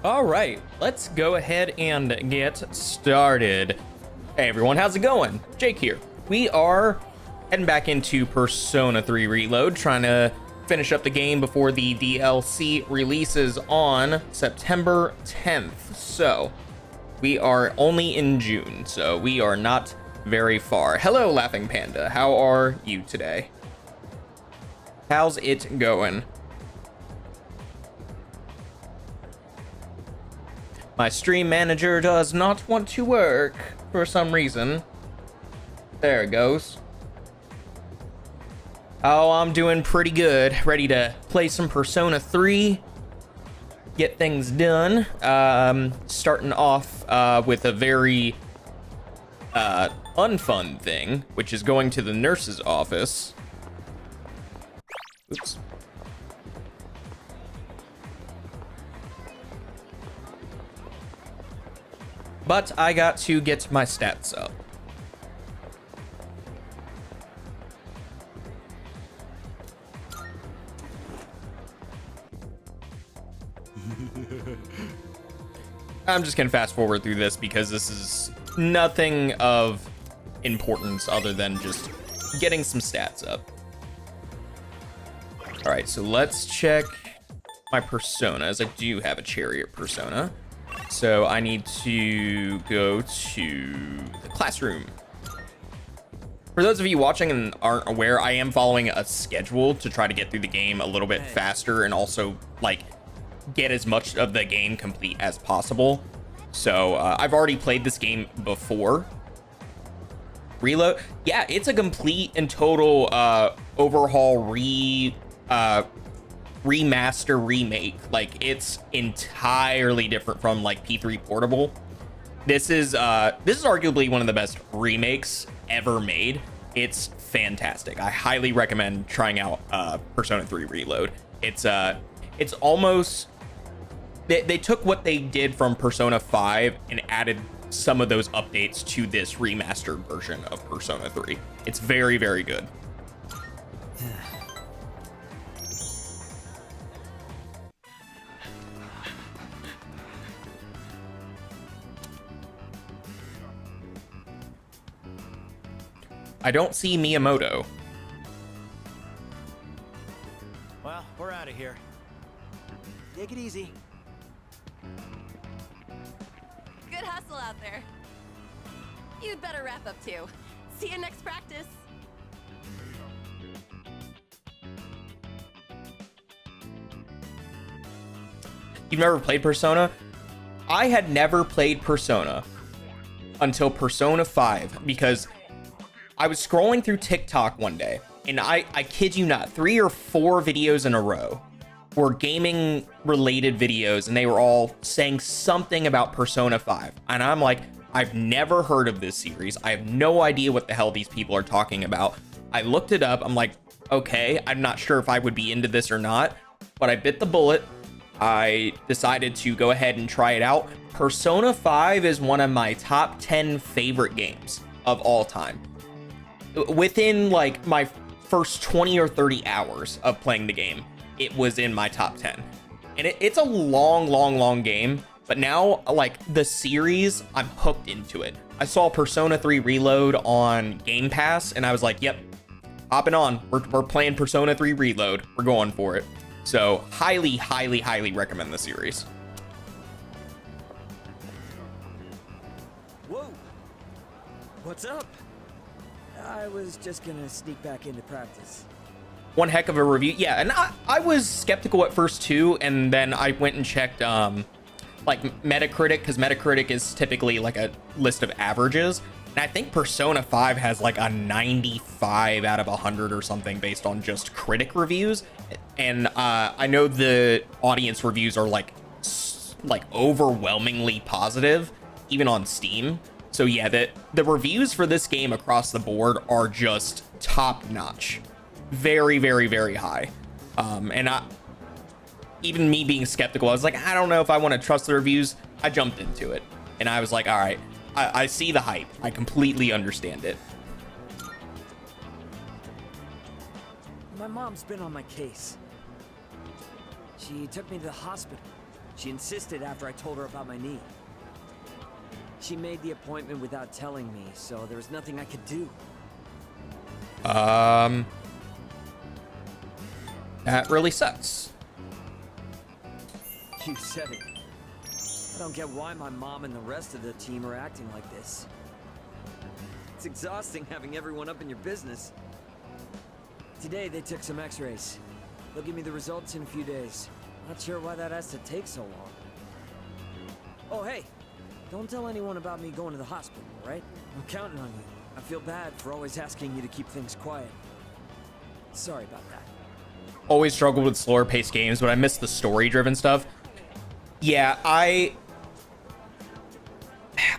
All right, let's go ahead and get started. Hey everyone, how's it going? Jake here. We are heading back into Persona 3 Reload, trying to finish up the game before the DLC releases on September 10th. So we are only in June, so we are not very far. Hello, Laughing Panda. How are you today? How's it going? My stream manager does not want to work for some reason. There it goes. Oh, I'm doing pretty good. Ready to play some Persona 3. Get things done. Starting off with a very unfun thing, which is going to the nurse's office. Oops. But I got to get my stats up. I'm just gonna fast forward through this because this is nothing of importance other than just getting some stats up. All right, so let's check my personas. I do have a chariot persona. So I need to go to the classroom. For those of you watching and aren't aware, I am following a schedule to try to get through the game a little bit faster and also like get as much of the game complete as possible. So I've already played this game before. Reload, yeah, it's a complete and total overhaul remaster remake. Like, it's entirely different from like P3 Portable. This is arguably one of the best remakes ever made. It's fantastic. I highly recommend trying out Persona 3 Reload. It's almost they took what they did from Persona 5 and added some of those updates to this remastered version of Persona 3. It's very, very good. I don't see Miyamoto. Well, we're out of here. Take it easy. Good hustle out there. You'd better wrap up too. See you next practice. You've never played Persona? I had never played Persona until Persona 5 because I was scrolling through TikTok one day, and I kid you not, 3 or 4 videos in a row were gaming related videos, and they were all saying something about Persona 5. And I'm like, I've never heard of this series. I have no idea what the hell these people are talking about. I looked it up. I'm like, okay, I'm not sure if I would be into this or not, but I bit the bullet. I decided to go ahead and try it out. Persona 5 is one of my top 10 favorite games of all time. Within like my first 20 or 30 hours of playing the game, it was in my top 10. And it's a long game, but now like the series, I'm hooked into it. I saw Persona 3 Reload on Game Pass and I was like, yep, hopping on. We're playing Persona 3 Reload. We're going for it. So highly recommend the series. Whoa! What's up? I was just gonna sneak back into practice. One heck of a review. Yeah, and I was skeptical at first too, and then I went and checked like Metacritic, because Metacritic is typically like a list of averages. And I think Persona 5 has like a 95 out of 100 or something based on just critic reviews. And I know the audience reviews are like overwhelmingly positive, even on Steam. So yeah, the reviews for this game across the board are just top notch. Very high. And even me being skeptical, I was like, I don't know if I want to trust the reviews. I jumped into it and I was like, all right, I see the hype. I completely understand it. My mom's been on my case. She took me to the hospital. She insisted after I told her about my knee. She made the appointment without telling me, so there was nothing I could do. That really sucks. You said it. I don't get why my mom and the rest of the team are acting like this. It's exhausting having everyone up in your business. Today they took some x-rays. They'll give me the results in a few days. Not sure why that has to take so long. Oh, hey. Don't tell anyone about me going to the hospital, right? I'm counting on you. I feel bad for always asking you to keep things quiet. Sorry about that. Always struggled with slower paced games, but I miss the story driven stuff. Yeah, I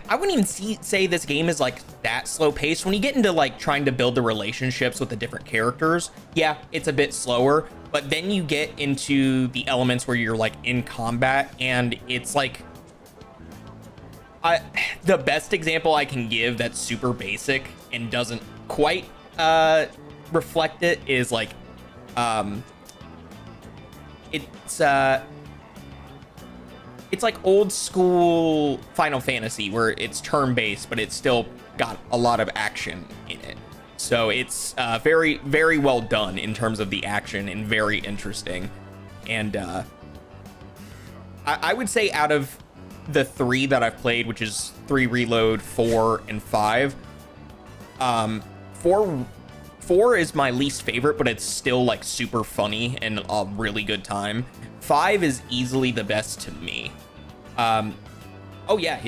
wouldn't even say this game is like that slow paced. When you get into like trying to build the relationships with the different characters, yeah, it's a bit slower, but then you get into the elements where you're like in combat, and it's like the best example I can give that's super basic and doesn't quite reflect it is like it's like old school Final Fantasy where it's turn-based, but it's still got a lot of action in it. So it's very, very well done in terms of the action and very interesting. And I would say out of the 3 that I've played, which is 3 Reload, 4, and 5, 4 is my least favorite, but it's still like super funny and a really good time. 5 is easily the best to me. Oh yeah,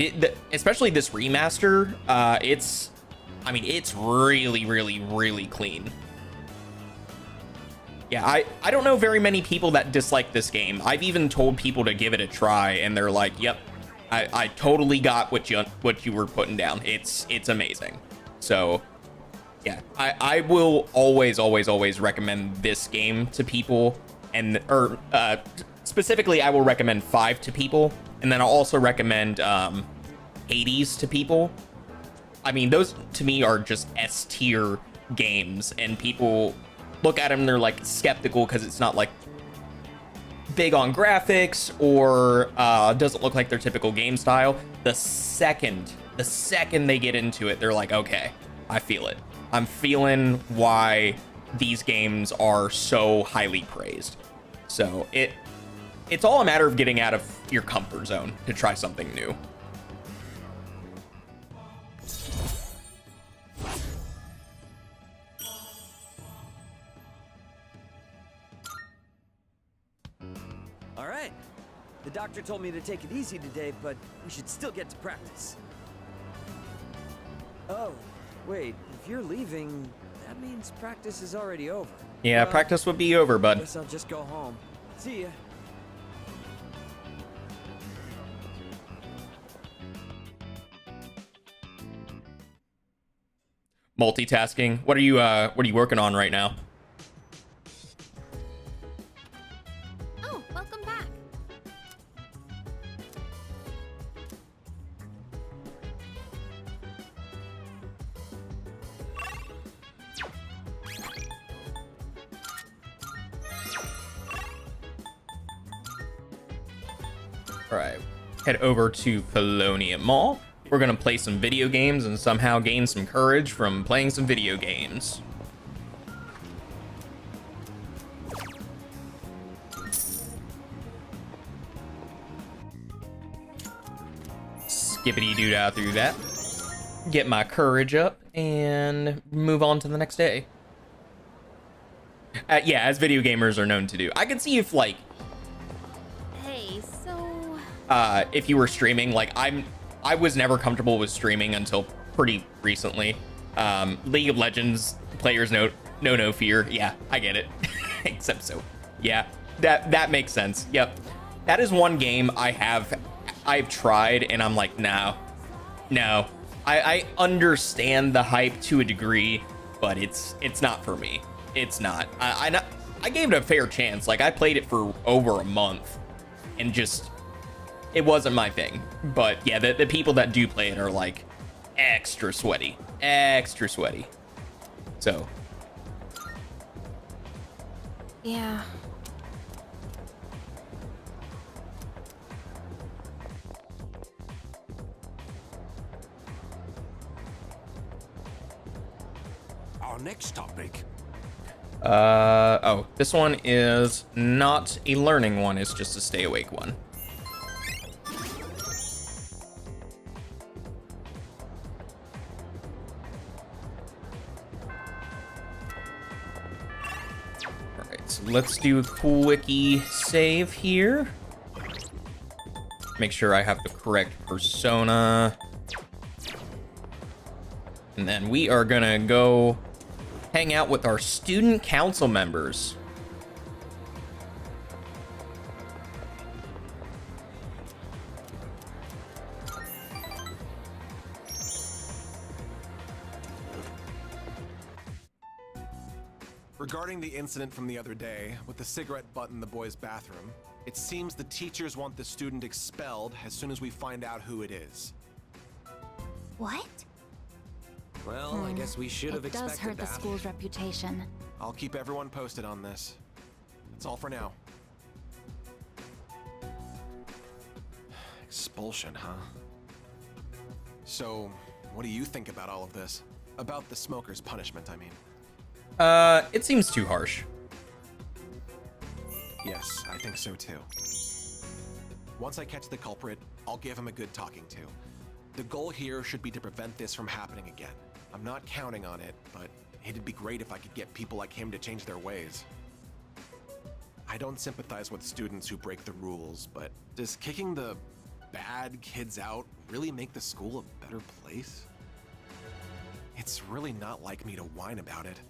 especially this remaster. It's really, really, really clean. Yeah, I don't know very many people that dislike this game. I've even told people to give it a try, and they're like, "Yep, I totally got what you were putting down. It's amazing." So yeah, I will always recommend this game to people, and specifically I will recommend 5 to people, and then I'll also recommend Hades to people. I mean, those to me are just S tier games, and people look at them and they're like skeptical because it's not like big on graphics or doesn't look like their typical game style. The second they get into it, they're like, okay, I feel it. I'm feeling why these games are so highly praised. So it's all a matter of getting out of your comfort zone to try something new. All right. The doctor told me to take it easy today, but we should still get to practice. Oh, wait. If you're leaving, that means practice is already over. Yeah, practice would be over, bud. Guess I'll just go home. See ya. Multitasking. What are you working on right now? Oh, welcome back. All right, head over to Polonium Mall. We're gonna play some video games and somehow gain some courage from playing some video games. Skippity doo dah through that. Get my courage up and move on to the next day. Yeah, as video gamers are known to do. I can see if like Hey, so... if you were streaming, like I was never comfortable with streaming until pretty recently. League of Legends players know no fear. Yeah, I get it. Except so. Yeah, that makes sense. Yep. That is one game I've tried and I'm like, no. I understand the hype to a degree, but it's not for me. It's not. I gave it a fair chance. Like I played it for over a month and just it wasn't my thing. But yeah, the people that do play it are like extra sweaty. So Yeah. our next topic? Oh, this one is not a learning one, it's just a stay awake one. Alright, so let's do a quickie save here. Make sure I have the correct persona. And then we are gonna go hang out with our student council members. Regarding the incident from the other day with the cigarette butt in the boys' bathroom, it seems the teachers want the student expelled as soon as we find out who it is. What? Well, I guess we should have It does expected hurt the that. school's reputation. I'll keep everyone posted on this. That's all for now. Expulsion, huh? So, what do you think about all of this? About the smoker's punishment, I mean. It seems too harsh. Yes, I think so too. Once I catch the culprit, I'll give him a good talking to. The goal here should be to prevent this from happening again. I'm not counting on it, but it'd be great if I could get people like him to change their ways. I don't sympathize with students who break the rules, but does kicking the bad kids out really make the school a better place? It's really not like me to whine about it.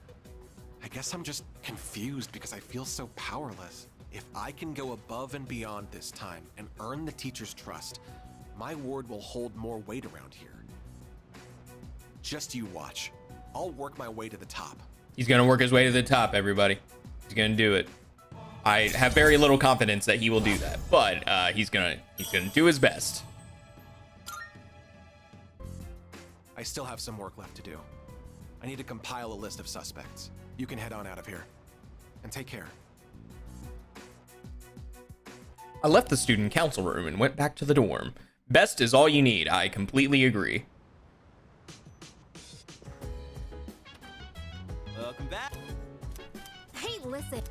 I guess I'm just confused because I feel so powerless. If I can go above and beyond this time and earn the teacher's trust, my word will hold more weight around here. Just you watch. I'll work my way to the top. He's gonna work his way to the top, everybody. He's gonna do it. I have very little confidence that he will do that, but he's gonna do his best. I still have some work left to do. I need to compile a list of suspects. You can head on out of here. And take care. I left the student council room and went back to the dorm. Best is all you need. I completely agree. Welcome back. Hey, listen.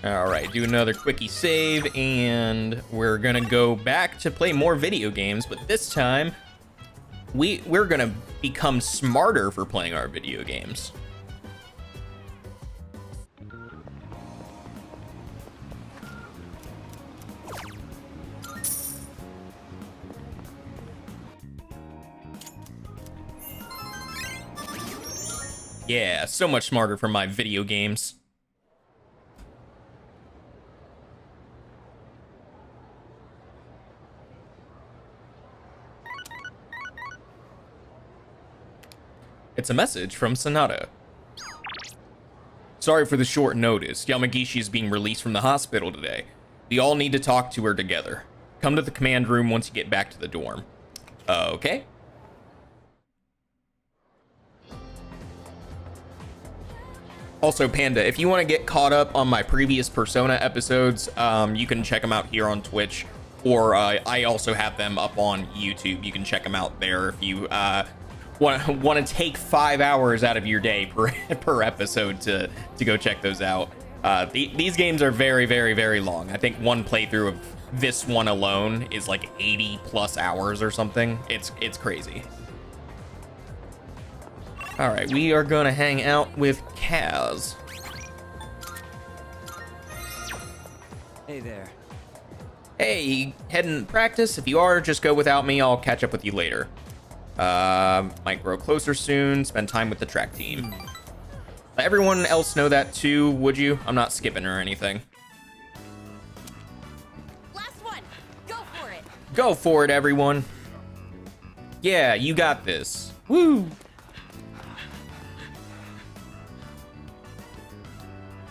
All right, do another quickie save, and we're gonna go back to play more video games, but this time we're gonna become smarter for playing our video games. Yeah, so much smarter for my video games. It's a message from Sonata. Sorry for the short notice. Yamagishi is being released from the hospital today. We all need to talk to her together. Come to the command room once you get back to the dorm. Okay. Also, Panda, if you want to get caught up on my previous Persona episodes, you can check them out here on Twitch, or I also have them up on YouTube. You can check them out there if you want to take 5 hours out of your day per episode to go check those out. These games are very, very, very long. I think one playthrough of this one alone is like 80 plus hours or something. It's crazy. All right, we are gonna hang out with Kaz. Hey there. Hey, heading to practice? If you are, just go without me. I'll catch up with you later. Might grow closer soon. Spend time with the track team. Let everyone else know that too, would you? I'm not skipping or anything. Last one. Go for it. Go for it, everyone. Yeah, you got this. Woo!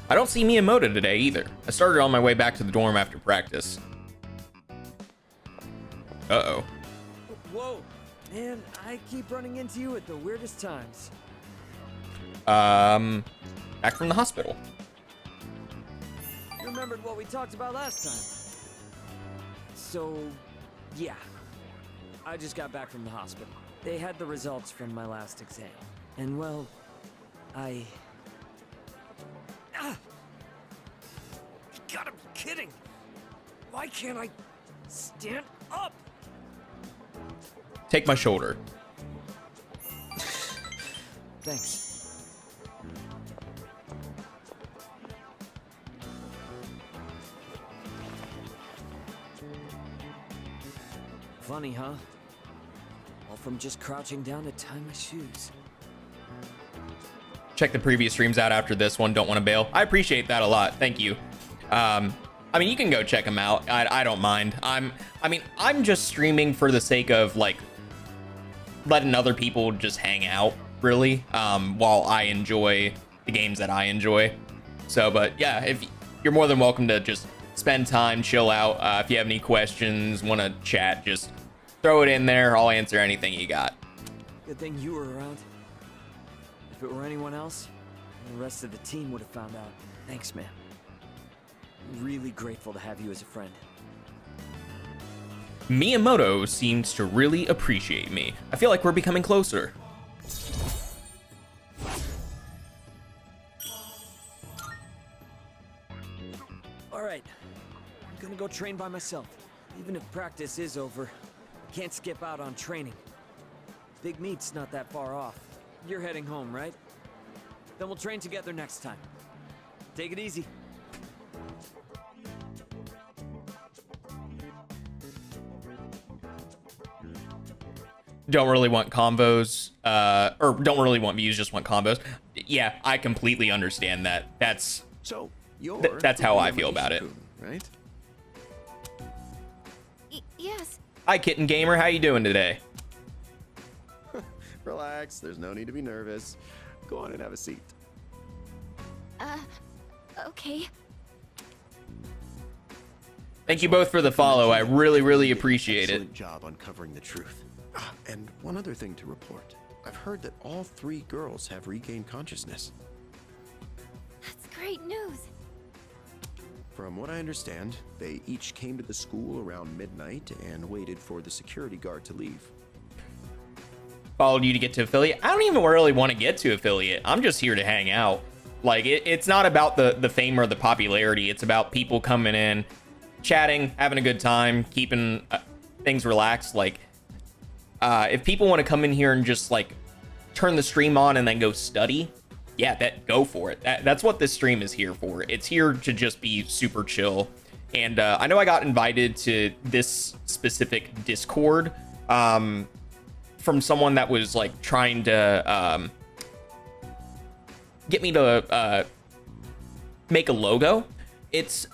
I don't see Miyamoto today either. I started on my way back to the dorm after practice. Uh-oh. Whoa, man, I keep running into you at the weirdest times. Back from the hospital. You remembered what we talked about last time. So, yeah. I just got back from the hospital. They had the results from my last exam. And well, I... Ah! You gotta be kidding! Why can't I stand up? Take my shoulder. Thanks. Funny, huh? All from just crouching down to tie my shoes. Check the previous streams out after this one. Don't want to bail. I appreciate that a lot. Thank you. I mean, you can go check them out. I don't mind. I'm just streaming for the sake of like letting other people just hang out, really, while I enjoy the games that I enjoy. So, but yeah, if you're more than welcome to just spend time, chill out. If you have any questions, want to chat, just throw it in there. I'll answer anything you got. Good thing you were around. If it were anyone else, the rest of the team would have found out. Thanks, man. I'm really grateful to have you as a friend. Miyamoto seems to really appreciate me. I feel like we're becoming closer. All right, I'm gonna go train by myself. Even if practice is over, I can't skip out on training. Big meet's not that far off. You're heading home, right? Then we'll train together next time. Take it easy. Don't really want combos, or don't really want views, just want combos. Yeah, I completely understand that. That's So you're that's how I feel about it. right? Yes. Hi, Kitten Gamer. How you doing today? Relax. There's no need to be nervous. Go on and have a seat. Okay. Thank you both for the follow. I really, really appreciate it. Excellent job uncovering the truth. And one other thing to report. I've heard that all 3 girls have regained consciousness. That's great news. From what I understand, they each came to the school around midnight and waited for the security guard to leave. Followed you to get to affiliate. I don't even really want to get to affiliate. I'm just here to hang out. Like, it's not about the fame or the popularity. It's about people coming in, chatting, having a good time, keeping things relaxed. Like, if people want to come in here and just like turn the stream on and then go study, yeah, go for it. That's what this stream is here for. It's here to just be super chill. And I know I got invited to this specific Discord from someone that was like trying to get me to make a logo. It's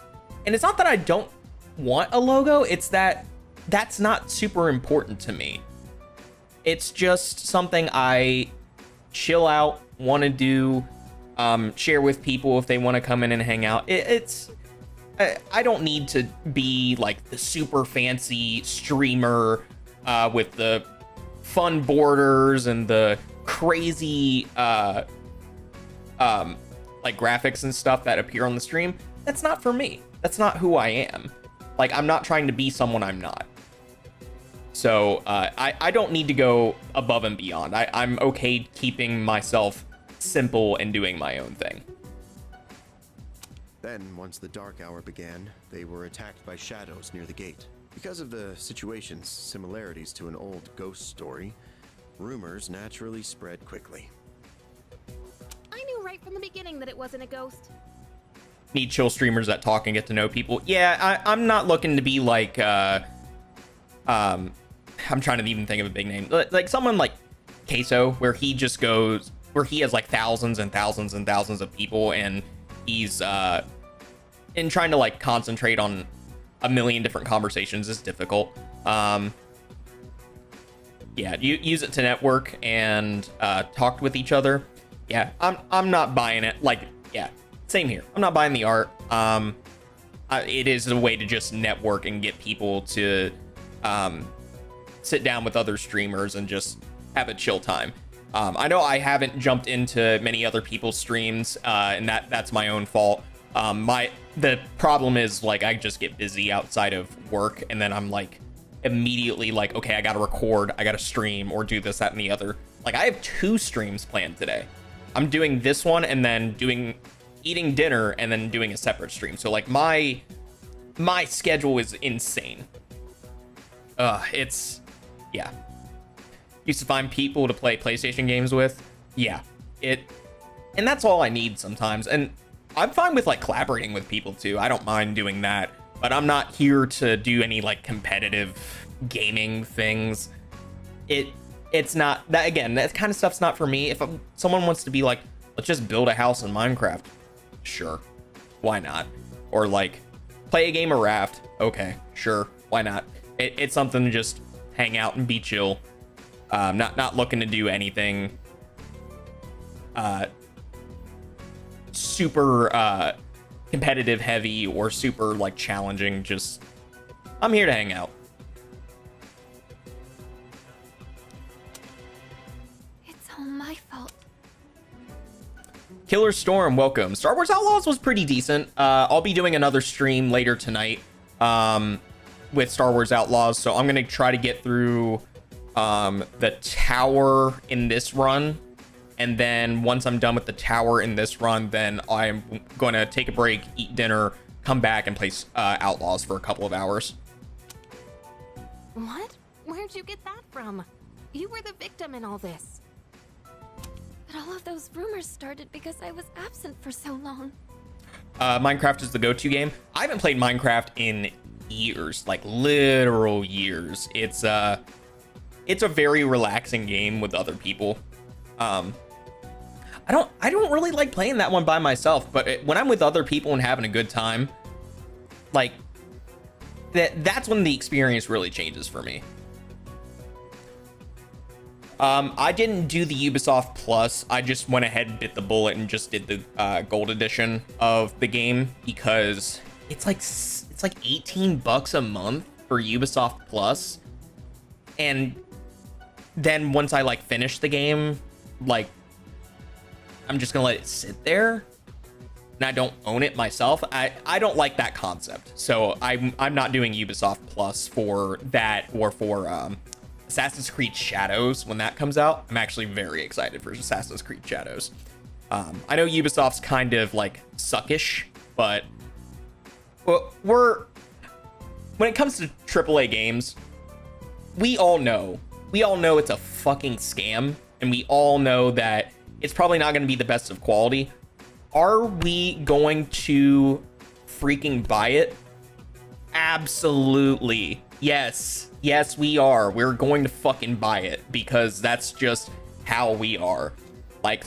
not that I don't want a logo. It's that that's not super important to me. It's just something I chill out, want to do, share with people if they want to come in and hang out. I don't need to be like the super fancy streamer with the fun borders and the crazy like graphics and stuff that appear on the stream. That's not for me. That's not who I am. Like, I'm not trying to be someone I'm not. So I don't need to go above and beyond. I'm okay keeping myself simple and doing my own thing. Then, once the dark hour began, they were attacked by shadows near the gate. Because of the situation's similarities to an old ghost story, rumors naturally spread quickly. I knew right from the beginning that it wasn't a ghost. Need chill streamers that talk and get to know people. Yeah, I'm not looking to be like I'm trying to even think of a big name, like someone like Queso, where he has like thousands and thousands and thousands of people, and he's in trying to like concentrate on a million different conversations is difficult. Yeah, you use it to network and talk with each other. Yeah, I'm not buying it. Like, yeah, same here. I'm not buying the art. It is a way to just network and get people to sit down with other streamers and just have a chill time. I know I haven't jumped into many other people's streams, and that's my own fault. The problem is, like, I just get busy outside of work, and then I'm like immediately like, okay, I gotta record, I gotta stream, or do this, that, and the other. Like, I have 2 streams planned today. I'm doing this one and then eating dinner and then doing a separate stream. So like my schedule is insane. Yeah. Used to find people to play PlayStation games with. Yeah. And that's all I need sometimes. And I'm fine with like collaborating with people too. I don't mind doing that. But I'm not here to do any like competitive gaming things. It's not that, again, that kind of stuff's not for me. If someone wants to be like, let's just build a house in Minecraft, sure, why not? Or like play a game of Raft, okay, sure, why not? It's something to just hang out and be chill. Not looking to do anything super competitive heavy or super like challenging. Just, I'm here to hang out. It's all my fault. Killer Storm, welcome. Star Wars Outlaws was pretty decent. I'll be doing another stream later tonight with Star Wars Outlaws, so I'm gonna try to get through the tower in this run, and then once I'm done with the tower in this run, then I'm gonna take a break, eat dinner, come back and play Outlaws for a couple of hours. What? Where'd you get that from? You were the victim in all this. But all of those rumors started because I was absent for so long. Minecraft is the go-to game. I haven't played Minecraft in years, like literal years. It's a very relaxing game with other people. I don't really like playing that one by myself, but when I'm with other people and having a good time, like that's when the experience really changes for me. I didn't do the Ubisoft Plus. I just went ahead and bit the bullet and just did the gold edition of the game because it's like $18 a month for Ubisoft Plus. And then once I like finish the game, like I'm just gonna let it sit there and I don't own it myself. I don't like that concept. So I'm not doing Ubisoft Plus for that or for Assassin's Creed Shadows when that comes out. I'm actually very excited for Assassin's Creed Shadows. I know Ubisoft's kind of like suckish, but when it comes to AAA games, we all know it's a fucking scam, and we all know that it's probably not going to be the best of quality. Are we going to freaking buy it? Absolutely. Yes, we are. We're going to fucking buy it because that's just how we are. Like,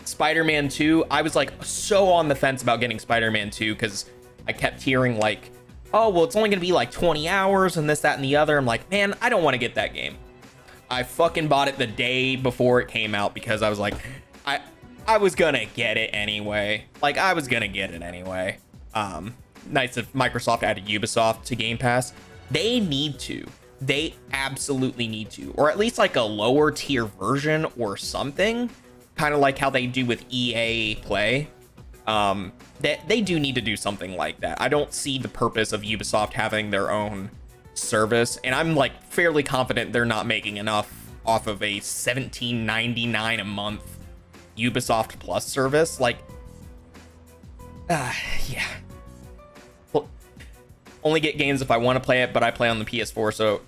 Spider-Man 2, I was like so on the fence about getting Spider-Man 2 because I kept hearing like, oh, well, it's only going to be like 20 hours and this, that, and the other. I'm like, man, I don't want to get that game. I fucking bought it the day before it came out because I was like, I was gonna get it anyway. Like, I was gonna get it anyway. Nice if Microsoft added Ubisoft to Game Pass. They need to. They absolutely need to. Or at least like a lower tier version or something. Kind of like how they do with EA Play. They do need to do something like that. I don't see the purpose of Ubisoft having their own service. And I'm like fairly confident they're not making enough off of a $17.99 a month Ubisoft Plus service. Like, yeah. Well, only get games if I want to play it, but I play on the PS4, so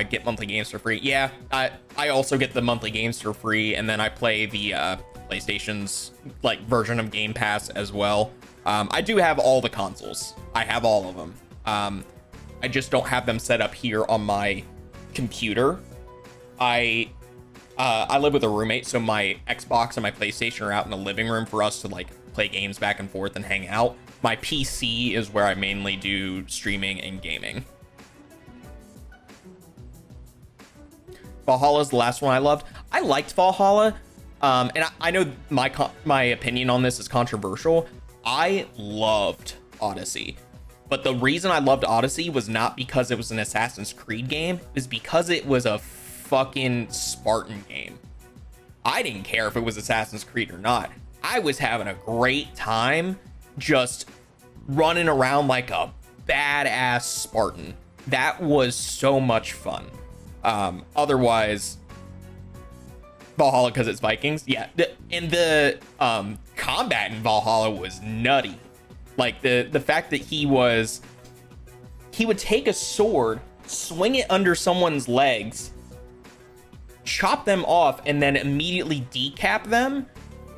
get monthly games for free. Yeah, I also get the monthly games for free, and then I play the PlayStation's like version of Game Pass as well. I do have all the consoles. I have all of them. I just don't have them set up here on my computer. I live with a roommate, so my Xbox and my PlayStation are out in the living room for us to like play games back and forth and hang out. My PC is where I mainly do streaming and gaming. Valhalla's the last one I loved. I liked Valhalla, and I know my opinion on this is controversial. I loved Odyssey, but the reason I loved Odyssey was not because it was an Assassin's Creed game. It was because it was a fucking Spartan game. I didn't care if it was Assassin's Creed or not. I was having a great time just running around like a badass Spartan. That was so much fun. Otherwise, Valhalla because it's Vikings. Yeah, and the combat in Valhalla was nutty. Like the fact that he would take a sword, swing it under someone's legs, chop them off, and then immediately decap them.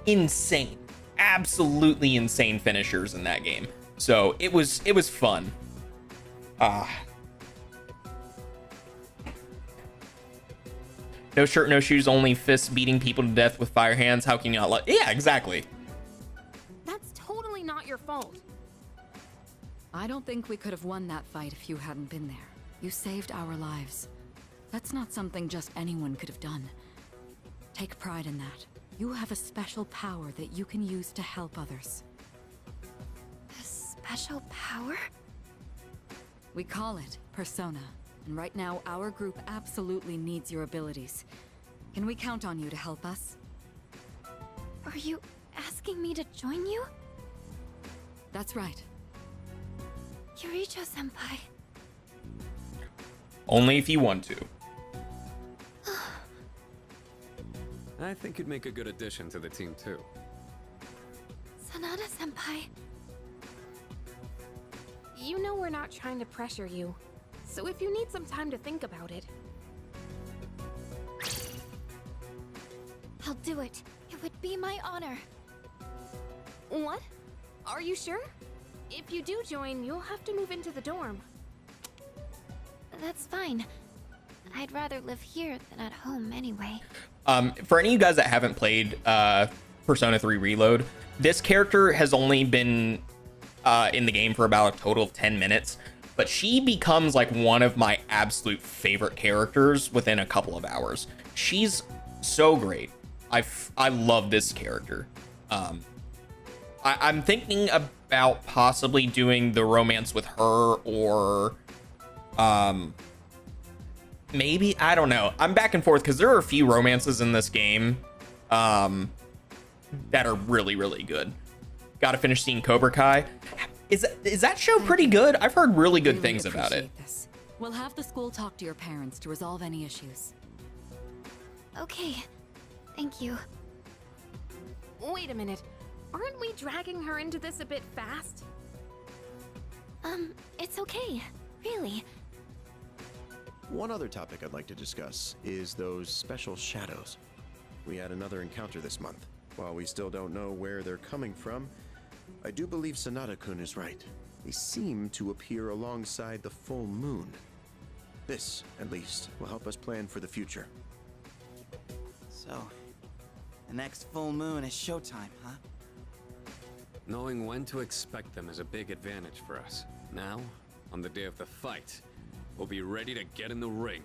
Insane, absolutely insane finishers in that game. So it was fun. No shirt, no shoes, only fists beating people to death with fire hands. How can you not yeah, exactly. That's totally not your fault. I don't think we could have won that fight if you hadn't been there. You saved our lives. That's not something just anyone could have done. Take pride in that. You have a special power that you can use to help others. A special power? We call it Persona, and right now our group absolutely needs your abilities. Can we count on you to help us? Are you asking me to join you? That's right. Yuricho-senpai. Only if you want to. I think you'd make a good addition to the team, too. Sanada-senpai. You know we're not trying to pressure you. So if you need some time to think about it. I'll do it. It would be my honor. What? Are you sure? If you do join, you'll have to move into the dorm. That's fine. I'd rather live here than at home anyway. For any of you guys that haven't played Persona 3 Reload, this character has only been in the game for about a total of 10 minutes, but she becomes like one of my absolute favorite characters within a couple of hours. She's so great. I love this character. I'm thinking about possibly doing the romance with her, or maybe, I don't know. I'm back and forth because there are a few romances in this game that are really, really good. Gotta finish seeing Cobra Kai. Is that show pretty good? I've heard really good things about it. This. We'll have the school talk to your parents to resolve any issues. Okay. Thank you. Wait a minute. Aren't we dragging her into this a bit fast? It's okay. Really. One other topic I'd like to discuss is those special shadows. We had another encounter this month. While we still don't know where they're coming from, I do believe Sanada-kun is right. They seem to appear alongside the full moon. This, at least, will help us plan for the future. So, the next full moon is showtime, huh? Knowing when to expect them is a big advantage for us. Now, on the day of the fight, we'll be ready to get in the ring.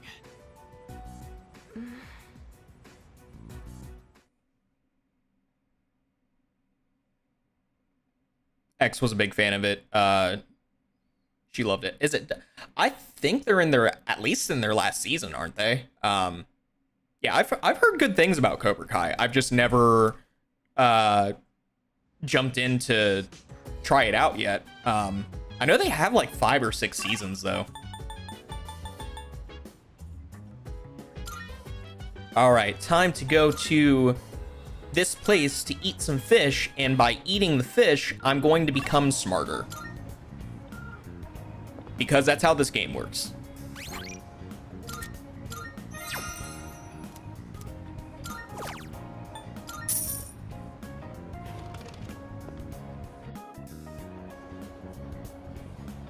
X was a big fan of it. She loved it. Is it? I think they're in their, at least in their last season, aren't they? Yeah, I've heard good things about Cobra Kai. I've just never jumped in to try it out yet. I know they have like 5 or 6 seasons though. All right, time to go to this place to eat some fish, and by eating the fish, I'm going to become smarter. Because that's how this game works.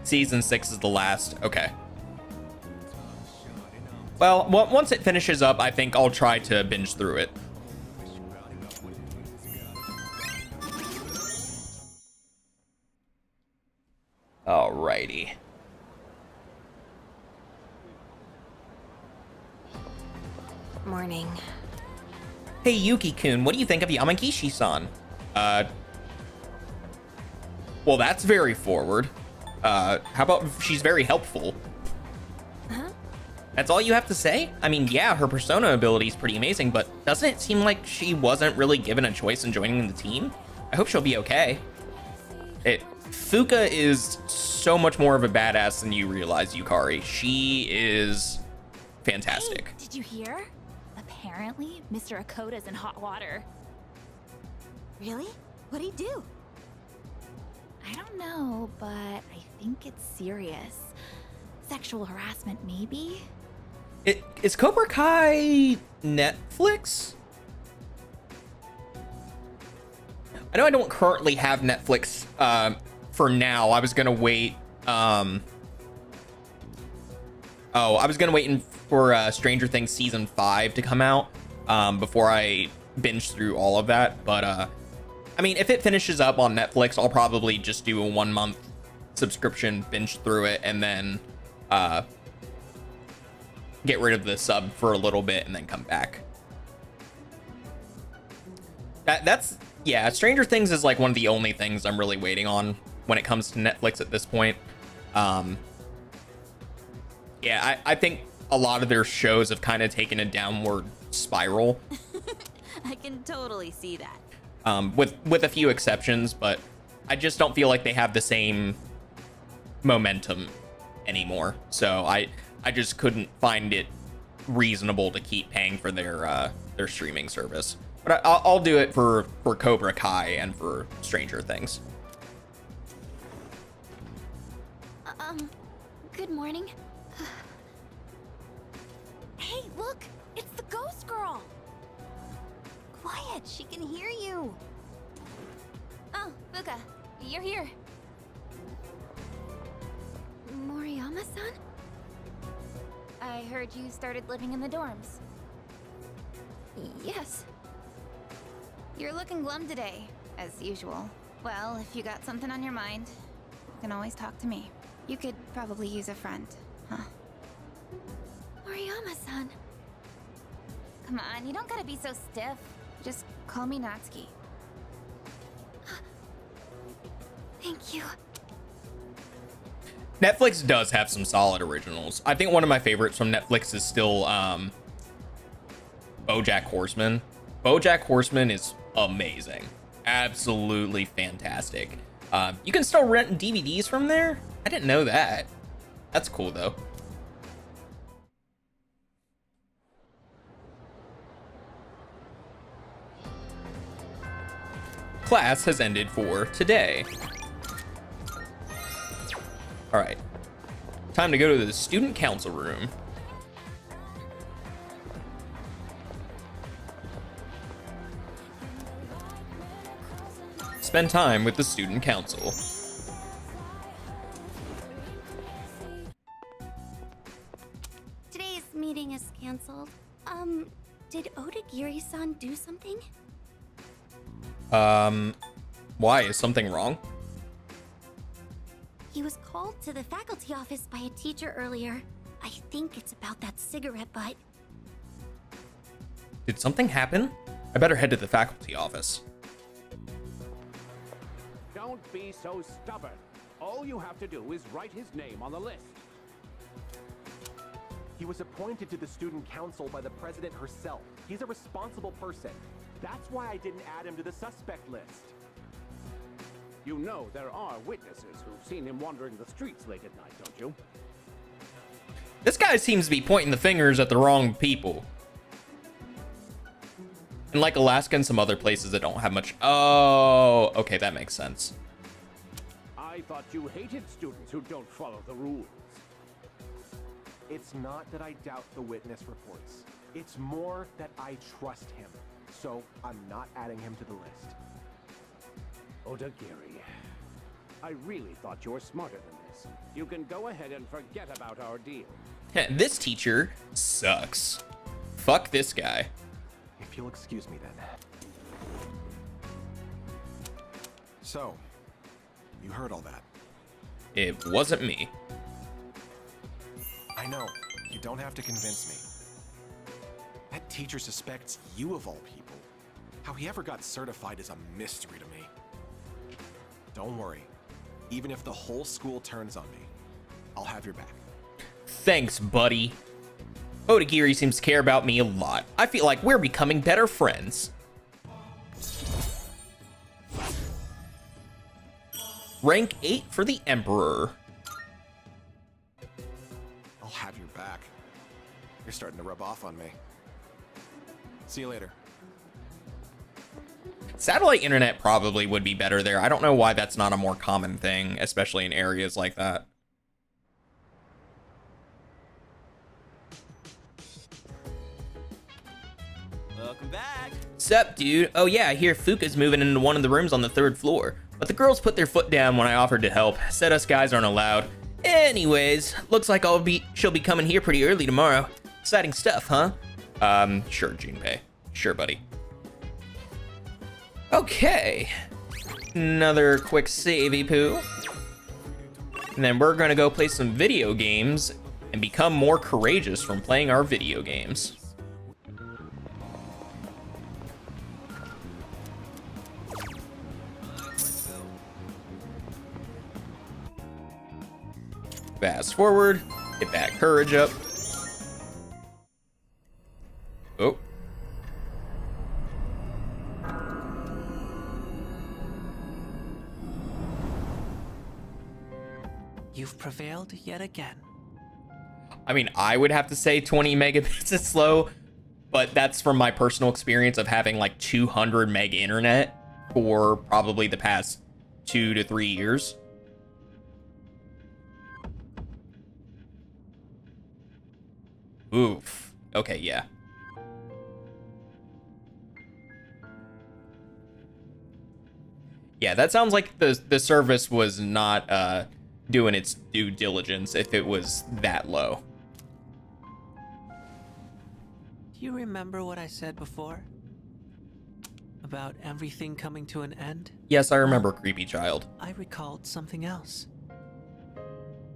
Season 6 is the last. Okay. Well, once it finishes up, I think I'll try to binge through it. Alrighty. Morning. Hey, Yuki-kun, what do you think of Yamagishi-san? Well, that's very forward. How about she's very helpful? Huh? That's all you have to say? I mean, yeah, her persona ability is pretty amazing, but doesn't it seem like she wasn't really given a choice in joining the team? I hope she'll be okay. Fuka is so much more of a badass than you realize, Yukari. She is fantastic. Hey, did you hear? Apparently, Mr. Akoda's in hot water. Really? What'd he do? I don't know, but I think it's serious. Sexual harassment, maybe? Is Cobra Kai Netflix? I know I don't currently have Netflix for now. I was gonna wait. I was gonna wait for Stranger Things season 5 to come out before I binge through all of that. But I mean, if it finishes up on Netflix, I'll probably just do a 1-month subscription, binge through it, and then get rid of the sub for a little bit and then come back. That's yeah, Stranger Things is like one of the only things I'm really waiting on when it comes to Netflix at this point. Yeah, I think a lot of their shows have kind of taken a downward spiral. I can totally see that. With a few exceptions, but I just don't feel like they have the same momentum anymore. So I just couldn't find it reasonable to keep paying for their streaming service. But I'll do it for Cobra Kai and for Stranger Things. Good morning. Hey, look! It's the ghost girl! Quiet, she can hear you! Oh, Fuka, you're here. Moriyama-san? I heard you started living in the dorms. Yes. You're looking glum today, as usual. Well, if you got something on your mind, you can always talk to me. You could probably use a friend, huh? Moriyama-san. Come on, you don't gotta be so stiff. Just call me Natsuki. Thank you. Netflix does have some solid originals. I think one of my favorites from Netflix is still BoJack Horseman. BoJack Horseman is amazing. Absolutely fantastic. You can still rent DVDs from there? I didn't know that. That's cool though. Class has ended for today. All right, time to go to the student council room. Spend time with the student council. Today's meeting is canceled. Did Odagiri-san do something? Why? Is something wrong? He was called to the faculty office by a teacher earlier. I think it's about that cigarette butt. Did something happen? I better head to the faculty office. Don't be so stubborn. All you have to do is write his name on the list. He was appointed to the student council by the president herself. He's a responsible person. That's why I didn't add him to the suspect list. You know there are witnesses who've seen him wandering the streets late at night, don't you? This guy seems to be pointing the fingers at the wrong people. And like Alaska and some other places that don't have much. Oh, okay, that makes sense. I thought you hated students who don't follow the rules. It's not that I doubt the witness reports. It's more that I trust him. So I'm not adding him to the list. Odagiri, I really thought you were smarter than this. You can go ahead and forget about our deal. This teacher sucks. Fuck this guy. If you'll excuse me then. So, you heard all that. It wasn't me. I know, you don't have to convince me. That teacher suspects you of all people. How he ever got certified is a mystery to me. Don't worry. Even if the whole school turns on me, I'll have your back. Thanks, buddy. Odagiri seems to care about me a lot. I feel like we're becoming better friends. Rank 8 for the Emperor. You're starting to rub off on me. See you later. Satellite internet probably would be better there. I don't know why that's not a more common thing, especially in areas like that. Welcome back. Sup, dude? Oh yeah, I hear Fuka's moving into one of the rooms on the 3rd floor. But the girls put their foot down when I offered to help. Said us guys aren't allowed. Anyways, looks like she'll be coming here pretty early tomorrow. Exciting stuff, huh? Sure, Junpei. Sure, buddy. Okay. Another quick savey poo. And then we're gonna go play some video games and become more courageous from playing our video games. Fast forward, get that courage up. Oh. You've prevailed yet again. I mean, I would have to say 20 megabits is slow, but that's from my personal experience of having like 200 meg internet for probably the past 2 to 3 years. Oof. Okay, yeah. Yeah, that sounds like the service was not doing its due diligence if it was that low. Do you remember what I said before? About everything coming to an end? Yes, I remember, creepy child. I recalled something else.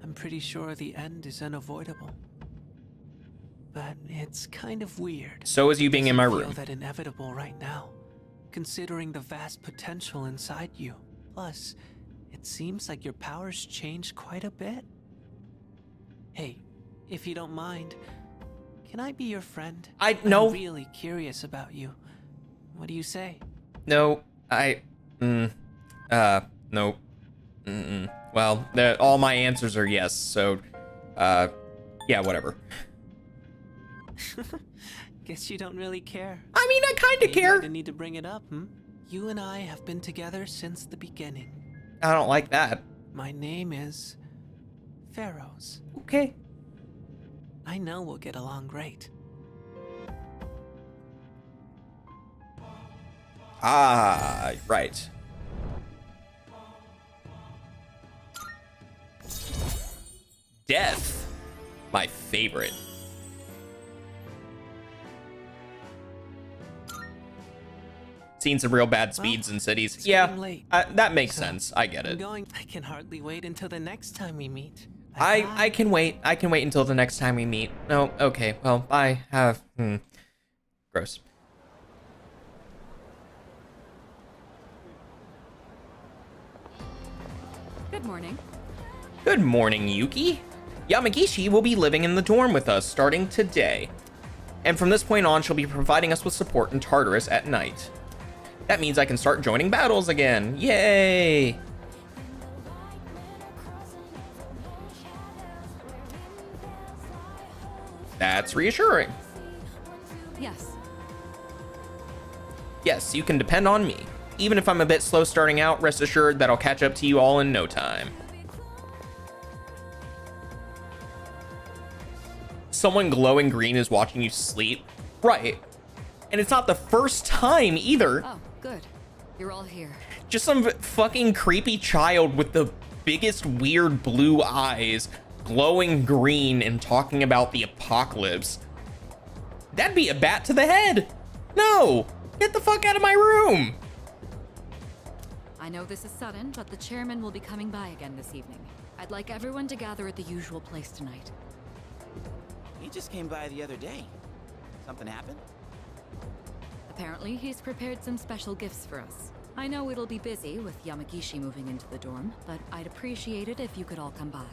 I'm pretty sure the end is unavoidable. But it's kind of weird. So is you being in my room. I feel that inevitable right now, considering the vast potential inside you. Plus, it seems like your powers changed quite a bit. Hey, if you don't mind, can I be your friend? No. I'm really curious about you. What do you say? No, no. Well, all my answers are yes, so, yeah, whatever. Guess you don't really care. I mean, I kind of care. You need to bring it up, You and I have been together since the beginning. I don't like that. My name is Pharaohs. Okay. I know we'll get along great. Ah, right. Death. My favorite. Seen some real bad speeds in cities. Yeah, that makes sense. I get it. I can hardly wait until the next time we meet. I can wait. I can wait until the next time we meet. No, okay. Well, bye. Gross. Good morning. Good morning, Yuki. Yamagishi will be living in the dorm with us starting today. And from this point on, she'll be providing us with support in Tartarus at night. That means I can start joining battles again. Yay! That's reassuring. Yes. Yes, you can depend on me. Even if I'm a bit slow starting out, rest assured that I'll catch up to you all in no time. Someone glowing green is watching you sleep? Right. And it's not the first time either. Oh, good. You're all here. Just some fucking creepy child with the biggest weird blue eyes, glowing green, and talking about the apocalypse. That'd be a bat to the head. No, get the fuck out of my room. I know this is sudden, but the chairman will be coming by again this evening. I'd like everyone to gather at the usual place tonight. He just came by the other day. Something happened? Apparently, he's prepared some special gifts for us. I know it'll be busy with Yamagishi moving into the dorm, but I'd appreciate it if you could all come by.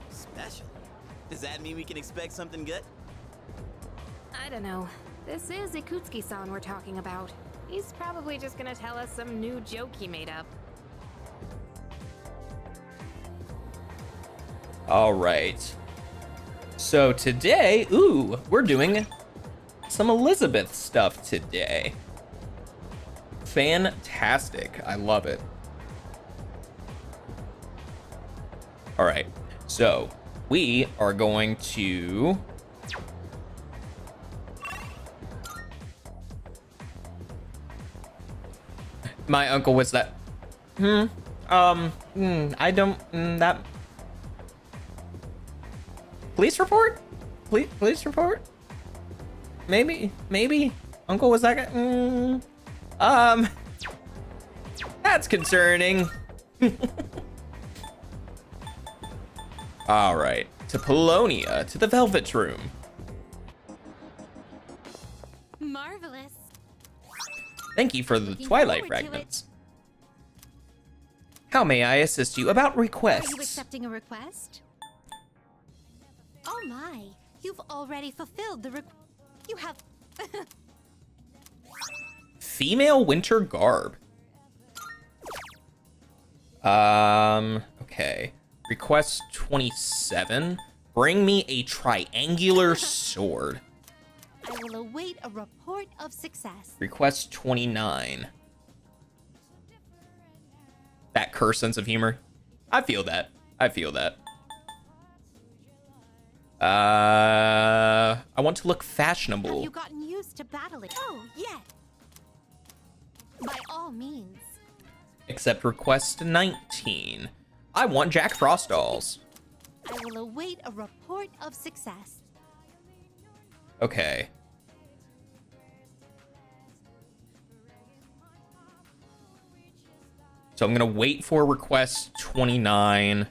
Special? Does that mean we can expect something good? I don't know. This is Ikutsuki-san we're talking about. He's probably just gonna tell us some new joke he made up. All right. So today, ooh, we're doing some Elizabeth stuff today. Fantastic. I love it. All right. So we are going to my uncle was that I don't that police report? Police report? Maybe uncle was that guy? That's concerning. All right, to Polonia, to the Velvet Room. Marvelous. Thank you for the Looking Twilight forward to it. fragments. How may I assist you about Are you requests? accepting a request? Oh my, you've already fulfilled the you have Female winter garb. Okay. Request 27. Bring me a triangular sword. I will await a report of success. Request 29. That curse sense of humor. I feel that. I want to look fashionable. Have you gotten used to battling? Oh, yeah. By all means. Except request 19. I want Jack Frost dolls. I will await a report of success. Okay. So I'm gonna wait for request 29.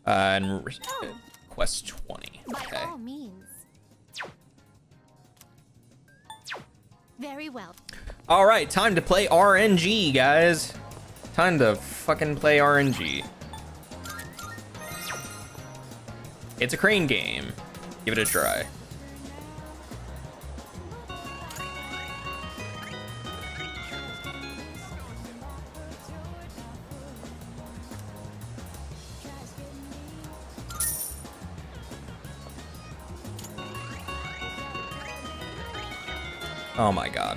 And request 20. By Okay. all means. Very well. All right, time to play RNG, guys. Time to fucking play RNG. It's a crane game. Give it a try. Oh my god.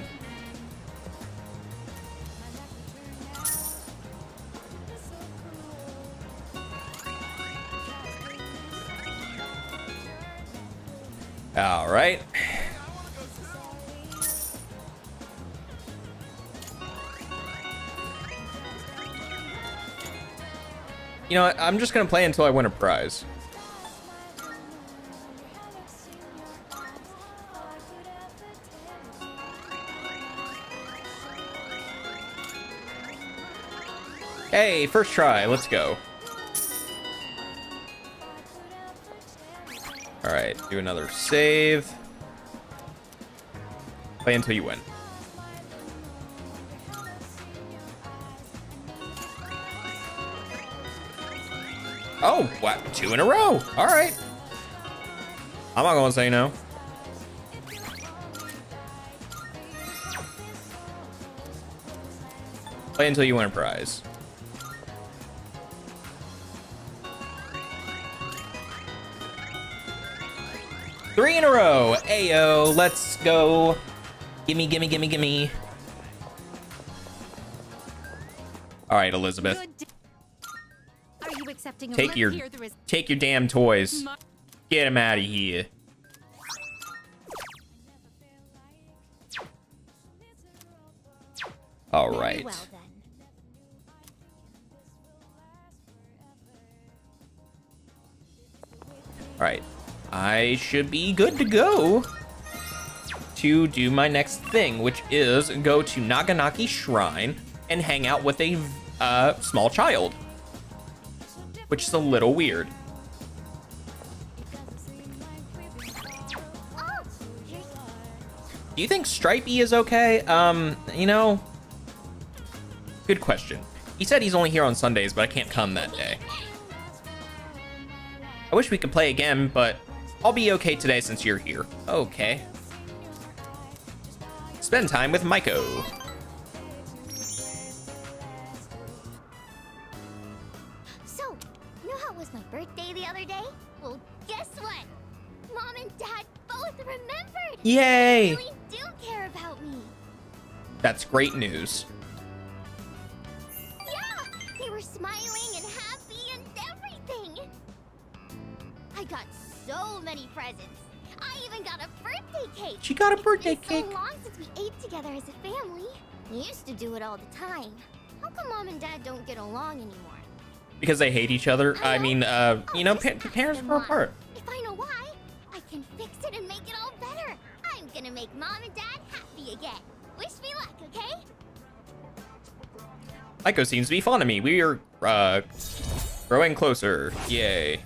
All right. You know what? I'm just gonna play until I win a prize. Hey, first try. Let's go. All right, do another save. Play until you win. Oh, what? 2 in a row. All right. I'm not gonna say no. Play until you win a prize. Three in a row. Ayo, let's go. Gimme, gimme, gimme, gimme. All right, Elizabeth. Are you accepting a Take your damn toys. Get them out of here. All right. Well, then. All right. I should be good to go to do my next thing, which is go to Naganaki Shrine and hang out with a small child, which is a little weird. Do you think Stripey is okay? You know, good question. He said he's only here on Sundays, but I can't come that day. I wish we could play again, but I'll be okay today since you're here. Okay. spend time with Maiko. So, you know how it was my birthday the other day? Well, guess what? Mom and Dad both remembered! Yay! They really do care about me! That's great news. Yeah! They were smiling and happy and everything! I got so many presents! I even got a birthday cake! She got a birthday It's cake. so long since we ate together as a family. We used to do it all the time. How come Mom and Dad don't get along anymore? Because they hate each other. I mean, you know, Just ask parents them grow why. apart. If I know why, I can fix it and make it all better. I'm gonna make Mom and Dad happy again. Wish me luck, okay? Maiko seems to be fond of me. We are, growing closer. Yay.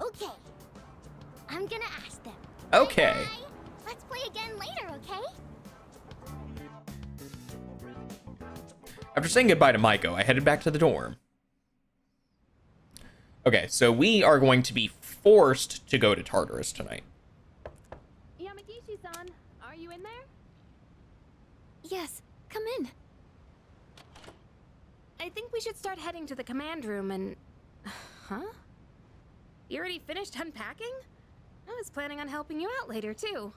Okay. I'm gonna ask them. Okay. Bye. Let's play again later, okay? After saying goodbye to Maiko, I headed back to the dorm. Okay, so we are going to be forced to go to Tartarus tonight. Yamagishi-san, are you in there? Yes, come in. I think we should start heading to the command room and... Huh? You already finished unpacking? I was planning on helping you out later, too.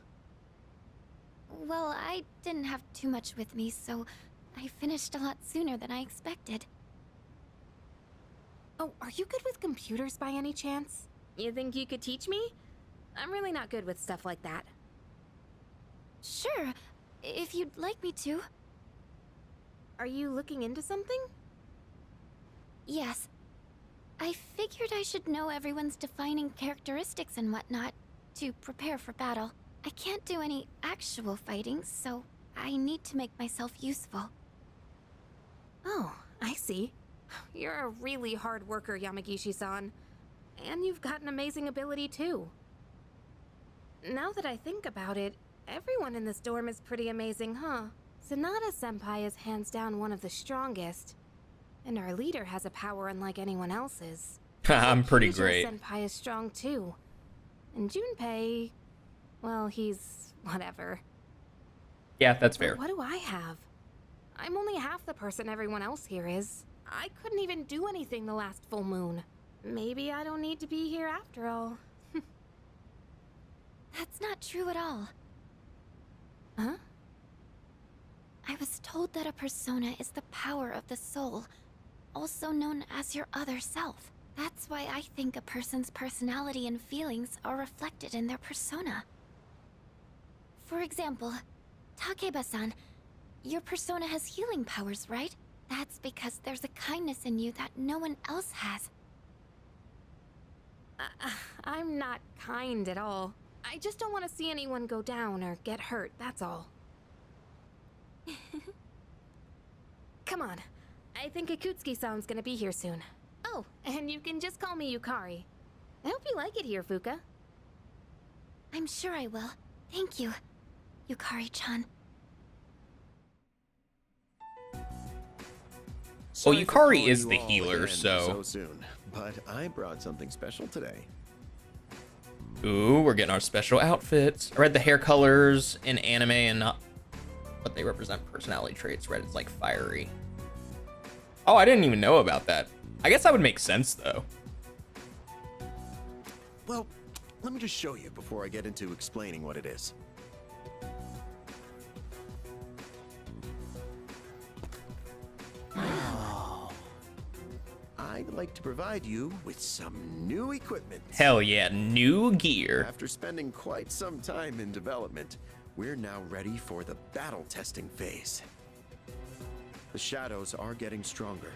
Well, I didn't have too much with me, so I finished a lot sooner than I expected. Oh, are you good with computers by any chance? You think you could teach me? I'm really not good with stuff like that. Sure, if you'd like me to. Are you looking into something? Yes. I figured I should know everyone's defining characteristics and whatnot to prepare for battle. I can't do any actual fighting, so I need to make myself useful. Oh, I see. You're a really hard worker, Yamagishi-san. And you've got an amazing ability, too. Now that I think about it, everyone in this dorm is pretty amazing, huh? Sanada-senpai is hands down one of the strongest. And our leader has a power unlike anyone else's. I'm pretty Keijo great. Senpai is strong, too. And Junpei... well, he's... whatever. Yeah, that's fair. But what do I have? I'm only half the person everyone else here is. I couldn't even do anything the last full moon. Maybe I don't need to be here after all. That's not true at all. Huh? I was told that a persona is the power of the soul, also known as your other self. That's why I think a person's personality and feelings are reflected in their persona. For example, Takeba-san, your persona has healing powers, right? That's because there's a kindness in you that no one else has. I'm not kind at all. I just don't want to see anyone go down or get hurt, that's all. Come on. I think Ikutsuki-san's gonna be here soon. Oh, and you can just call me Yukari. I hope you like it here, Fuka. I'm sure I will. Thank you, Yukari-chan. Well, Sorry for Yukari calling is you the all healer, again so... soon, but I brought something special today. Ooh, we're getting our special outfits. I read the hair colors in anime and not what they represent personality traits. Red is like fiery. Oh, I didn't even know about that. I guess that would make sense, though. Well, let me just show you before I get into explaining what it is. I'd like to provide you with some new equipment. Hell yeah, new gear. After spending quite some time in development, we're now ready for the battle testing phase. The shadows are getting stronger.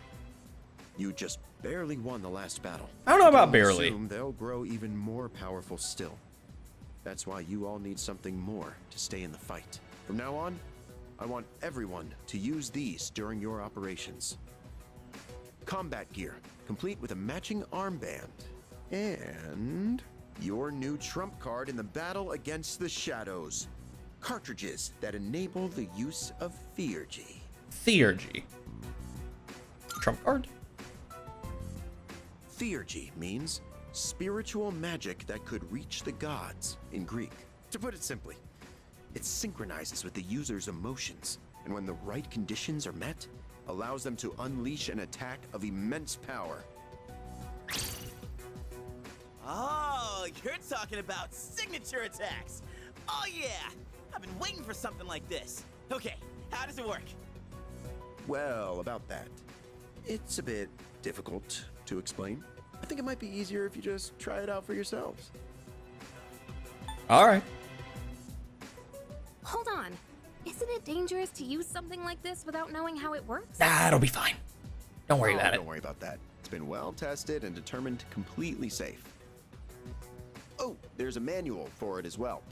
You just barely won the last battle. I don't know about can barely. assume they'll grow even more powerful still. That's why you all need something more to stay in the fight. From now on, I want everyone to use these during your operations. Combat gear, complete with a matching armband. And your new trump card in the battle against the shadows. Cartridges that enable the use of Theurgy. Theurgy. Trump card? Theurgy means spiritual magic that could reach the gods in Greek. To put it simply, it synchronizes with the user's emotions, and when the right conditions are met, allows them to unleash an attack of immense power. Oh, you're talking about signature attacks. Oh yeah, I've been waiting for something like this. Okay, how does it work? Well, about that, it's a bit difficult to explain. I think it might be easier if you just try it out for yourselves. All right. Hold on. Isn't it dangerous to use something like this without knowing how it works? That'll be fine. Don't worry about it. Don't worry about that. It's been well tested and determined completely safe. Oh, there's a manual for it as well.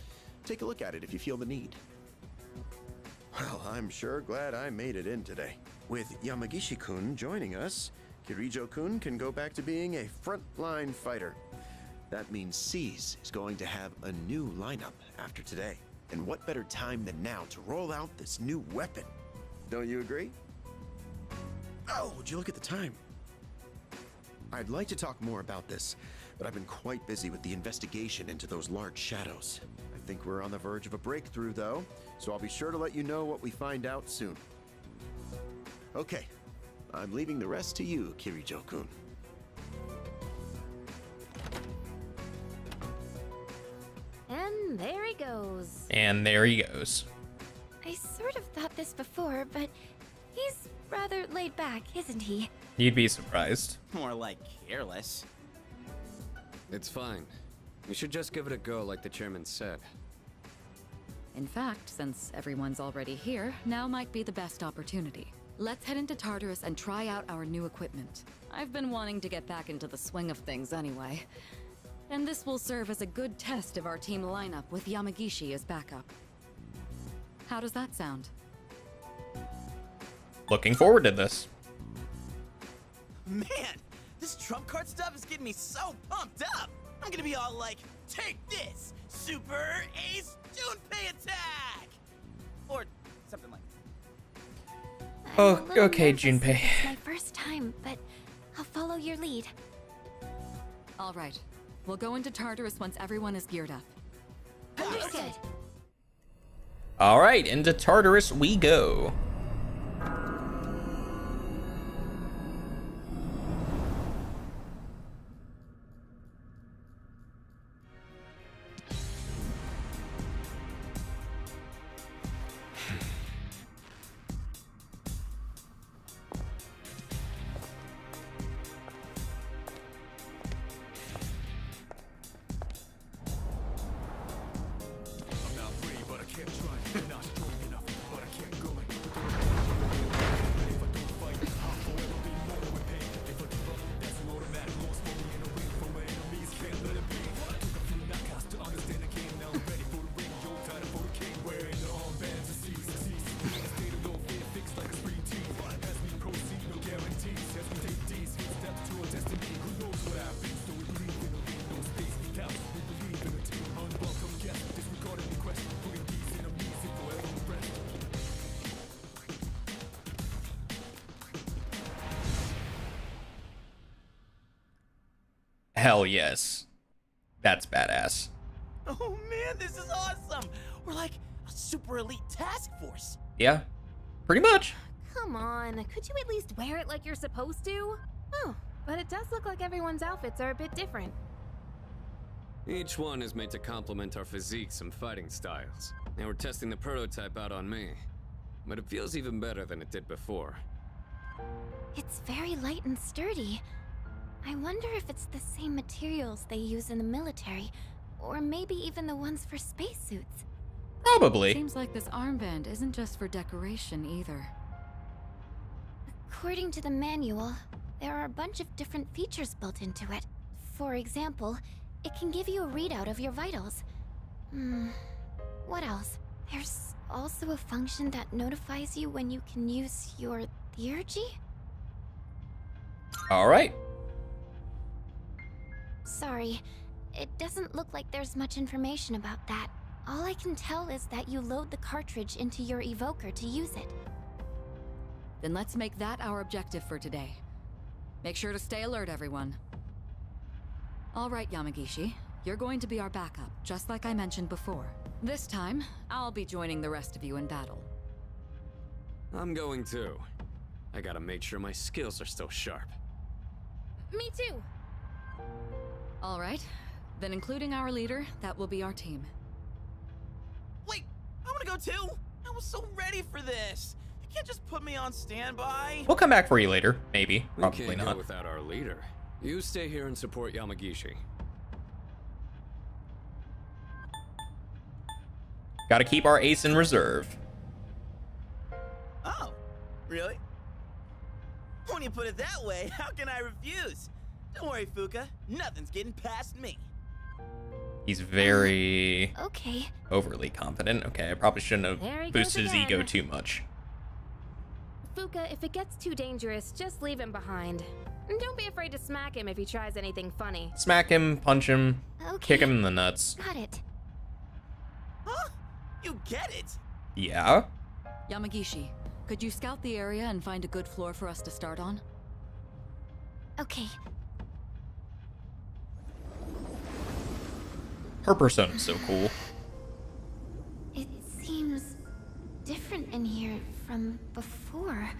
Take a look at it if you feel the need. Well, I'm sure glad I made it in today. With Yamagishi-kun joining us, Kirijo-kun can go back to being a frontline fighter. That means Seize is going to have a new lineup after today. And what better time than now to roll out this new weapon? Don't you agree? Oh, would you look at the time? I'd like to talk more about this, but I've been quite busy with the investigation into those large shadows. I think we're on the verge of a breakthrough, though, so I'll be sure to let you know what we find out soon. Okay, I'm leaving the rest to you, Kirijo-kun. And there he goes. And there he goes. I sort of thought this before, but he's rather laid back, isn't he? You'd be surprised. More like careless. It's fine. You should just give it a go like the chairman said. In fact, since everyone's already here, now might be the best opportunity. Let's head into Tartarus and try out our new equipment. I've been wanting to get back into the swing of things anyway. And this will serve as a good test of our team lineup with Yamagishi as backup. How does that sound? Looking forward to this. Man, this trump card stuff is getting me so pumped up. I'm gonna be all like, take this, Super Ace Junpei attack! Or something like that. Oh, okay, Junpei. It's my first time, but I'll follow your lead. All right. We'll go into Tartarus once everyone is geared up. Understood. All right, into Tartarus we go. Hell yes. That's badass. Oh man, this is awesome! We're like a super elite task force. Yeah, pretty much. Come on, could you at least wear it like you're supposed to? Oh, but it does look like everyone's outfits are a bit different. Each one is made to complement our physiques and fighting styles. Now we're testing the prototype out on me. But it feels even better than it did before. It's very light and sturdy. I wonder if it's the same materials they use in the military, or maybe even the ones for spacesuits. Probably. Seems like this armband isn't just for decoration either. According to the manual, there are a bunch of different features built into it. For example, it can give you a readout of your vitals. What else? There's also a function that notifies you when you can use your theurgy? All right. Sorry, it doesn't look like there's much information about that. All I can tell is that you load the cartridge into your evoker to use it. Then let's make that our objective for today. Make sure to stay alert, everyone. All right, Yamagishi. You're going to be our backup, just like I mentioned before. This time, I'll be joining the rest of you in battle. I'm going too. I gotta make sure my skills are still sharp. Me too. All right. Then including our leader, that will be our team. Wait, I wanna go too. I was so ready for this. You can't just put me on standby. We'll come back for you later. Maybe. We Probably can't not. go without our leader. You stay here and support Yamagishi. Gotta keep our ace in reserve. Oh, really? When you put it that way, how can I refuse? Don't worry, Fuka. Nothing's getting past me. He's very Okay. overly confident. Okay, I probably shouldn't There he have goes boosted his again. ego too much. Fuka, if it gets too dangerous, just leave him behind. And don't be afraid to smack him if he tries anything funny. Smack him, punch him, Okay. kick him in the nuts. Got it. Huh? You get it? Yeah? Yamagishi, could you scout the area and find a good floor for us to start on? Okay. Her persona's so cool. It seems different in here from before.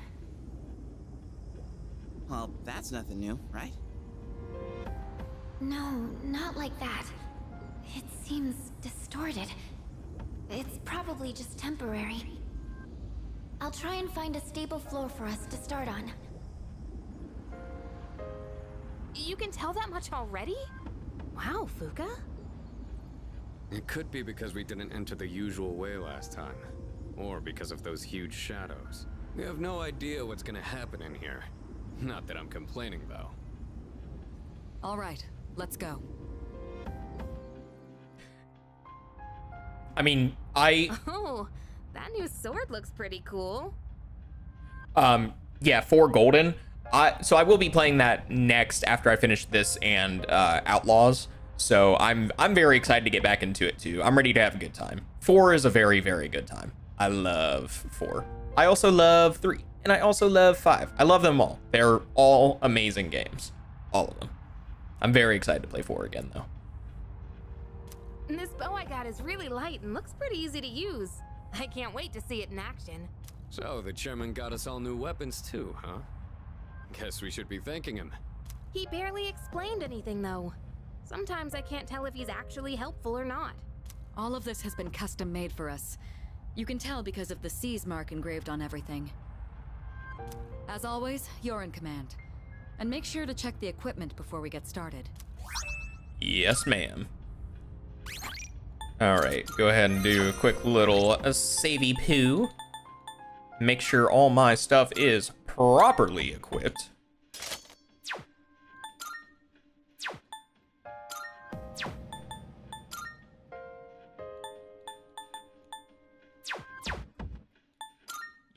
Well, that's nothing new, right? No, not like that. It seems distorted. It's probably just temporary. I'll try and find a stable floor for us to start on. You can tell that much already? Wow, Fuka. It could be because we didn't enter the usual way last time. Or because of those huge shadows. We have no idea what's gonna happen in here. Not that I'm complaining, though. All right, let's go. I mean, Oh, that new sword looks pretty cool. yeah, for Golden. So I will be playing that next after I finish this and Outlaws. So I'm very excited to get back into it too. I'm ready to have a good time. 4 is a very, very good time. I love 4. I also love 3. And I also love 5. I love them all. They're all amazing games. All of them. I'm very excited to play 4 again though. And this bow I got is really light and looks pretty easy to use. I can't wait to see it in action. So, the chairman got us all new weapons too, huh? Guess we should be thanking him. He barely explained anything though. Sometimes I can't tell if he's actually helpful or not. All of this has been custom made for us. You can tell because of the C's mark engraved on everything. As always, you're in command. And make sure to check the equipment before we get started. Yes, ma'am. All right, go ahead and do a quick little savey poo. Make sure all my stuff is properly equipped.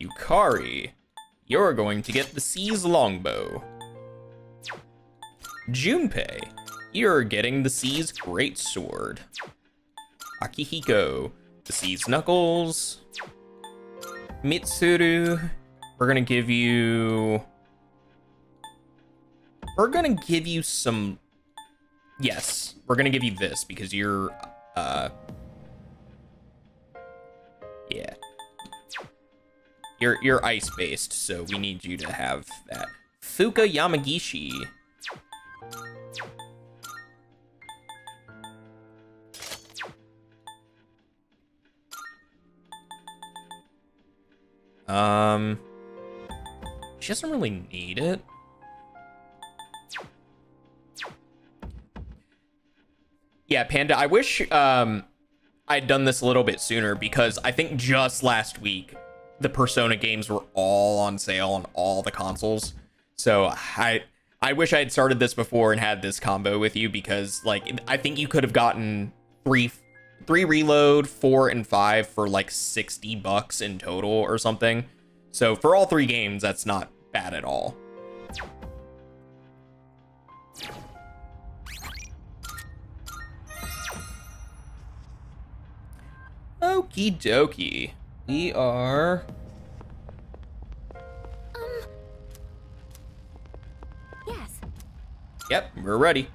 Yukari, you're going to get the C's longbow. Junpei, you're getting the C's greatsword. Akihiko, the C's knuckles. Mitsuru, we're gonna give you some. Yes, we're gonna give you this because you're yeah. You're ice based, so we need you to have that. Fuka Yamagishi. She doesn't really need it. Yeah, Panda, I wish I'd done this a little bit sooner because I think just last week the Persona games were all on sale on all the consoles. So I wish I had started this before and had this combo with you because like I think you could have gotten three reload, 4 and 5 for like $60 in total or something. So for all 3 games, that's not bad at all. Okie dokie. We are... Yes. Yep, we're ready.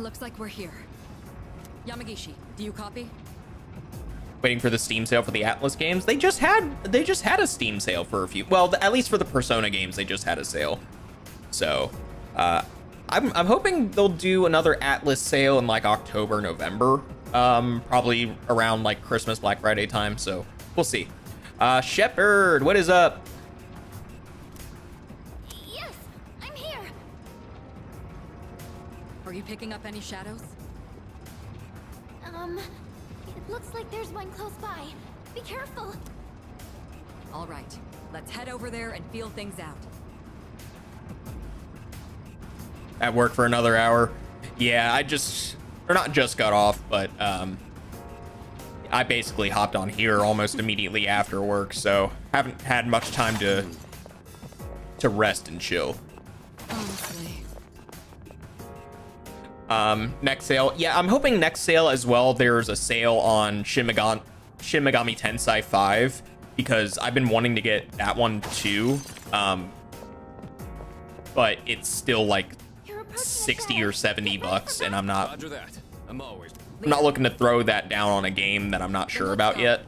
Looks like we're here. Yamagishi, do you copy? Waiting for the Steam sale for the Atlas games. They just had a Steam sale for a few. Well, at least for the Persona games, they just had a sale. So, I'm hoping they'll do another Atlas sale in like October, November. Probably around like Christmas, Black Friday time. So we'll see. Shepard, what is up? Yes, I'm here. Are you picking up any shadows? It looks like there's one close by. Be careful. All right, let's head over there and feel things out. At work for another hour. Yeah, not just got off, but I basically hopped on here almost immediately after work, so haven't had much time to rest and chill. Honestly. Next sale. Yeah, I'm hoping next sale as well, there's a sale on Shin Megami Tensei 5, because I've been wanting to get that one too. But it's still like 60 or 70 bucks, and I'm not looking to throw that down on a game that I'm not sure about yet.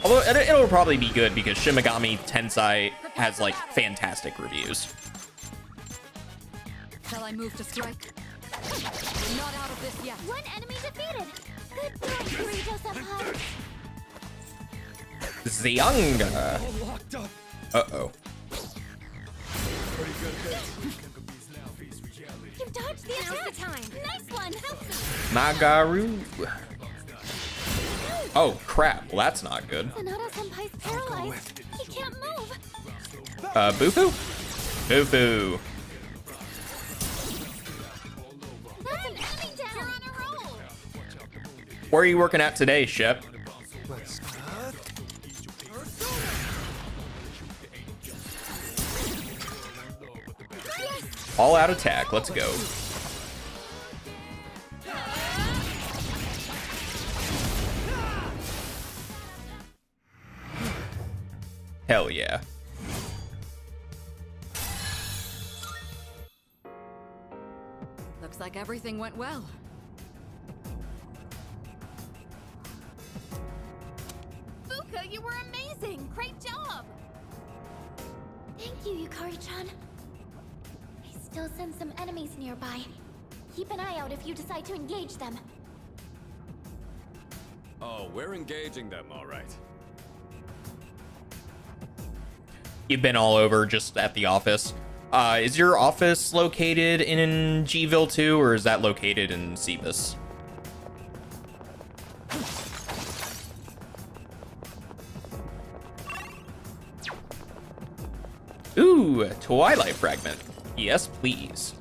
Although it'll probably be good because Shin Megami Tensei has like fantastic reviews. Shall I move to strike? We're not out of this yet. One enemy defeated. Good going, Kirito-senpai. Zyanga. Uh-oh. You dodged the attack. Nice one. Magaru. Oh, crap. Well, that's not good. Sanada-senpai's paralyzed. He can't move. Bufu? Bufu. That's an enemy down. You're on a roll. Where are you working at today, Shep? All out attack. Let's go. Hell yeah. Looks like everything went well. Fuka, you were amazing! Great job! Thank you, Yukari-chan. I still sense some enemies nearby. Keep an eye out if you decide to engage them. Oh, we're engaging them, all right. You've been all over, just at the office. Is your office located in G-ville too, or is that located in Cebus? Ooh, Twilight Fragment. Yes, please.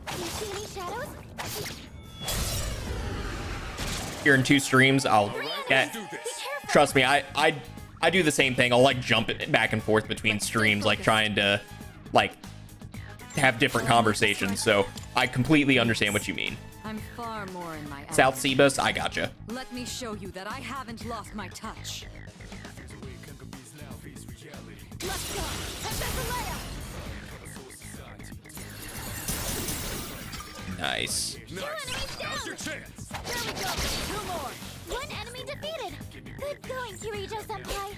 Do you see any shadows? Here in 2 streams, I'll get. Trust me, I do the same thing. I'll like jump it back and forth between streams, like trying to like have different conversations. So I completely understand what you mean. I'm far more in my South Cebus, I gotcha. Let me show you that I haven't lost my touch. Let's go. Hepathalea. Nice. Two enemies down. Now's your chance. There we go. 2 more. One enemy defeated. Good going, Kirito-senpai.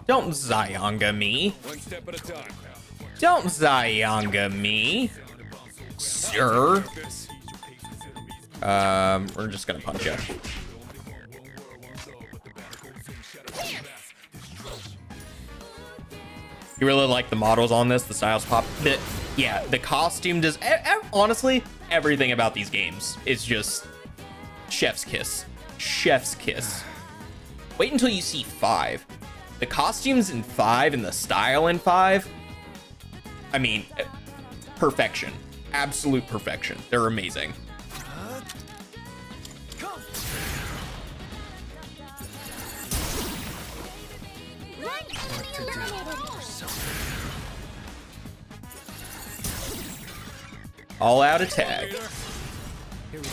Don't Zyanga me. One step at a time. Don't Zyanga me, sir. We're just gonna punch you. You really like the models on this, the styles pop. Yeah, the costume does. Honestly, everything about these games is just chef's kiss. Chef's kiss. Wait until you see 5. The costumes in 5 and the style in 5. I mean, perfection. Absolute perfection. They're amazing. All out attack. Here we go.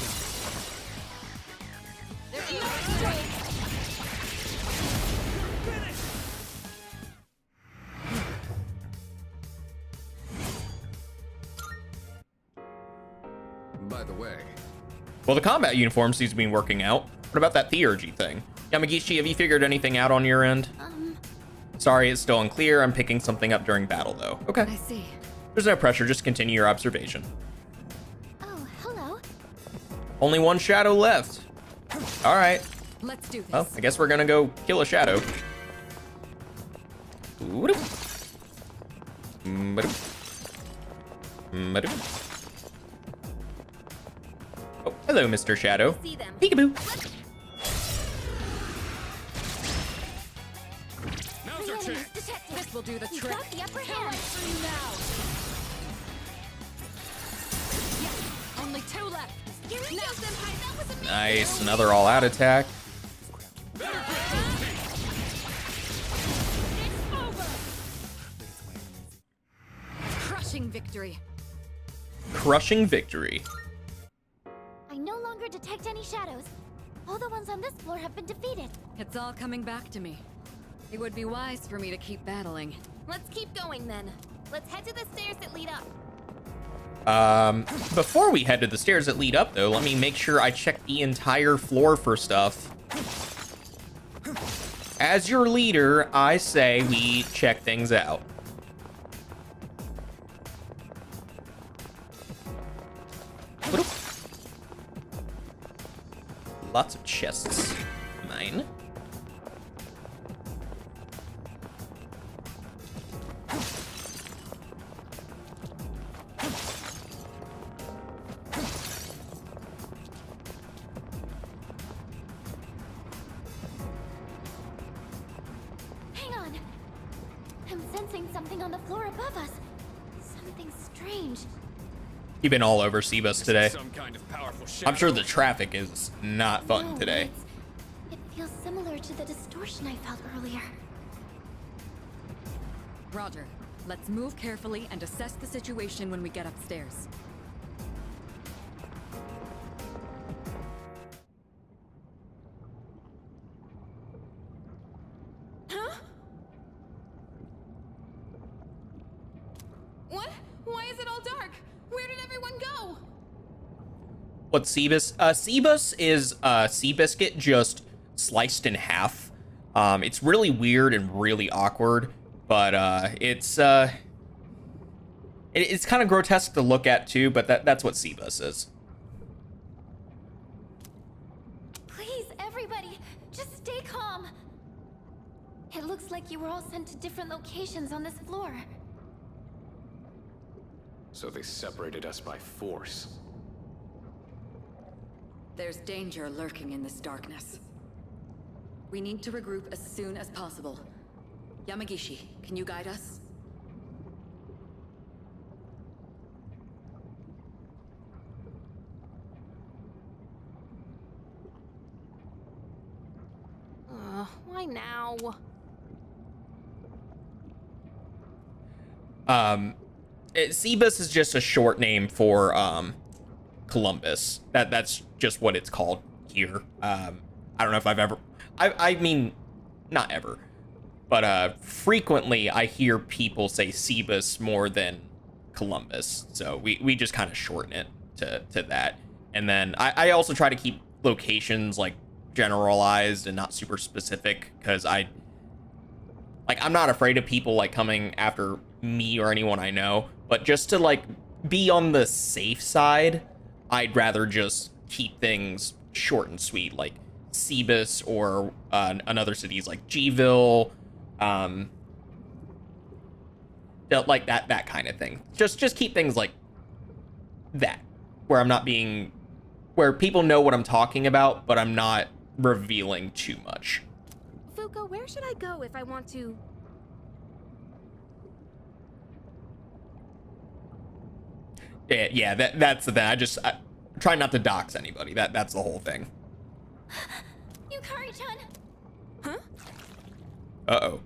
Well, the combat uniform seems to be working out. What about that theurgy thing? Yamagishi, have you figured anything out on your end? Sorry, it's still unclear. I'm picking something up during battle, though. Okay. I see. There's no pressure. Just continue your observation. Oh, hello. Only one shadow left. All right. Let's do this. Well, I guess we're gonna go kill a shadow. Oop. Ba-doop. Ba-doop. Oh, hello, Mr. Shadow. See them. Peekaboo. Now's our chance. This will do the You trick. got the upper hand. Only 2 left. Here we go, Senpai. That was amazing. Nice, another all-out attack. Crushing victory. Crushing victory. I no longer detect any shadows. All the ones on this floor have been defeated. It's all coming back to me. It would be wise for me to keep battling. Let's keep going then. Let's head to the stairs that lead up. Before we head to the stairs that lead up, though, let me make sure I check the entire floor for stuff. As your leader, I say we check things out. Lots of chests. Mine. Hang on. I'm sensing something on the floor above us. Something strange. You've been all over Seabus today. Some kind of powerful shadow. I'm sure the traffic is not fun No, today. It feels similar to the distortion I felt earlier. Roger. Let's move carefully and assess the situation when we get upstairs. Huh? What? Why is it all dark? Where did everyone go? What's Seabus? Seabus is Seabiscuit just sliced in half. It's really weird and really awkward, but it's kind of grotesque to look at too. But that's what Seabus is. Please, everybody, just stay calm. It looks like you were all sent to different locations on this floor. So they separated us by force. There's danger lurking in this darkness. We need to regroup as soon as possible. Yamagishi, can you guide us? Why now? Seabus is just a short name for Columbus. That's just what it's called here. I don't know if I've ever, I mean, not ever, but frequently I hear people say Seabus more than Columbus, so we just kind of shorten it to that. And then I also try to keep locations like generalized and not super specific, because I'm not afraid of people like coming after me or anyone I know, but just to like be on the safe side, I'd rather just keep things short and sweet, like Seabus or another cities like Gville, like that kind of thing. Just keep things like that, where I'm not being, where people know what I'm talking about, but I'm not revealing too much. Fuko, where should I go if I want to? Yeah, that's the thing. I try not to dox anybody. That's the whole thing. Yukari-chan! Huh? Uh-oh.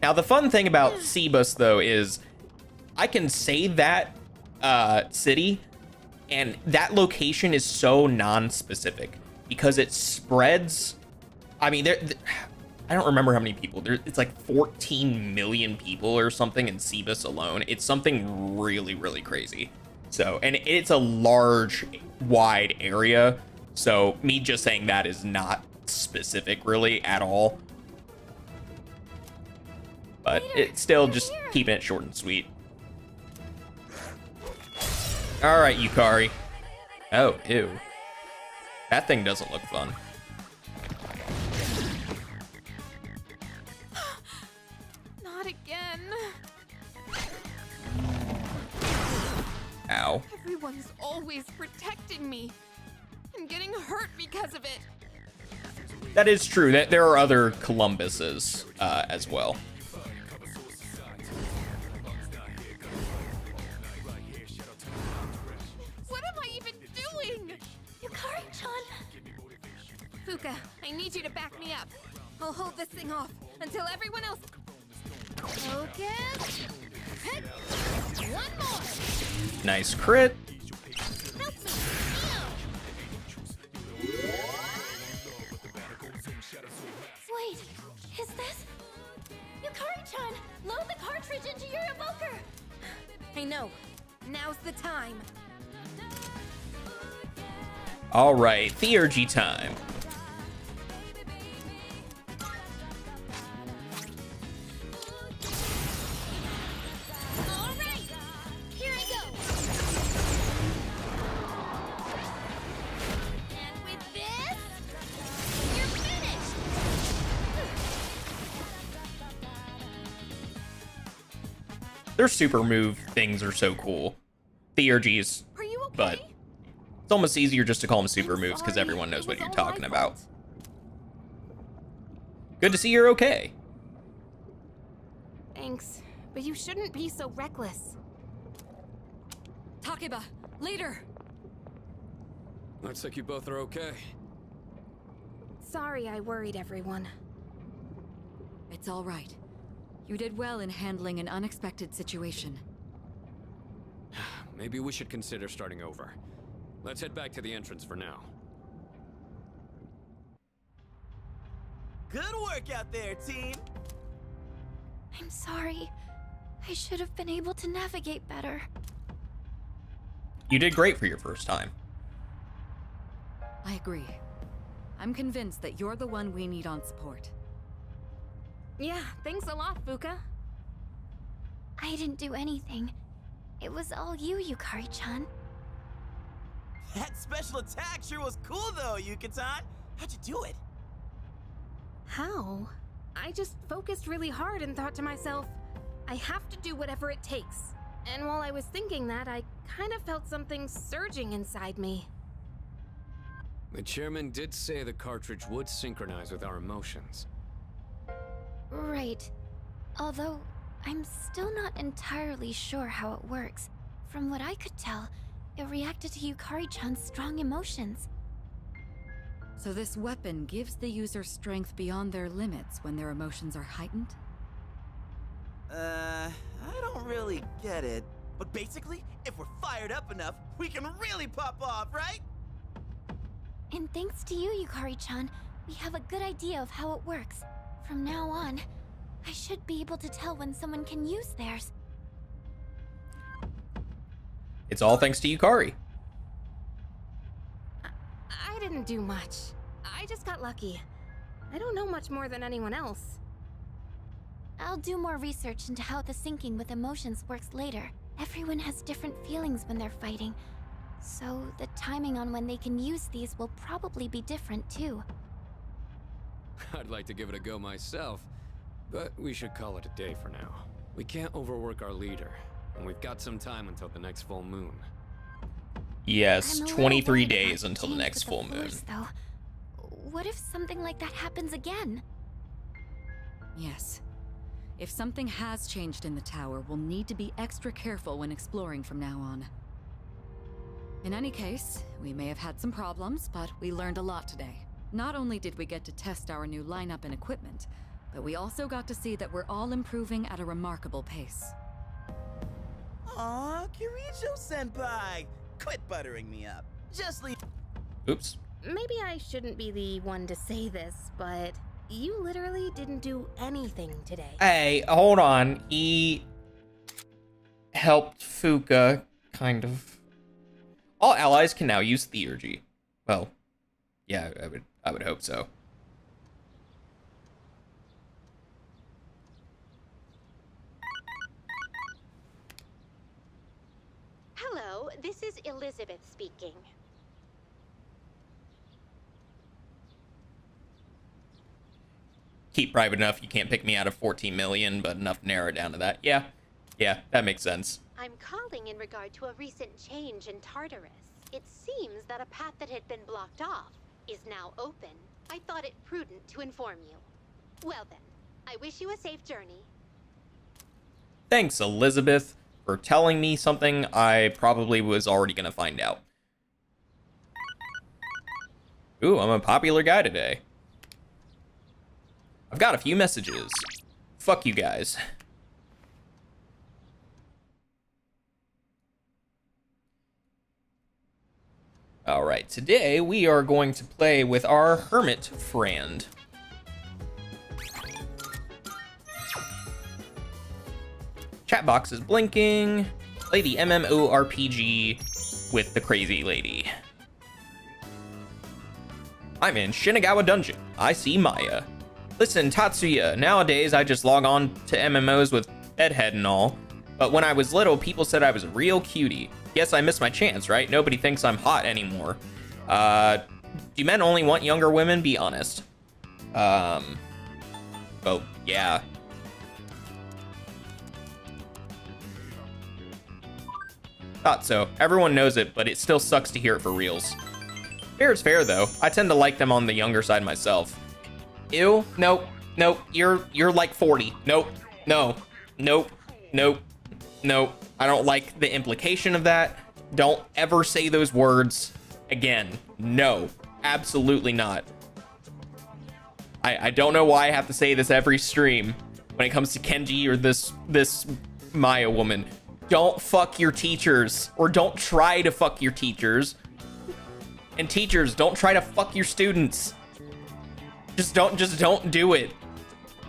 Now, the fun thing about Seabus, though, is I can say that city, and that location is so non-specific because it spreads. I mean, I I don't remember how many people. It's like 14 million people or something in Cebus alone. It's something really, really crazy. So, and it's a large, wide area. So me just saying that is not specific really at all. But it's still just keeping it short and sweet. All right, Yukari. Oh, ew. That thing doesn't look fun. Not again. Ow. Everyone's always protecting me and getting hurt because of it. That is true. That there are other Columbuses as well. What am I even doing? Yukari-chan! Fuka, I need you to back me up. I'll hold this thing off until everyone else... Focus. Hit. One more. Nice crit. Help me. Wait, is this? Yukari-chan, load the cartridge into your evoker! I know. Now's the time. All right, theurgy time. All right. Here I go. And with this, you're finished. Their super move things are so cool. Theurgies. Are you okay? But it's almost easier just to call them super moves because everyone knows what you're talking about. Good to see you're okay. Thanks, but you shouldn't be so reckless. Takeba, later! Looks like you both are okay. Sorry I worried everyone. It's all right. You did well in handling an unexpected situation. Maybe we should consider starting over. Let's head back to the entrance for now. Good work out there, team. I'm sorry. I should have been able to navigate better. You did great for your first time. I agree. I'm convinced that you're the one we need on support. Yeah, thanks a lot, Fuka. I didn't do anything. It was all you, Yukari-chan. That special attack sure was cool though, Yuka-tan. How'd you do it? How? I just focused really hard and thought to myself, I have to do whatever it takes. And while I was thinking that, I kind of felt something surging inside me. The chairman did say the cartridge would synchronize with our emotions. Right. Although, I'm still not entirely sure how it works. From what I could tell, it reacted to Yukari-chan's strong emotions. So this weapon gives the user strength beyond their limits when their emotions are heightened? I don't really get it. But basically, if we're fired up enough, we can really pop off, right? And thanks to you, Yukari-chan, we have a good idea of how it works. From now on, I should be able to tell when someone can use theirs. It's all thanks to Yukari. I didn't do much. I just got lucky. I don't know much more than anyone else. I'll do more research into how the syncing with emotions works later. Everyone has different feelings when they're fighting, so the timing on when they can use these will probably be different too. I'd like to give it a go myself, but we should call it a day for now. We can't overwork our leader, and we've got some time until the next full moon. Yes, I'm a little 23 worried about days the until the change next with full moon. Force, though. What if something like that happens again? Yes. If something has changed in the tower, we'll need to be extra careful when exploring from now on. In any case, we may have had some problems, but we learned a lot today. Not only did we get to test our new lineup and equipment, but we also got to see that we're all improving at a remarkable pace. Aw, Kirijo-senpai! Quit buttering me up. Just leave. Oops. Maybe I shouldn't be the one to say this, but You literally didn't do anything today. Hey, hold on. He helped Fuka, kind of. All allies can now use Theurgy. Well, yeah, I would hope so. Hello, this is Elizabeth speaking. Keep private enough, you can't pick me out of 14 million, but enough to narrow it down to that. Yeah, that makes sense. I'm calling in regard to a recent change in Tartarus. It seems that a path that had been blocked off is now open. I thought it prudent to inform you. Well then, I wish you a safe journey. Thanks, Elizabeth, for telling me something I probably was already gonna find out. Ooh, I'm a popular guy today. I've got a few messages. Fuck you guys. Alright, today we are going to play with our hermit friend. Chat box is blinking. Play the MMORPG with the crazy lady. I'm in Shinagawa Dungeon. I see Maya. Listen, Tatsuya, nowadays I just log on to MMOs with Bedhead and all, but when I was little, people said I was a real cutie. Guess I missed my chance, right? Nobody thinks I'm hot anymore. Do men only want younger women? Be honest. Well, yeah. Thought so. Everyone knows it, but it still sucks to hear it for reals. Fair is fair, though. I tend to like them on the younger side myself. Ew, nope, you're like 40. Nope, no, nope, nope, nope. I don't like the implication of that. Don't ever say those words again. No, absolutely not. I don't know why I have to say this every stream when it comes to Kenji or this Maya woman. Don't fuck your teachers, or don't try to fuck your teachers. And teachers, don't try to fuck your students. Just don't do it.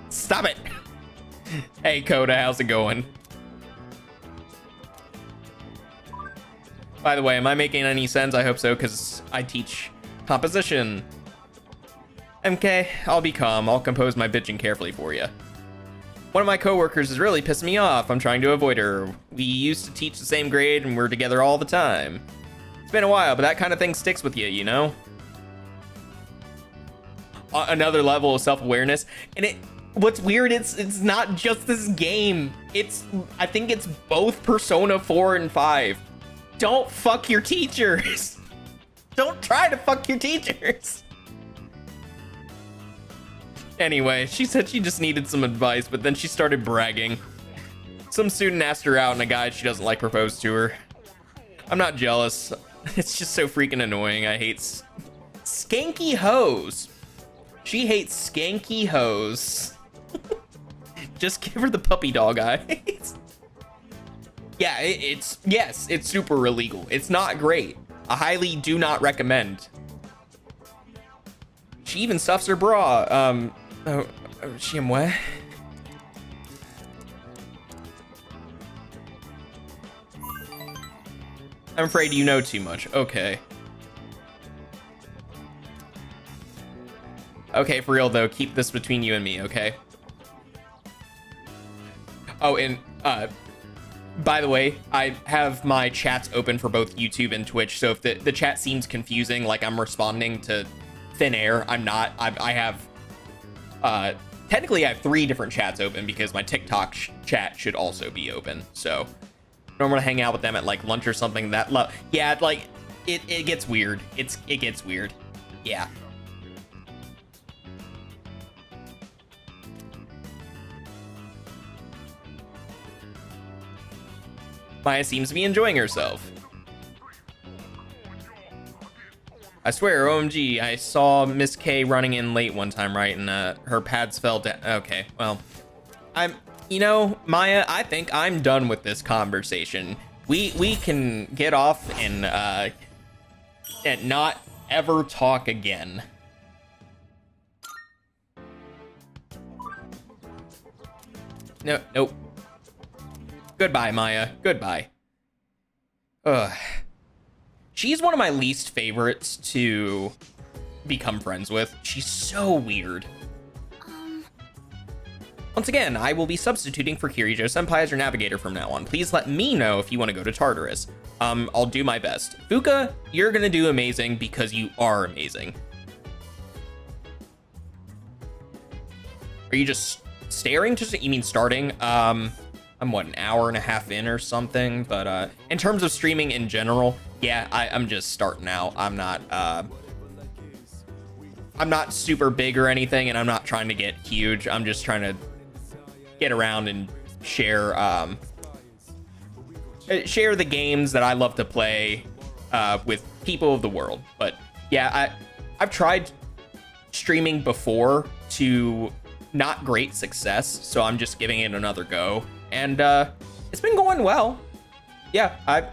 Stop it. Hey, Coda, how's it going? By the way, am I making any sense? I hope so, because I teach composition. MK, I'll be calm. I'll compose my bitching carefully for you. One of my coworkers is really pissing me off. I'm trying to avoid her. We used to teach the same grade, and we're together all the time. It's been a while, but that kind of thing sticks with you, you know? Another level of self-awareness, and what's weird, it's not just this game, I think it's both Persona 4 and 5. Don't fuck your teachers. Don't try to fuck your teachers. Anyway, she said she just needed some advice, but then she started bragging. Some student asked her out and a guy she doesn't like proposed to her. I'm not jealous. It's just so freaking annoying. I hate skanky hoes. She hates skanky hoes. Just give her the puppy dog eyes. Yeah, yes, it's super illegal. It's not great. I highly do not recommend. She even stuffs her bra. She am wet. I'm afraid you know too much. Okay. Okay, for real though, keep this between you and me, okay? Oh, and by the way, I have my chats open for both YouTube and Twitch, so if the chat seems confusing, like I'm responding to thin air, I'm not. I have, technically I have 3 different chats open because my TikTok chat should also be open, so I don't want to hang out with them at like lunch or something yeah, like, it gets weird. It gets weird. Yeah. Maya seems to be enjoying herself. I swear, OMG, I saw Miss K running in late one time, right? And her pads fell down. Okay, well, you know, Maya, I think I'm done with this conversation. We can get off and not ever talk again. No, nope. Goodbye, Maya. Goodbye. Ugh. She's one of my least favorites to become friends with. She's so weird. Once again, I will be substituting for Kirijo-senpai as your navigator from now on. Please let me know if you want to go to Tartarus. I'll do my best. Fuka, you're gonna do amazing because you are amazing. Are you just staring? You mean starting? I'm what, an hour and a half in or something? But in terms of streaming in general, yeah, I'm just starting out. I'm not super big or anything, and I'm not trying to get huge. I'm just trying to get around and share the games that I love to play with people of the world. But yeah, I've tried streaming before to not great success, so I'm just giving it another go, and it's been going well. Yeah,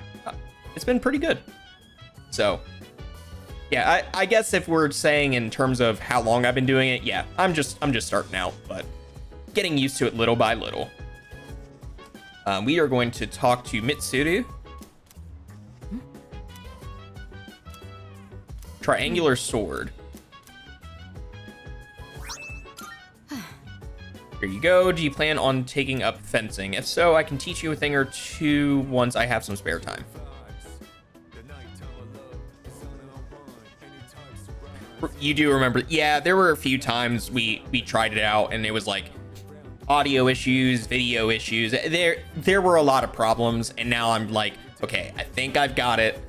it's been pretty good. So yeah, I guess if we're saying in terms of how long I've been doing it, yeah, I'm just starting out, but getting used to it little by little. We are going to talk to Mitsuru. Triangular sword. Here you go. Do you plan on taking up fencing? If so, I can teach you a thing or two once I have some spare time. You do remember? Yeah, there were a few times we tried it out, and it was like audio issues, video issues. There were a lot of problems, and now I'm like, okay, I think I've got it.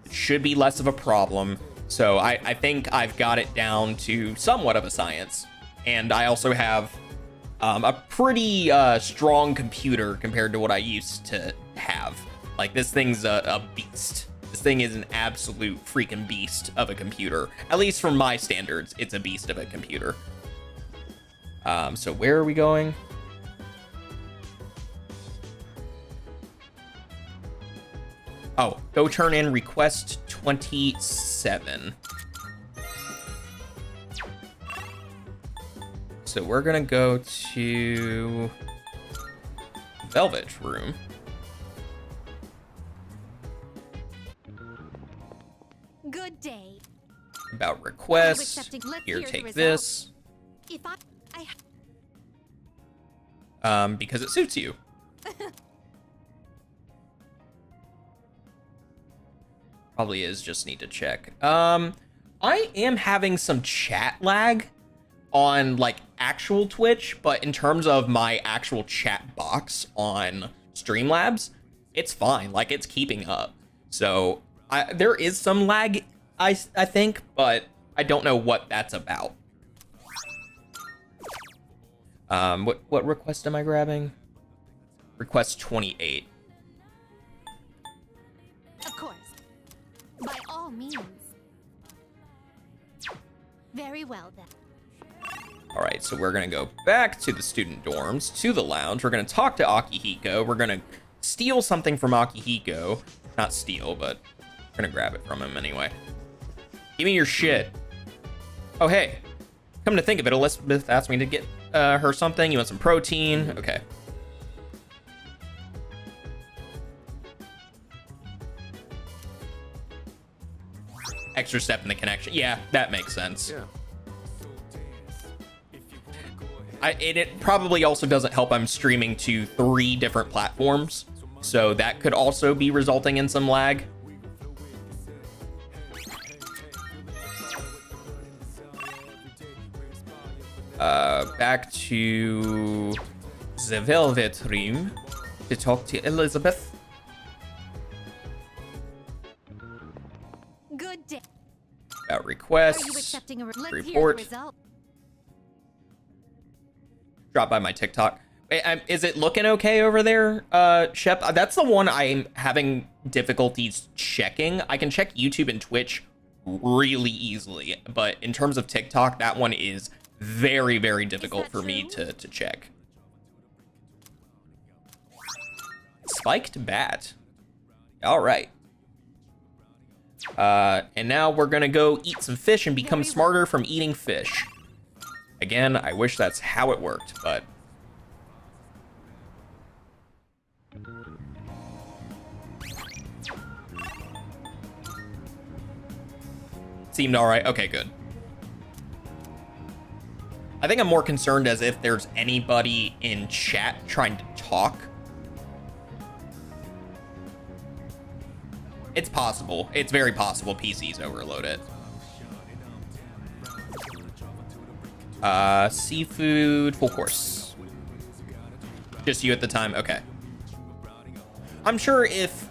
It should be less of a problem. So I think I've got it down to somewhat of a science. And I also have a pretty strong computer compared to what I used to have. Like, this thing's a beast. This thing is an absolute freaking beast of a computer. At least from my standards, it's a beast of a computer. So where are we going? Oh, go turn in request 27. So we're gonna go to Velvet room. Good day. About requests. Here, take this. If I because it suits you. Probably is, just need to check. I am having some chat lag on like actual Twitch, but in terms of my actual chat box on Streamlabs, it's fine. Like, it's keeping up. So there is some lag, I think, but I don't know what that's about. What request am I grabbing? Request 28. Of course. By all means. Very well then. All right, so we're gonna go back to the student dorms, to the lounge. We're gonna talk to Akihiko. We're gonna steal something from Akihiko. Not steal, but we're gonna grab it from him anyway. Give me your shit. Oh, hey. Come to think of it, Elizabeth asked me to get her something. You want some protein? Okay. Extra step in the connection. Yeah, that makes sense. Yeah. It probably also doesn't help I'm streaming to 3 different platforms, so that could also be resulting in some lag. Back to the Velvet Room to talk to Elizabeth. Good day. About requests. Are you accepting a Let's report. hear the result. Drop by my TikTok. Wait, is it looking okay over there, Shep? That's the one I'm having difficulties checking. I can check YouTube and Twitch really easily, but in terms of TikTok, that one is very, very difficult for me to check. Spiked bat. All right. And now we're gonna go eat some fish and become smarter from eating fish. Again, I wish that's how it worked, but Seemed alright? Okay, good. I think I'm more concerned as if there's anybody in chat trying to talk. It's possible. It's very possible PC's overloaded. Seafood, full course. Just you at the time? Okay. I'm sure if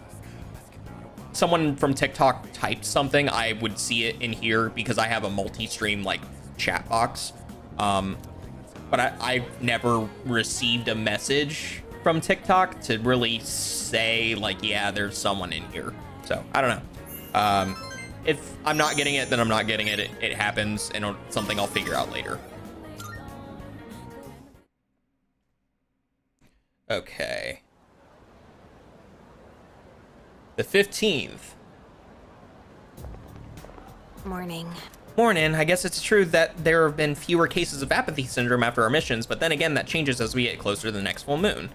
someone from TikTok typed something, I would see it in here because I have a multi-stream, like, chat box. But I've never received a message from TikTok to really say, like, yeah, there's someone in here. So, I don't know. If I'm not getting it, then I'm not getting it. It happens, and it's something I'll figure out later. Okay. The 15th. Morning. Morning. I guess it's true that there have been fewer cases of apathy syndrome after our missions, but then again, that changes as we get closer to the next full moon.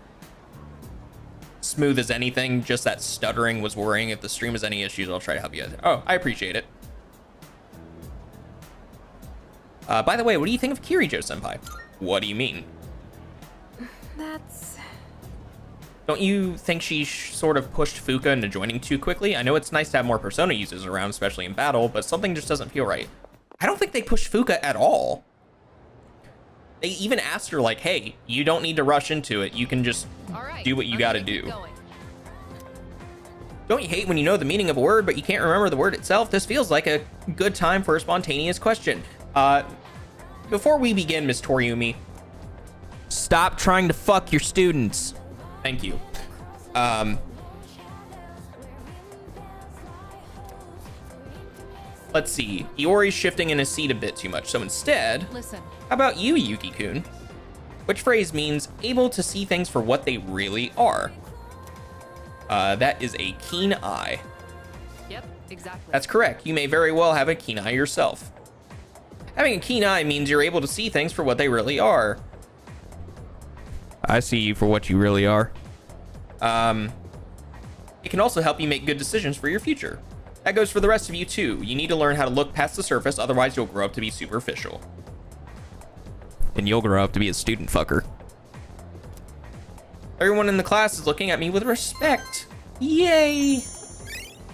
Smooth as anything, just that stuttering was worrying. If the stream has any issues, I'll try to help you guys. Oh, I appreciate it. By the way, what do you think of Kirijo-senpai? What do you mean? That's... Don't you think she sort of pushed Fuka into joining too quickly? I know it's nice to have more Persona users around, especially in battle, but something just doesn't feel right. I don't think they pushed Fuka at all. They even asked her, like, hey, you don't need to rush into it. You can just do what you gotta do. Don't you hate when you know the meaning of a word, but you can't remember the word itself? This feels like a good time for a spontaneous question. Before we begin, Miss Toriumi, stop trying to fuck your students. Thank you. Let's see. Iori's shifting in his seat a bit too much, so instead, Listen. How about you, Yuki-kun? Which phrase means able to see things for what they really are? That is a keen eye. Yep, exactly. That's correct. You may very well have a keen eye yourself. Having a keen eye means you're able to see things for what they really are. I see you for what you really are. It can also help you make good decisions for your future. That goes for the rest of you too. You need to learn how to look past the surface, otherwise you'll grow up to be superficial. And you'll grow up to be a student fucker. Everyone in the class is looking at me with respect. Yay!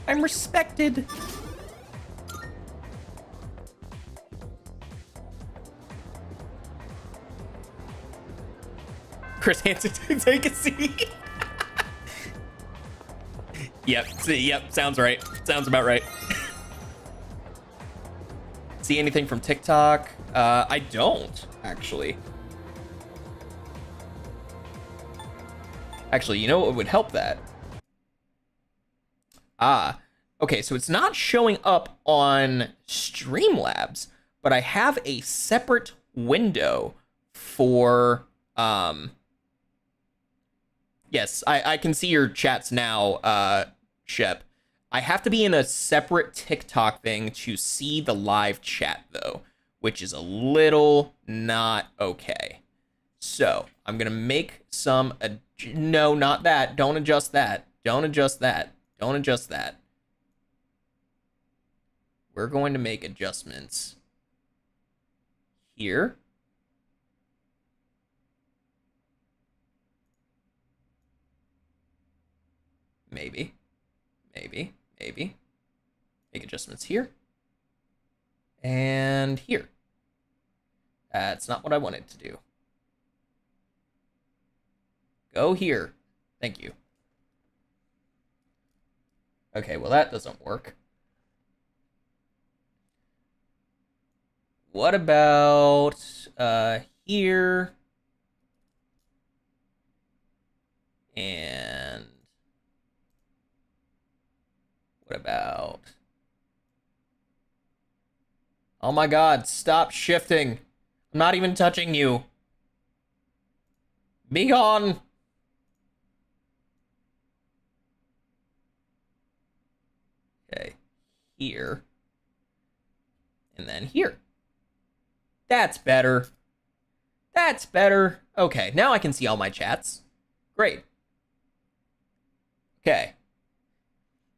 I'm respected. Chris Hansen, take a seat. Yep, sounds right. Sounds about right. See anything from TikTok? I don't, actually. Actually, you know what would help that? Okay, so it's not showing up on Streamlabs, but I have a separate window for, yes, I can see your chats now, Shep. I have to be in a separate TikTok thing to see the live chat, though, which is a little not okay. So, I'm going to make some... No, not that. Don't adjust that. Don't adjust that. Don't adjust that. We're going to make adjustments here. Maybe. Make adjustments here. And here. That's not what I wanted to do. Go here. Thank you. Okay, well that doesn't work. What about here? And what about... Oh my god, stop shifting. I'm not even touching you. Be gone. Okay, here. And then here. That's better. That's better. Okay, now I can see all my chats. Great. Okay.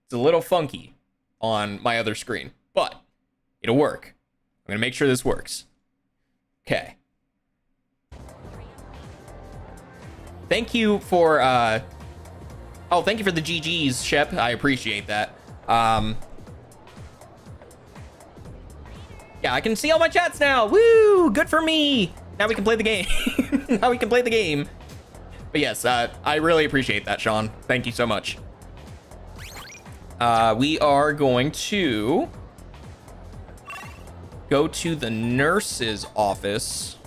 It's a little funky on my other screen, but It'll work. I'm gonna make sure this works. Okay. Thank you for, oh, thank you for the GGs, Shep. I appreciate that. Yeah, I can see all my chats now. Woo! Good for me. Now we can play the game. Now we can play the game. But yes, I really appreciate that, Sean. Thank you so much. We are going to go to the nurse's office.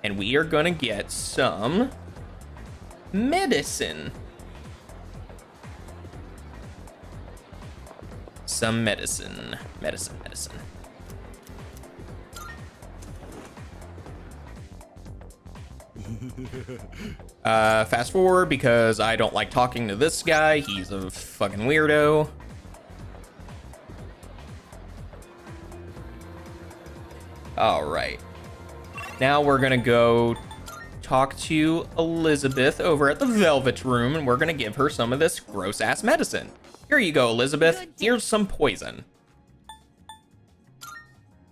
And we are going to get some medicine. Some medicine. Medicine. Fast forward because I don't like talking to this guy. He's a fucking weirdo. All right. Now we're gonna go talk to Elizabeth over at the Velvet Room, and we're gonna give her some of this gross ass medicine. Here you go, Elizabeth. Here's some poison.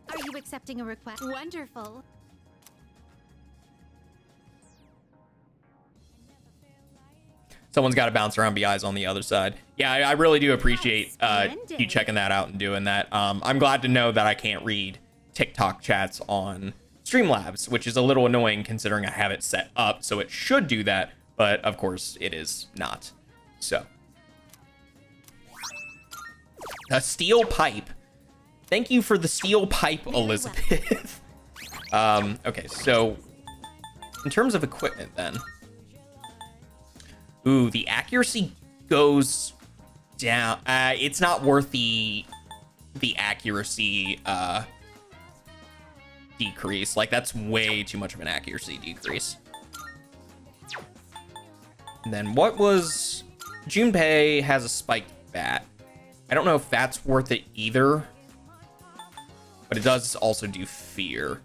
Are you accepting a request? Wonderful. Someone's got to bounce around BI's on the other side. Yeah, I really do appreciate you checking that out and doing that. I'm glad to know that I can't read TikTok chats on Streamlabs, which is a little annoying considering I have it set up, so it should do that, but of course it is not. So. A steel pipe. Thank you for the steel pipe, Elizabeth. Okay, so in terms of equipment then. Ooh, the accuracy goes down. It's not worth the accuracy decrease. Like, that's way too much of an accuracy decrease. And then what was... Junpei has a spiked bat. I don't know if that's worth it either. But it does also do fear.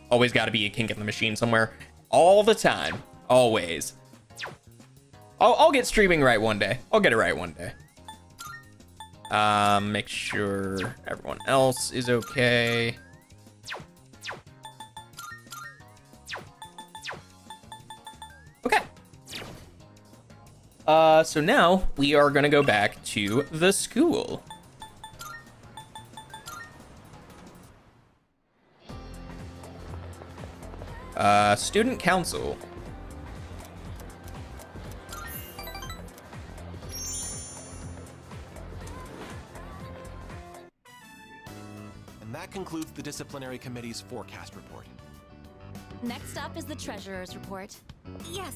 Always got to be a kink in the machine somewhere. All the time. Always. I'll get streaming right one day. I'll get it right one day. Make sure everyone else is okay. Okay. So now we are gonna go back to the school. Student council. And that concludes the disciplinary committee's forecast report. Next up is the treasurer's report. Yes.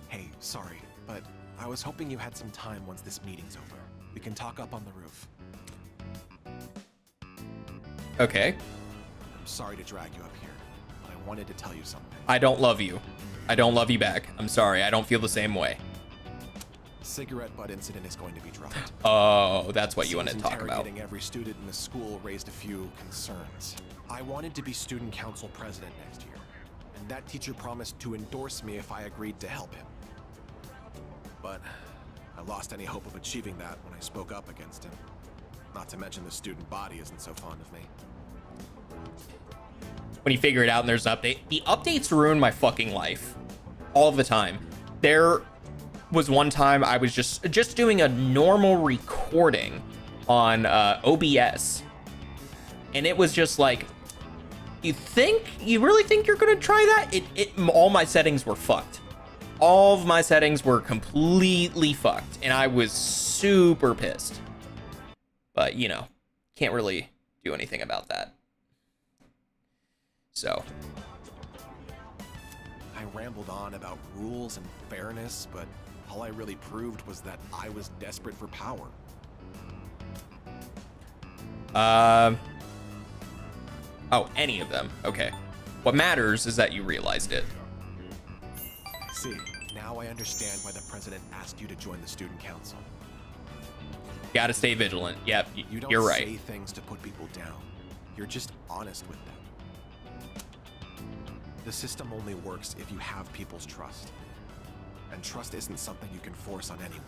Hey, sorry, but I was hoping you had some time once this meeting's over. We can talk up on the roof. Okay. I'm sorry to drag you up here, but I wanted to tell you something. I don't love you. I don't love you back. I'm sorry. I don't feel the same way. Cigarette butt incident is going to be dropped. Oh, that's what you want to talk about. Interrogating every student in the school raised a few concerns. I wanted to be student council president next year, and that teacher promised to endorse me if I agreed to help him. But I lost any hope of achieving that when I spoke up against him. Not to mention the student body isn't so fond of me. When you figure it out and there's an update, the updates ruin my fucking life all the time. There was one time I was just doing a normal recording on OBS, and it was just like, you really think you're gonna try that? All my settings were fucked. All of my settings were completely fucked, and I was super pissed. But, you know, can't really do anything about that. So. I rambled on about rules and fairness, but all I really proved was that I was desperate for power. Oh, any of them. Okay. What matters is that you realized it. I see. Now I understand why the president asked you to join the student council. Gotta stay vigilant. Yep, You don't you're right. say things to put people down. You're just honest with them. The system only works if you have people's trust. and trust isn't something you can force on anyone.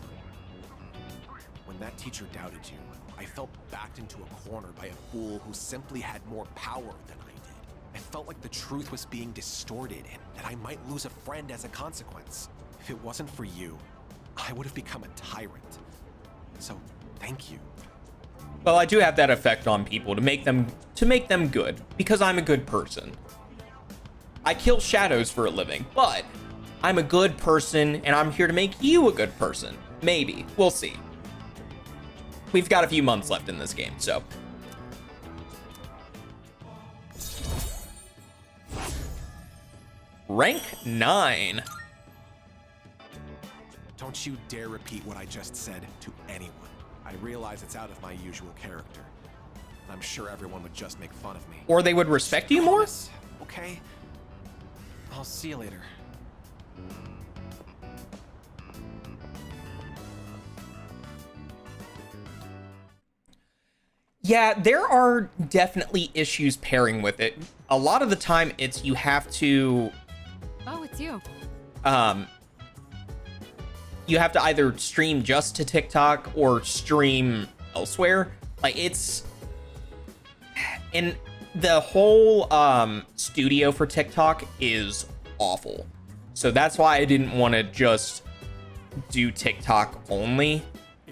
When that teacher doubted you, I felt backed into a corner by a fool who simply had more power than I did. I felt like the truth was being distorted and that I might lose a friend as a consequence. If it wasn't for you, I would have become a tyrant. So, thank you. Well, I do have that effect on people to make them good, because I'm a good person. I kill shadows for a living, but I'm a good person, and I'm here to make you a good person. Maybe. We'll see. We've got a few months left in this game, so. Rank 9. Don't you dare repeat what I just said to anyone. I realize it's out of my usual character. I'm sure everyone would just make fun of me. Or they would respect you more? Okay. I'll see you later. Yeah, there are definitely issues pairing with it. A lot of the time, it's you have to... Oh, it's you. You have to either stream just to TikTok or stream elsewhere. Like, it's... And the whole studio for TikTok is awful. So that's why I didn't want to just do TikTok only.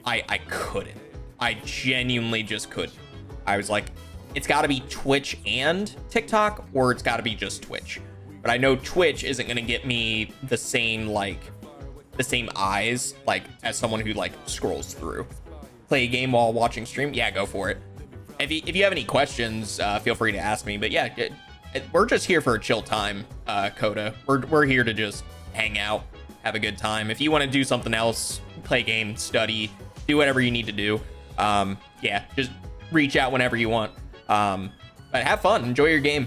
I couldn't. I genuinely just couldn't. I was like, it's got to be Twitch and TikTok, or it's got to be just Twitch. But I know Twitch isn't going to get me the same, eyes, as someone who, scrolls through. Play a game while watching stream? Yeah, go for it. If you have any questions, feel free to ask me. But yeah, we're just here for a chill time, Coda. We're here to just hang out, have a good time. If you want to do something else, play a game, study, do whatever you need to do. Yeah, just reach out whenever you want. But have fun, enjoy your game.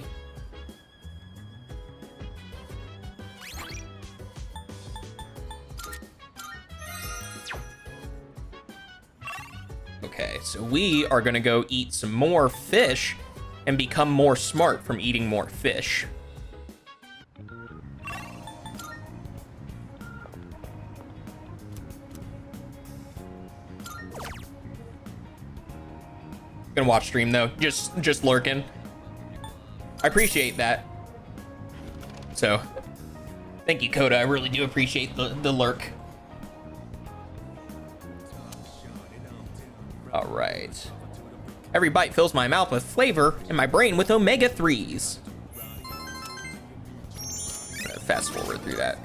Okay, so we are gonna go eat some more fish and become more smart from eating more fish. Gonna watch stream though, just lurking. I appreciate that. So, thank you, Coda. I really do appreciate the lurk. All right. Every bite fills my mouth with flavor and my brain with omega-3s. Fast forward through that. All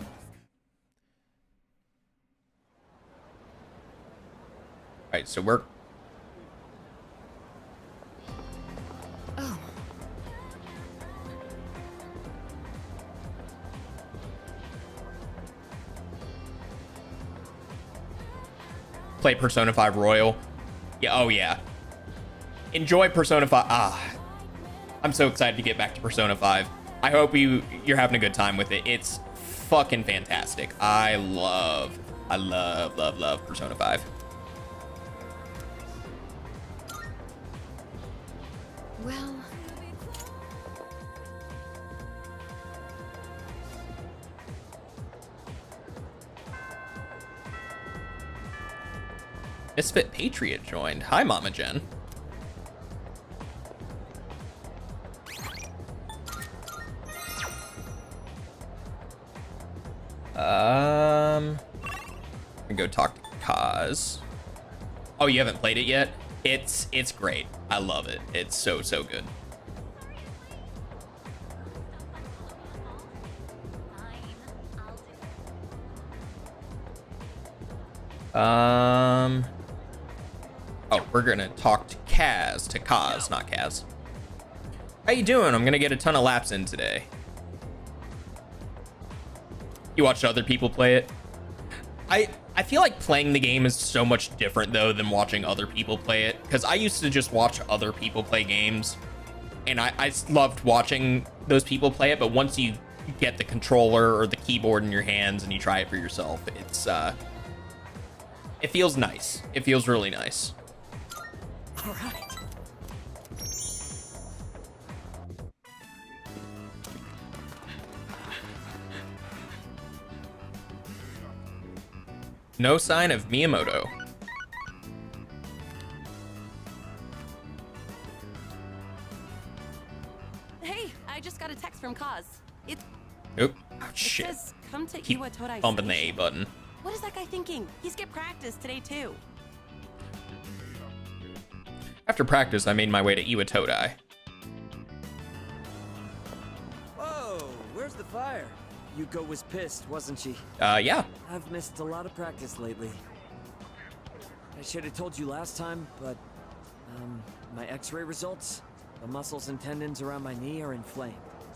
right, so we're... Oh. Play Persona 5 Royal. Yeah, oh yeah. Enjoy Persona 5. I'm so excited to get back to Persona 5. I hope you're having a good time with it. It's fucking fantastic. I love Persona 5. Well... Misfit Patriot joined. Hi, Mama Jen. I'm gonna go talk to Kaz. Oh, you haven't played it yet? It's great. I love it. It's so good. Oh, we're gonna talk to Kaz, not Kaz. How you doing? I'm gonna get a ton of laps in today. You watched other people play it? I feel like playing the game is so much different though than watching other people play it, because I used to just watch other people play games, and I loved watching those people play it, but once you get the controller or the keyboard in your hands and you try it for yourself, it feels nice. It feels really nice. All right. No sign of Miyamoto. Hey, I just got a text from Kaz. Oop. Oh, It shit. says, come to Keep Iwatodai bumping the A Station. button. What is that guy thinking? He skipped practice today too. After practice, I made my way to Iwatodai. Whoa, where's the fire? Yuko was pissed, wasn't she? Yeah. I've missed a lot of practice lately. I should have told you last time, but, my x-ray results, the muscles and tendons around my knee are inflamed.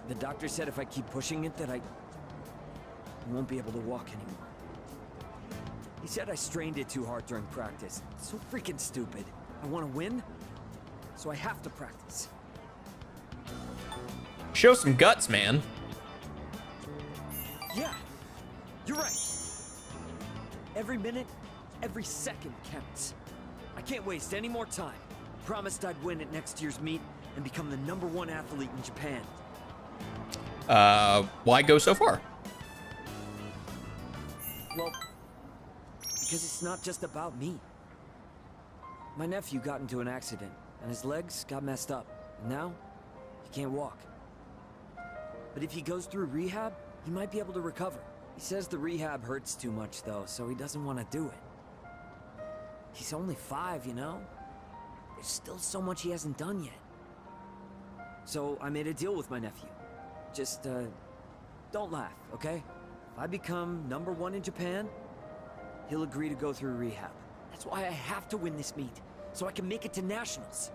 The doctor said if I keep pushing it that I won't be able to walk anymore. He said I strained it too hard during practice. It's so freaking stupid. I want to win, so I have to practice. Show some guts, man. Yeah, you're right. Every minute, every second counts. I can't waste any more time. Promised I'd win at next year's meet and become the #1 athlete in Japan. Why go so far? Well, because it's not just about me. My nephew got into an accident, and his legs got messed up. And now, he can't walk. But if he goes through rehab, he might be able to recover. He says the rehab hurts too much, though, so he doesn't want to do it. He's only 5, you know? There's still so much he hasn't done yet. So I made a deal with my nephew. Just, don't laugh, okay? If I become #1 in Japan, he'll agree to go through rehab. That's why I have to win this meet, so I can make it to nationals.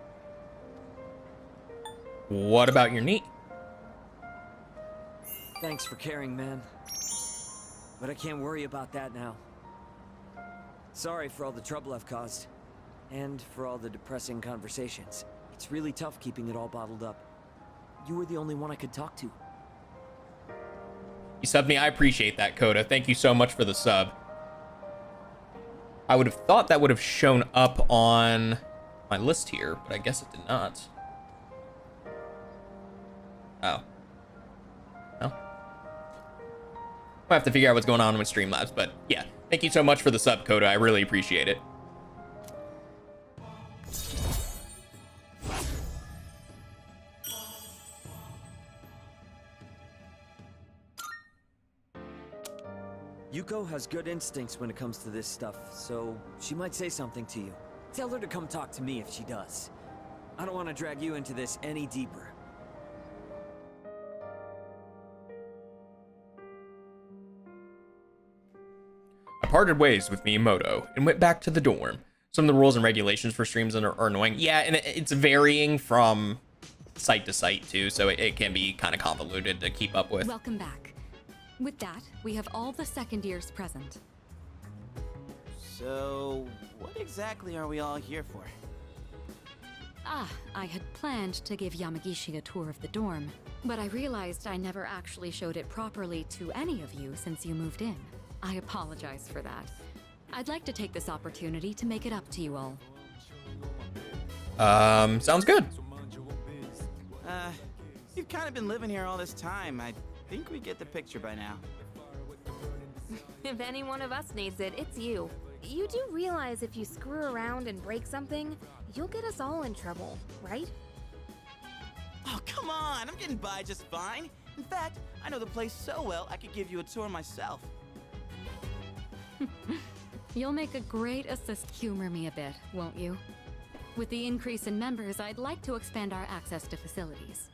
What about your knee? Thanks for caring, man. But I can't worry about that now. Sorry for all the trouble I've caused. And for all the depressing conversations. It's really tough keeping it all bottled up. You were the only one I could talk to. You subbed me. I appreciate that, Coda. Thank you so much for the sub. I would have thought that would have shown up on my list here, but I guess it did not. Oh. Well. We'll have to figure out what's going on with Streamlabs, but yeah. Thank you so much for the sub, Coda. I really appreciate it. Yuko has good instincts when it comes to this stuff, so she might say something to you. Tell her to come talk to me if she does. I don't want to drag you into this any deeper. I parted ways with Miyamoto and went back to the dorm. Some of the rules and regulations for streams are annoying. Yeah, and it's varying from site to site too, so it can be kind of convoluted to keep up with. Welcome back. With that, we have all the second years present. So, what exactly are we all here for? I had planned to give Yamagishi a tour of the dorm, but I realized I never actually showed it properly to any of you since you moved in. I apologize for that. I'd like to take this opportunity to make it up to you all. Sounds good. You've kind of been living here all this time. I think we get the picture by now. If any one of us needs it, it's you. You do realize if you screw around and break something, you'll get us all in trouble, right? Oh, come on! I'm getting by just fine. In fact, I know the place so well, I could give you a tour myself. You'll make a great assist. Humor me a bit, won't you? With the increase in members, I'd like to expand our access to facilities.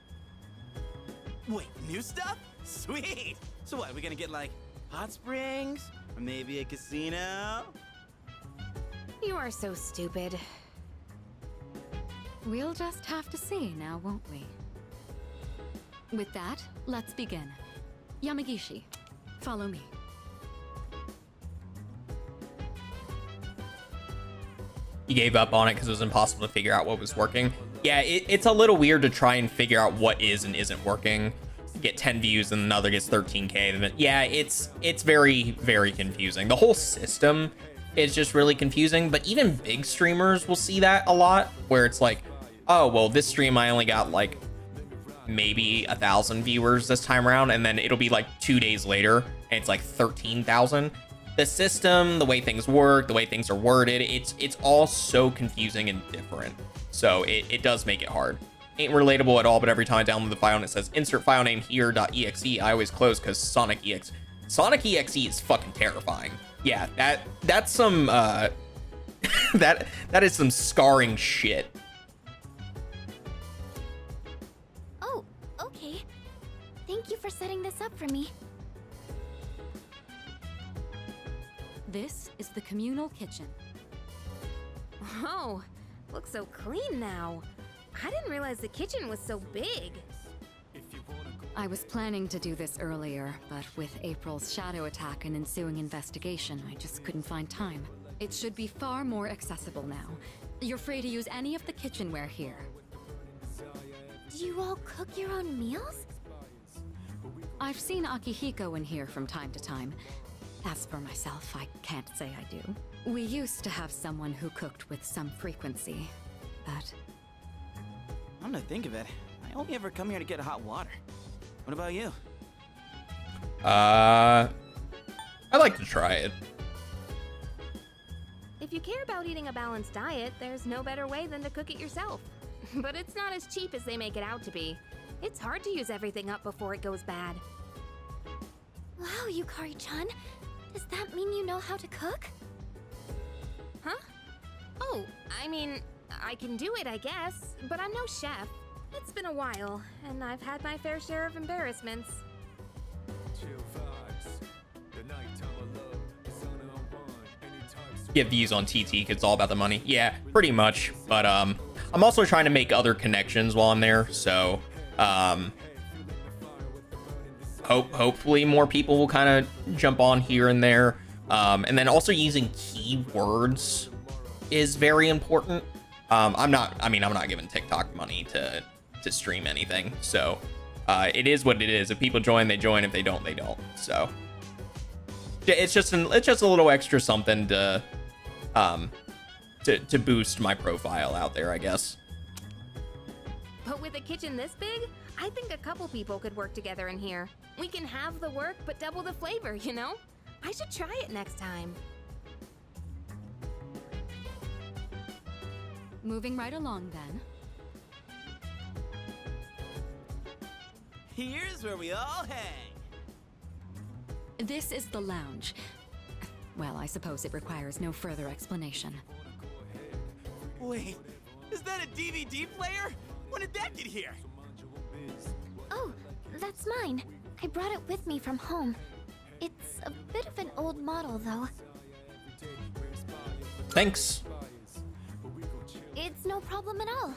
Wait, new stuff? Sweet! So what, we gonna get like hot springs? Or maybe a casino? You are so stupid. We'll just have to see now, won't we? With that, let's begin. Yamagishi, follow me. He gave up on it because it was impossible to figure out what was working. Yeah, it's a little weird to try and figure out what is and isn't working. Get 10 views and another gets 13K. Yeah, it's very, very confusing. The whole system is just really confusing, but even big streamers will see that a lot, where it's like, oh, well, this stream I only got like maybe 1,000 viewers this time around, and then it'll be like 2 days later and it's like 13,000. the system, the way things work, the way things are worded, it's all so confusing and different. So it does make it hard. Ain't relatable at all, but every time I download the file and it says insert file name here.exe, I always close because Sonic EXE is fucking terrifying. Yeah, that's some that is some scarring shit. Oh, okay. Thank you for setting this up for me. This is the communal kitchen. Oh, looks so clean now. I didn't realize the kitchen was so big. I was planning to do this earlier, but with April's shadow attack and ensuing investigation, I just couldn't find time. It should be far more accessible now. You're free to use any of the kitchenware here. Do you all cook your own meals? I've seen Akihiko in here from time to time. As for myself, I can't say I do. We used to have someone who cooked with some frequency, but... I'm gonna think of it. I only ever come here to get hot water. What about you? I'd like to try it. If you care about eating a balanced diet, there's no better way than to cook it yourself. But it's not as cheap as they make it out to be. It's hard to use everything up before it goes bad. Wow, Yukari-chan. Does that mean you know how to cook? Huh? Oh, I mean, I can do it, I guess, but I'm no chef. It's been a while, and I've had my fair share of embarrassments. Get views on TT because it's all about the money. Yeah, pretty much. But I'm also trying to make other connections while I'm there, so hopefully more people will kind of jump on here and there. And then also using keywords is very important. I'm not giving TikTok money to stream anything, so it is what it is. If people join, they join. If they don't, they don't. So it's just a little extra something to boost my profile out there, I guess. But with a kitchen this big, I think a couple people could work together in here. We can have the work, but double the flavor, you know? I should try it next time. Moving right along, then. Here's where we all hang. This is the lounge. Well, I suppose it requires no further explanation. Wait, is that a DVD player? When did that get here? Oh, that's mine. I brought it with me from home. It's a bit of an old model, though. Thanks. It's no problem at all.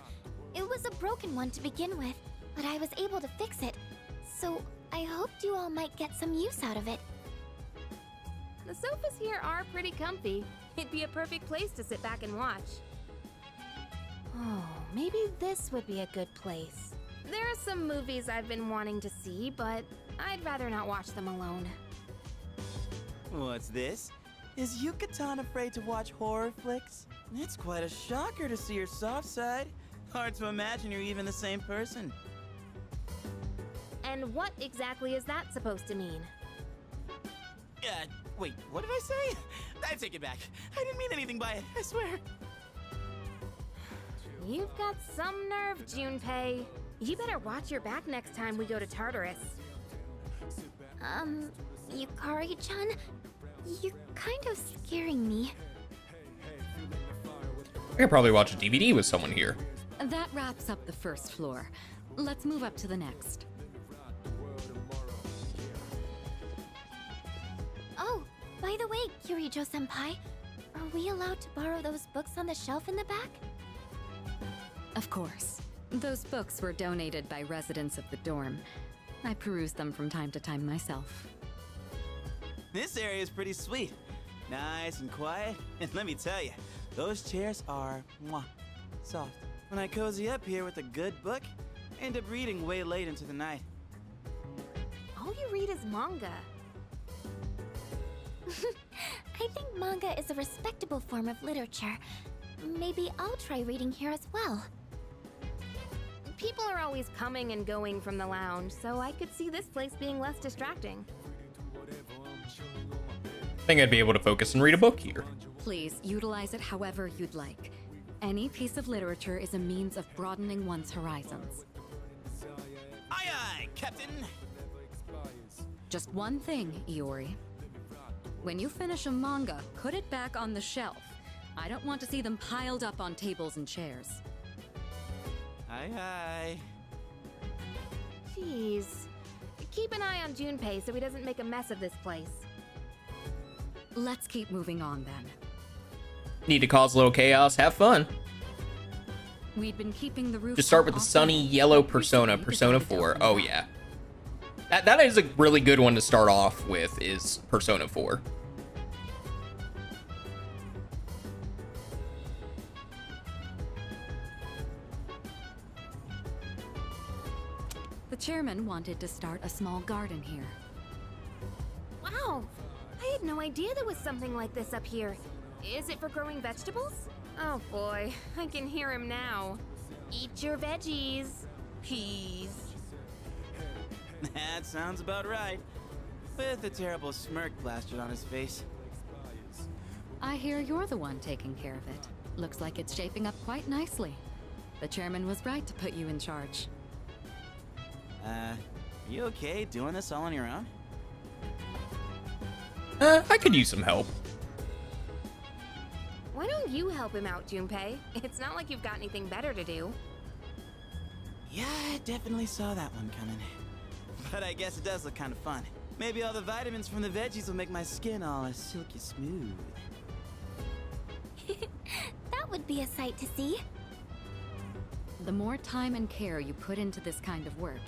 It was a broken one to begin with, but I was able to fix it. So I hoped you all might get some use out of it. The sofas here are pretty comfy. It'd be a perfect place to sit back and watch. Oh, maybe this would be a good place. There are some movies I've been wanting to see, but I'd rather not watch them alone. What's this? Is Yucatan afraid to watch horror flicks? It's quite a shocker to see your soft side. Hard to imagine you're even the same person. And what exactly is that supposed to mean? Wait, what did I say? I take it back. I didn't mean anything by it, I swear. You've got some nerve, Junpei. You better watch your back next time we go to Tartarus. Yukari-chan, you're kind of scaring me. I could probably watch a DVD with someone here. That wraps up the first floor. Let's move up to the next. Oh, by the way, Kirijo-senpai, are we allowed to borrow those books on the shelf in the back? Of course. Those books were donated by residents of the dorm. I peruse them from time to time myself. This area is pretty sweet. Nice and quiet. And let me tell you, those chairs are soft. When I cozy up here with a good book, I end up reading way late into the night. All you read is manga. I think manga is a respectable form of literature. Maybe I'll try reading here as well. People are always coming and going from the lounge, so I could see this place being less distracting. think I'd be able to focus and read a book here. Please utilize it however you'd like. Any piece of literature is a means of broadening one's horizons. Aye aye, Captain! Just one thing, Iori. When you finish a manga, put it back on the shelf. I don't want to see them piled up on tables and chairs. Aye aye. Jeez. Keep an eye on Junpei so he doesn't make a mess of this place. Let's keep moving on then. Need to cause a little chaos, have fun. We'd been keeping the roof. Just start with the sunny yellow Persona, Persona 4. Oh yeah. That is a really good one to start off with, is Persona 4. The chairman wanted to start a small garden here. Wow! I had no idea there was something like this up here. Is it for growing vegetables? Oh boy, I can hear him now. Eat your veggies. Peas. That sounds about right. With a terrible smirk plastered on his face. I hear you're the one taking care of it. Looks like it's shaping up quite nicely. The chairman was right to put you in charge. Are you okay doing this all on your own? I could use some help. Why don't you help him out, Junpei? It's not like you've got anything better to do. Yeah, I definitely saw that one coming. But I guess it does look kind of fun. Maybe all the vitamins from the veggies will make my skin all silky smooth. That would be a sight to see. The more time and care you put into this kind of work,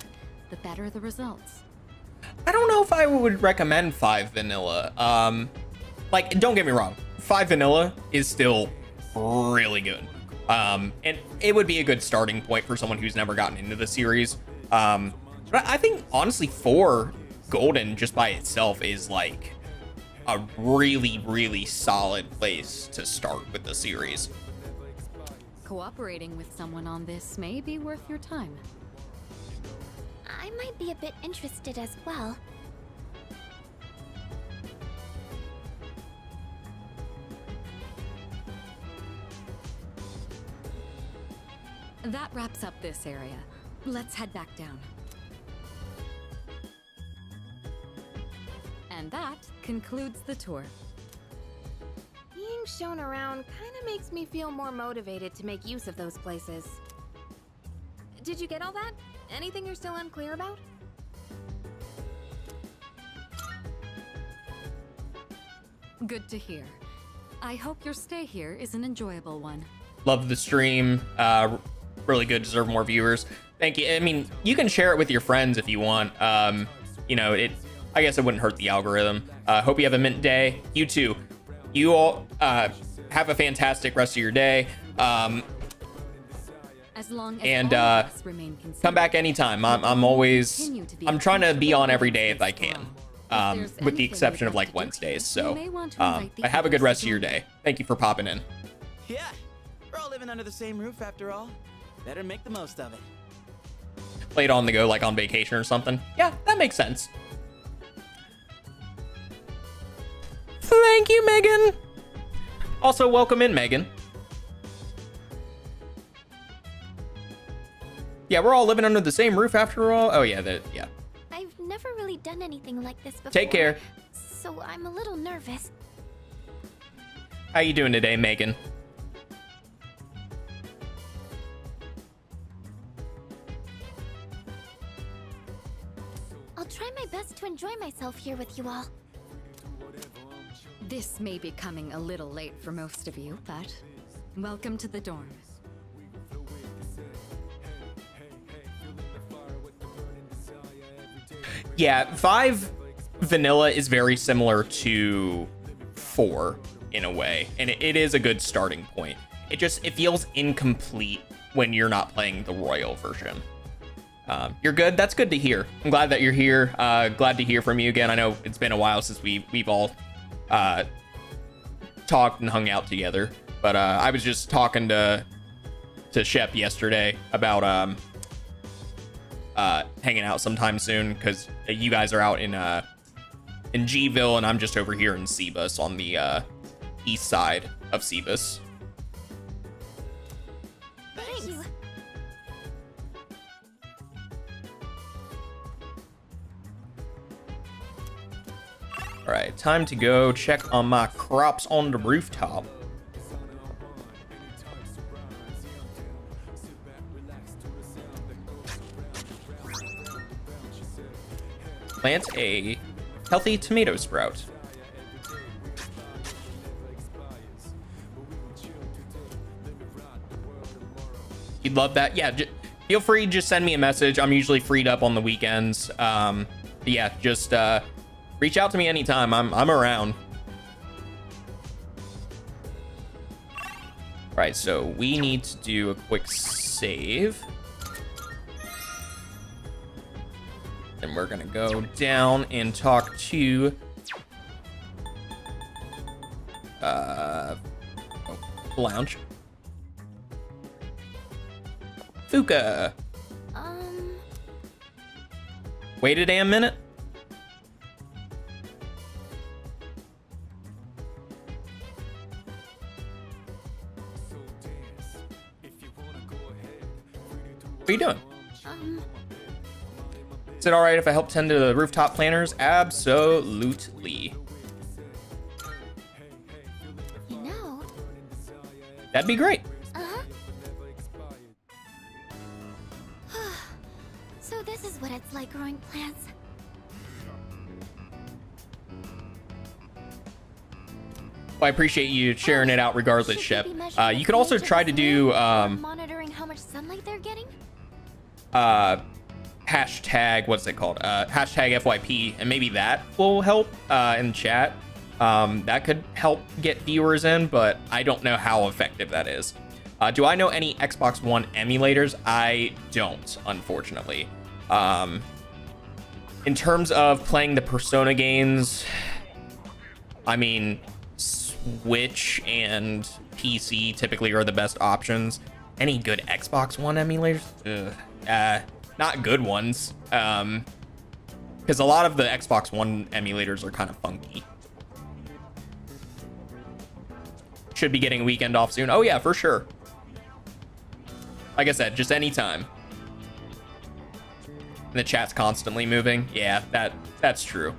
the better the results. I don't know if I would recommend 5 Vanilla. Like, don't get me wrong, 5 Vanilla is still really good. And it would be a good starting point for someone who's never gotten into the series. But I think, honestly, 4 Golden just by itself is like a really, really solid place to start with the series. Cooperating with someone on this may be worth your time. I might be a bit interested as well. That wraps up this area. Let's head back down. And that concludes the tour. Being shown around kind of makes me feel more motivated to make use of those places. Did you get all that? Anything you're still unclear about? Good to hear. I hope your stay here is an enjoyable one. Love the stream. Really good, deserve more viewers. Thank you. I mean, you can share it with your friends if you want. You know, I guess it wouldn't hurt the algorithm. Hope you have a mint day. You too. You all have a fantastic rest of your day. As long as And all of us remain consistent, come back anytime. I'm trying to be on every day if I can. With the exception of like Wednesdays. So but have a good rest of your day. Thank you for popping in. Yeah, we're all living under the same roof after all. Better make the most of it. Play it on the go, like on vacation or something. Yeah, that makes sense. Thank you, Megan. Also, welcome in, Megan. Yeah, we're all living under the same roof after all. Oh, yeah, yeah. I've never really done anything like this before. Take care. So I'm a little nervous. How you doing today, Megan? I'll try my best to enjoy myself here with you all. This may be coming a little late for most of you, but welcome to the dorm. Yeah, 5 Vanilla is very similar to 4 in a way, and it is a good starting point. It feels incomplete when you're not playing the Royal version. You're good. That's good to hear. I'm glad that you're here. Glad to hear from you again. I know it's been a while since we've all talked and hung out together, but I was just talking to Shep yesterday about hanging out sometime soon, because you guys are out in in G-ville, and I'm just over here in Cebus on the east side of Cebus. Thank you. All right, time to go check on my crops on the rooftop. Plant a healthy tomato sprout. You'd love that? Yeah, feel free to just send me a message. I'm usually freed up on the weekends. Yeah, just reach out to me anytime. I'm around. All right, so we need to do a quick save. And we're gonna go down and talk to lounge. Fuka. Wait a damn minute. What are you doing? Is it all right if I help tend to the rooftop planters? Absolutely. You know. That'd be great. So this is what it's like growing plants. Well, I appreciate you sharing it out regardless, Shep. You could also try to do monitoring how much sunlight they're getting. hashtag, what's it called? Hashtag FYP, and maybe that will help in chat. That could help get viewers in, but I don't know how effective that is. Do I know any Xbox One emulators? I don't, unfortunately. In terms of playing the Persona games, I mean, Switch and PC typically are the best options. Any good Xbox One emulators? Not good ones. Because a lot of the Xbox One emulators are kind of funky. Should be getting a weekend off soon. Oh yeah, for sure. Like I said, just anytime. And the chat's constantly moving. Yeah, that's true.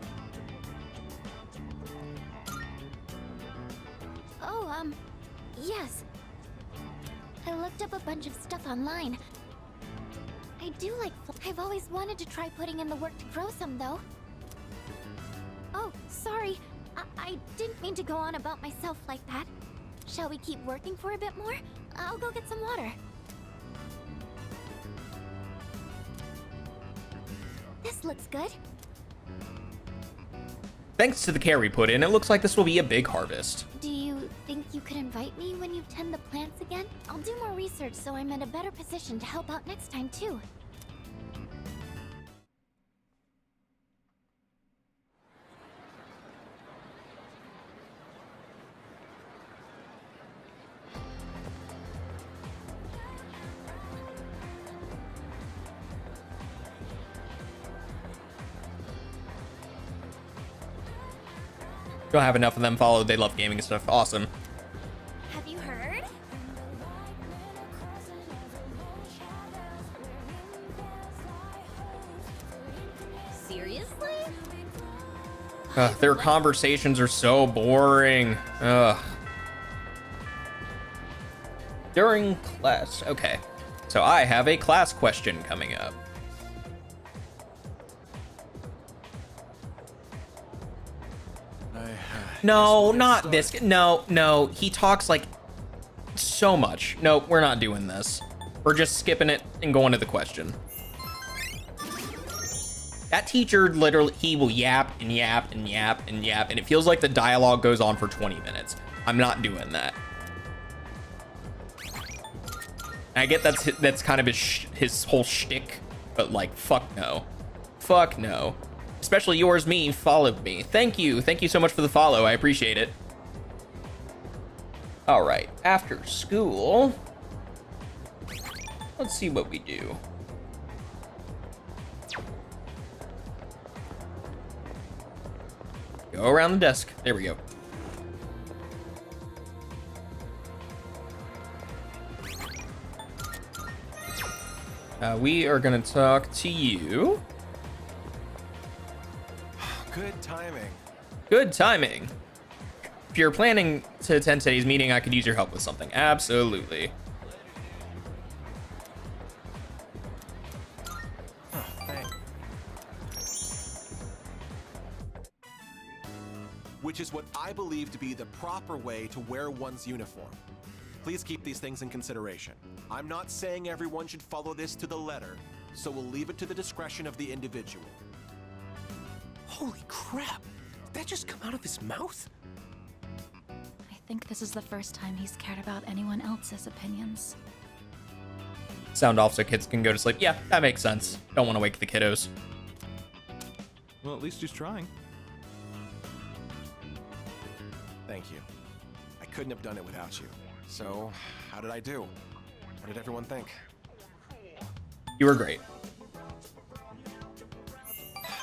Oh, yes. I looked up a bunch of stuff online. I do like. I've always wanted to try putting in the work to grow some, though. Oh, sorry. I didn't mean to go on about myself like that. Shall we keep working for a bit more? I'll go get some water. This looks good. Thanks to the care we put in, it looks like this will be a big harvest. Do you think you could invite me when you tend the plants again? I'll do more research so I'm in a better position to help out next time, too. Don't have enough of them followed. They love gaming and stuff. Awesome. Have you heard? Seriously? Their conversations are so boring. Ugh. During class. Okay. So I have a class question coming up. No, not this. No. He talks like so much. No, we're not doing this. We're just skipping it and going to the question. That teacher literally, he will yap and yap and yap and yap, and it feels like the dialogue goes on for 20 minutes. I'm not doing that. I get that's kind of his whole shtick, but like, fuck no. Fuck no. Especially yours, me, followed me. Thank you so much for the follow. I appreciate it. All right, after school, let's see what we do. Go around the desk. There we go. We are gonna talk to you. Good timing. Good timing. If you're planning to attend today's meeting, I could use your help with something. Absolutely. Oh, thanks. Which is what I believe to be the proper way to wear one's uniform. Please keep these things in consideration. I'm not saying everyone should follow this to the letter, so we'll leave it to the discretion of the individual. Holy crap! Did that just come out of his mouth? I think this is the first time he's cared about anyone else's opinions. Sound off so kids can go to sleep. Yeah, that makes sense. Don't want to wake the kiddos. Well, at least he's trying. Thank you. I couldn't have done it without you. So, how did I do? What did everyone think? You were great.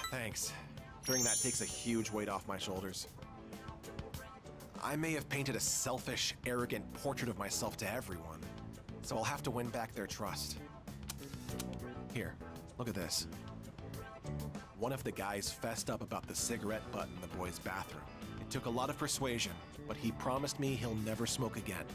Thanks. Hearing that takes a huge weight off my shoulders. I may have painted a selfish, arrogant portrait of myself to everyone, so I'll have to win back their trust. Here, look at this. One of the guys fessed up about the cigarette butt in the boys' bathroom. It took a lot of persuasion, but he promised me he'll never smoke again.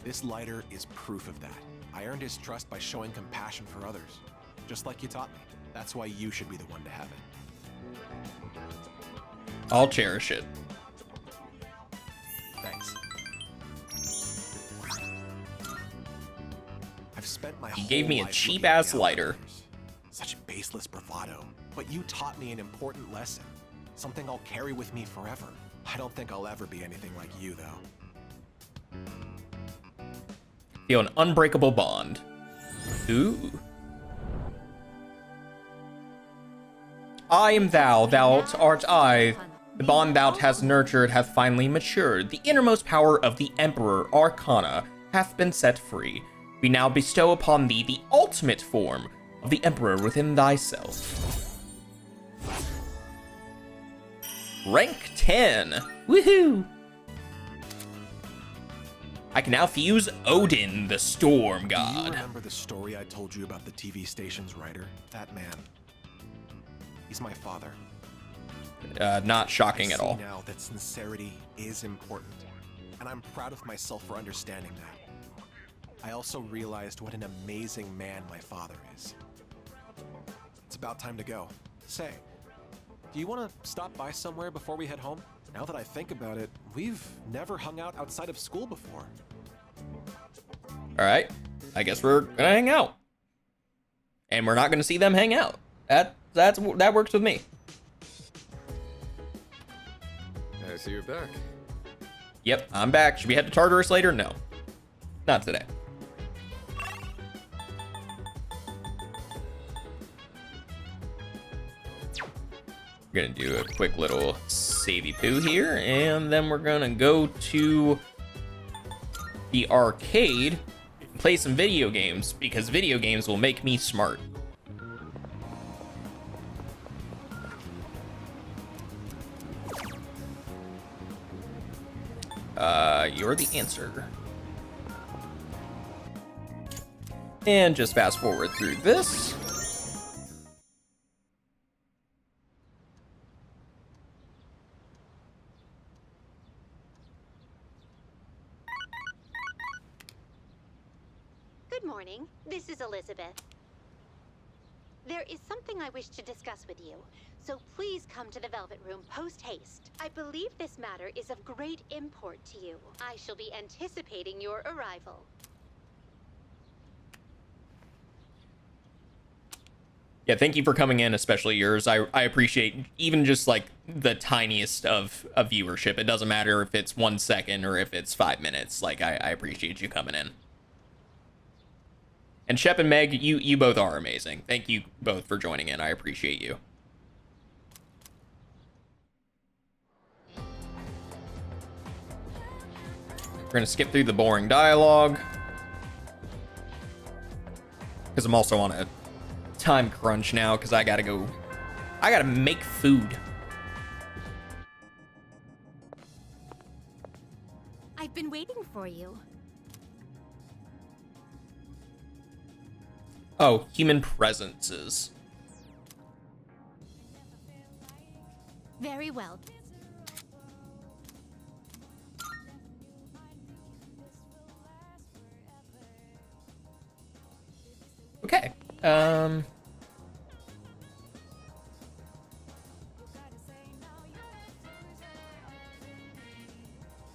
This lighter is proof of that. I earned his trust by showing compassion for others, just like you taught me. That's why you should be the one to have it. I'll cherish it. Thanks. I've spent my He whole gave me a life cheap-ass looking down on lighter. others. Such baseless bravado. But you taught me an important lesson. Something I'll carry with me forever. I don't think I'll ever be anything like you, though. Feel an unbreakable bond. Ooh. I am thou, thou art I. The bond thou hast nurtured hath finally matured. The innermost power of the Emperor Arcana hath been set free. We now bestow upon thee the ultimate form of the Emperor within thyself. Rank 10. Woohoo! I can now fuse Odin, the Storm Do God. you remember the story I told you about the TV station's writer? That man. He's my father. Not shocking at I see all. now that sincerity is important, and I'm proud of myself for understanding that. I also realized what an amazing man my father is. It's about time to go. Say, do you want to stop by somewhere before we head home? Now that I think about it, we've never hung out outside of school before. All right, I guess we're gonna hang out, and we're not gonna see them hang out. That works with me. I see you're back. Yep, I'm back. Should we head to Tartarus later? No, not today. We're gonna do a quick little savey poo here, and then we're gonna go to the arcade and play some video games, because video games will make me smart. You're the answer. And just fast forward through this. Good morning. This is Elizabeth. There is something I wish to discuss with you, so please come to the Velvet Room post-haste. I believe this matter is of great import to you. I shall be anticipating your arrival. Yeah, thank you for coming in, especially yours. I appreciate even just like the tiniest of viewership. It doesn't matter if it's 1 second or if it's 5 minutes. Like, I appreciate you coming in. And Shep and Meg, you both are amazing. Thank you both for joining in. I appreciate you. We're gonna skip through the boring dialogue, because I'm also on a time crunch now, because I gotta make food. I've been waiting for you. Oh, human presences. Very well. Okay. All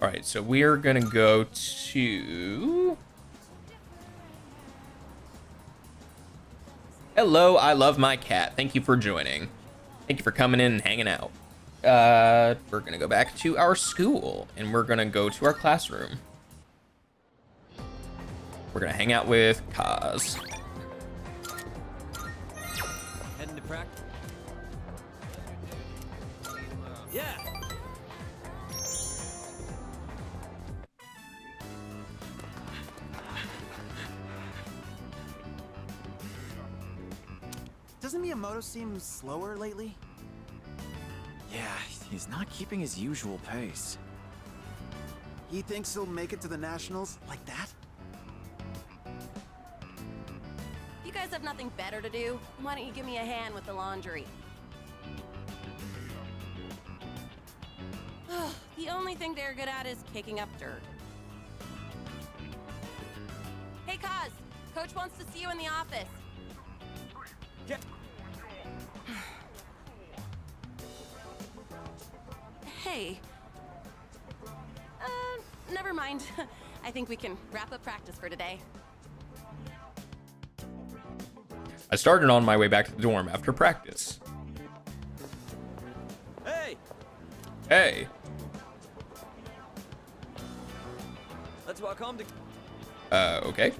right, so we're gonna go to. Hello, I love my cat. Thank you for joining. Thank you for coming in and hanging out. We're gonna go back to our school and we're gonna go to our classroom. We're gonna hang out with Kaz. Heading to practice. Yeah. Doesn't Miyamoto seem slower lately? Yeah, he's not keeping his usual pace. He thinks he'll make it to the Nationals like that? If you guys have nothing better to do, why don't you give me a hand with the laundry? The only thing they're good at is kicking up dirt. Hey, Kaz! Coach wants to see you in the office. Yeah. Hey. Never mind. I think we can wrap up practice for today. I started on my way back to the dorm after practice. Hey! Hey. Let's walk home to... Okay.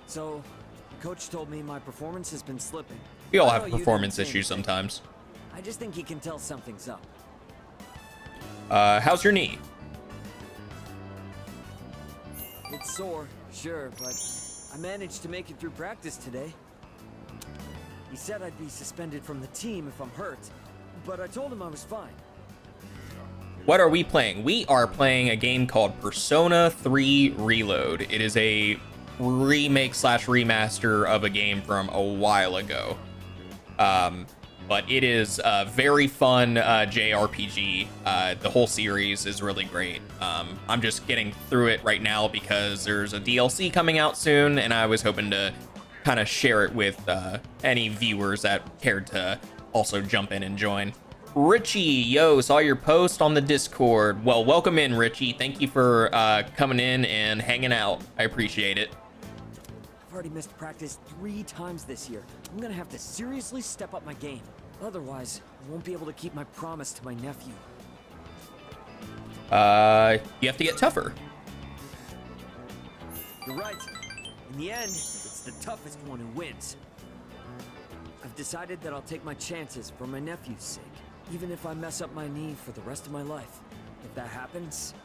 So, Coach told me my performance has been slipping. We all I have know you performance didn't say issues anything. sometimes. I just think he can tell something's up. How's your knee? It's sore, sure, but I managed to make it through practice today. He said I'd be suspended from the team if I'm hurt, but I told him I was fine. What are we playing? We are playing a game called Persona 3 Reload. It is a remake slash remaster of a game from a while ago. But it is a very fun JRPG. The whole series is really great. I'm just getting through it right now because there's a DLC coming out soon, and I was hoping to kind of share it with any viewers that cared to also jump in and join. Richie, yo, saw your post on the Discord. Well, welcome in, Richie. Thank you for coming in and hanging out. I appreciate it. I've already missed practice 3 times this year. I'm gonna have to seriously step up my game. Otherwise, I won't be able to keep my promise to my nephew. You have to get tougher. You're right. In the end, it's the toughest one who wins. I've decided that I'll take my chances for my nephew's sake, even if I mess up my knee for the rest of my life. If that happens,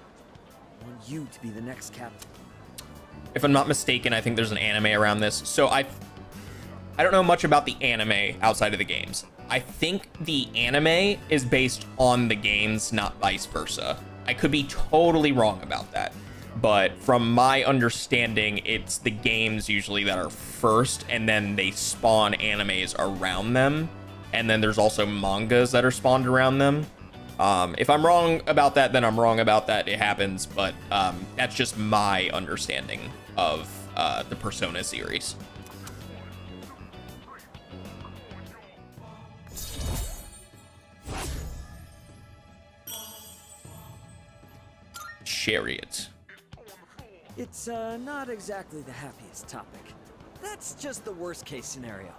I want you to be the next captain. If I'm not mistaken, I think there's an anime around this. So I don't know much about the anime outside of the games. I think the anime is based on the games, not vice versa. I could be totally wrong about that. But from my understanding, it's the games usually that are first, and then they spawn animes around them. And then there's also mangas that are spawned around them. If I'm wrong about that, then I'm wrong about that. It happens, but that's just my understanding of the Persona series. Chariot. It's not exactly the happiest topic. That's just the worst case scenario.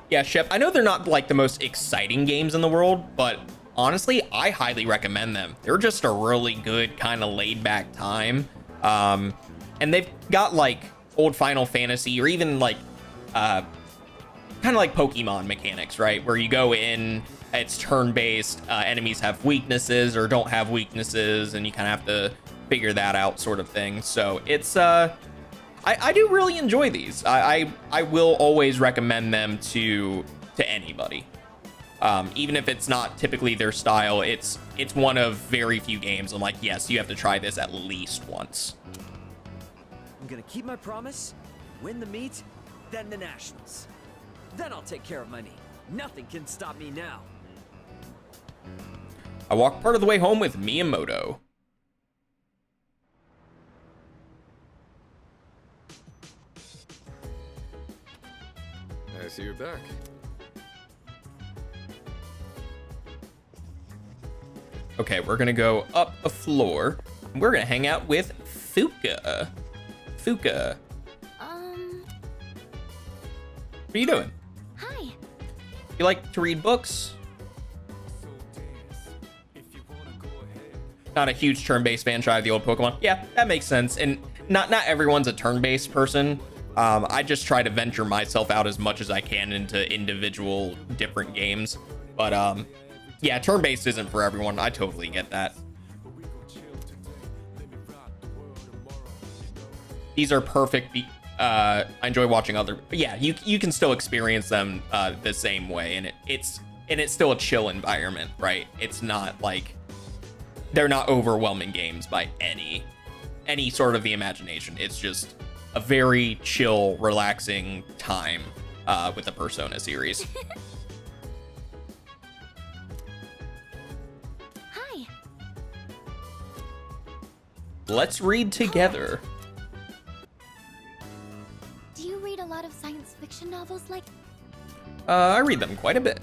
Yeah, Shep, I know they're not like the most exciting games in the world, but honestly, I highly recommend them. They're just a really good kind of laid back time. And they've got like old Final Fantasy or even like kind of like Pokemon mechanics, right? Where you go in, it's turn-based, enemies have weaknesses or don't have weaknesses, and you kind of have to figure that out sort of thing. So it's I I do really enjoy these. I will always recommend them to anybody. Even if it's not typically their style, it's one of very few games I'm like, yes, you have to try this at least once. I'm gonna keep my promise, win the meet, then the nationals. Then I'll take care of my knee. Nothing can stop me now. I walked part of the way home with Miyamoto. I see you're back. Okay, we're gonna go up a floor. We're gonna hang out with Fuka. Fuka. What are you doing? Hi. You like to read books? Not a huge turn-based fan, shy of the old Pokemon. Yeah, that makes sense. And not everyone's a turn-based person. I just try to venture myself out as much as I can into individual different games. But yeah, turn-based isn't for everyone. I totally get that. These are perfect. I enjoy watching other. Yeah, you can still experience them the same way, and it's still a chill environment, right? It's not like they're not overwhelming games by any sort of the imagination. It's just a very chill, relaxing time with the Persona series. Hi. Let's read together. Do you read a lot of science fiction novels like... I read them quite a bit.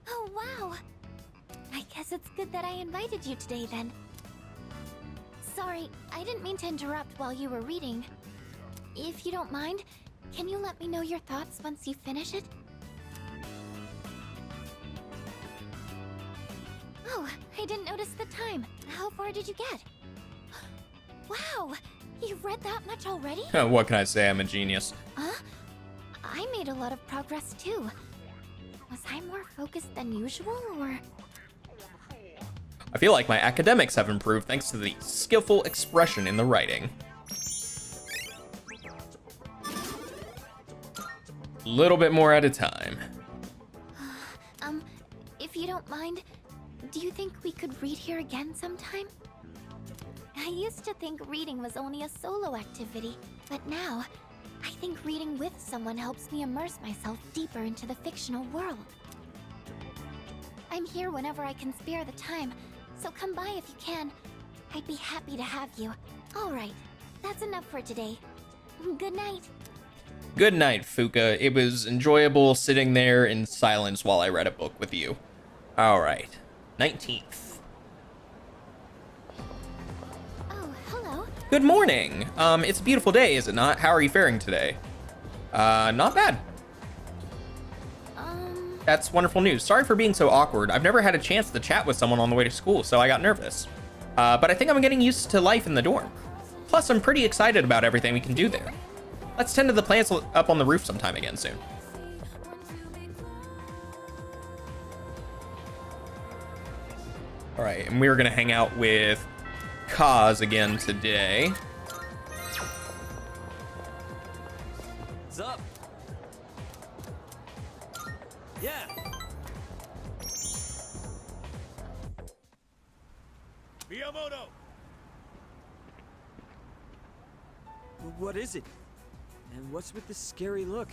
Oh, wow. I guess it's good that I invited you today, then. Sorry, I didn't mean to interrupt while you were reading. If you don't mind, can you let me know your thoughts once you finish it? Oh, I didn't notice the time. How far did you get? Wow, you've read that much already? What can I say? I'm a genius. Huh? I made a lot of progress too. Was I more focused than usual, or...? I feel like my academics have improved thanks to the skillful expression in the writing. A little bit more at a time. If you don't mind, do you think we could read here again sometime? I used to think reading was only a solo activity, but now, I think reading with someone helps me immerse myself deeper into the fictional world. I'm here whenever I can spare the time, so come by if you can. I'd be happy to have you. Alright, that's enough for today. Good night. Good night, Fuka. It was enjoyable sitting there in silence while I read a book with you. Alright, 19th. Oh, hello. Good morning. It's a beautiful day, is it not? How are you faring today? Not bad. That's wonderful news. Sorry for being so awkward. I've never had a chance to chat with someone on the way to school, so I got nervous. But I think I'm getting used to life in the dorm. Plus, I'm pretty excited about everything we can do there. Let's tend to the plants up on the roof sometime again soon. All right, and we're gonna hang out with Kaz again today. What's up? Yeah. Miyamoto! What is it? And what's with this scary look?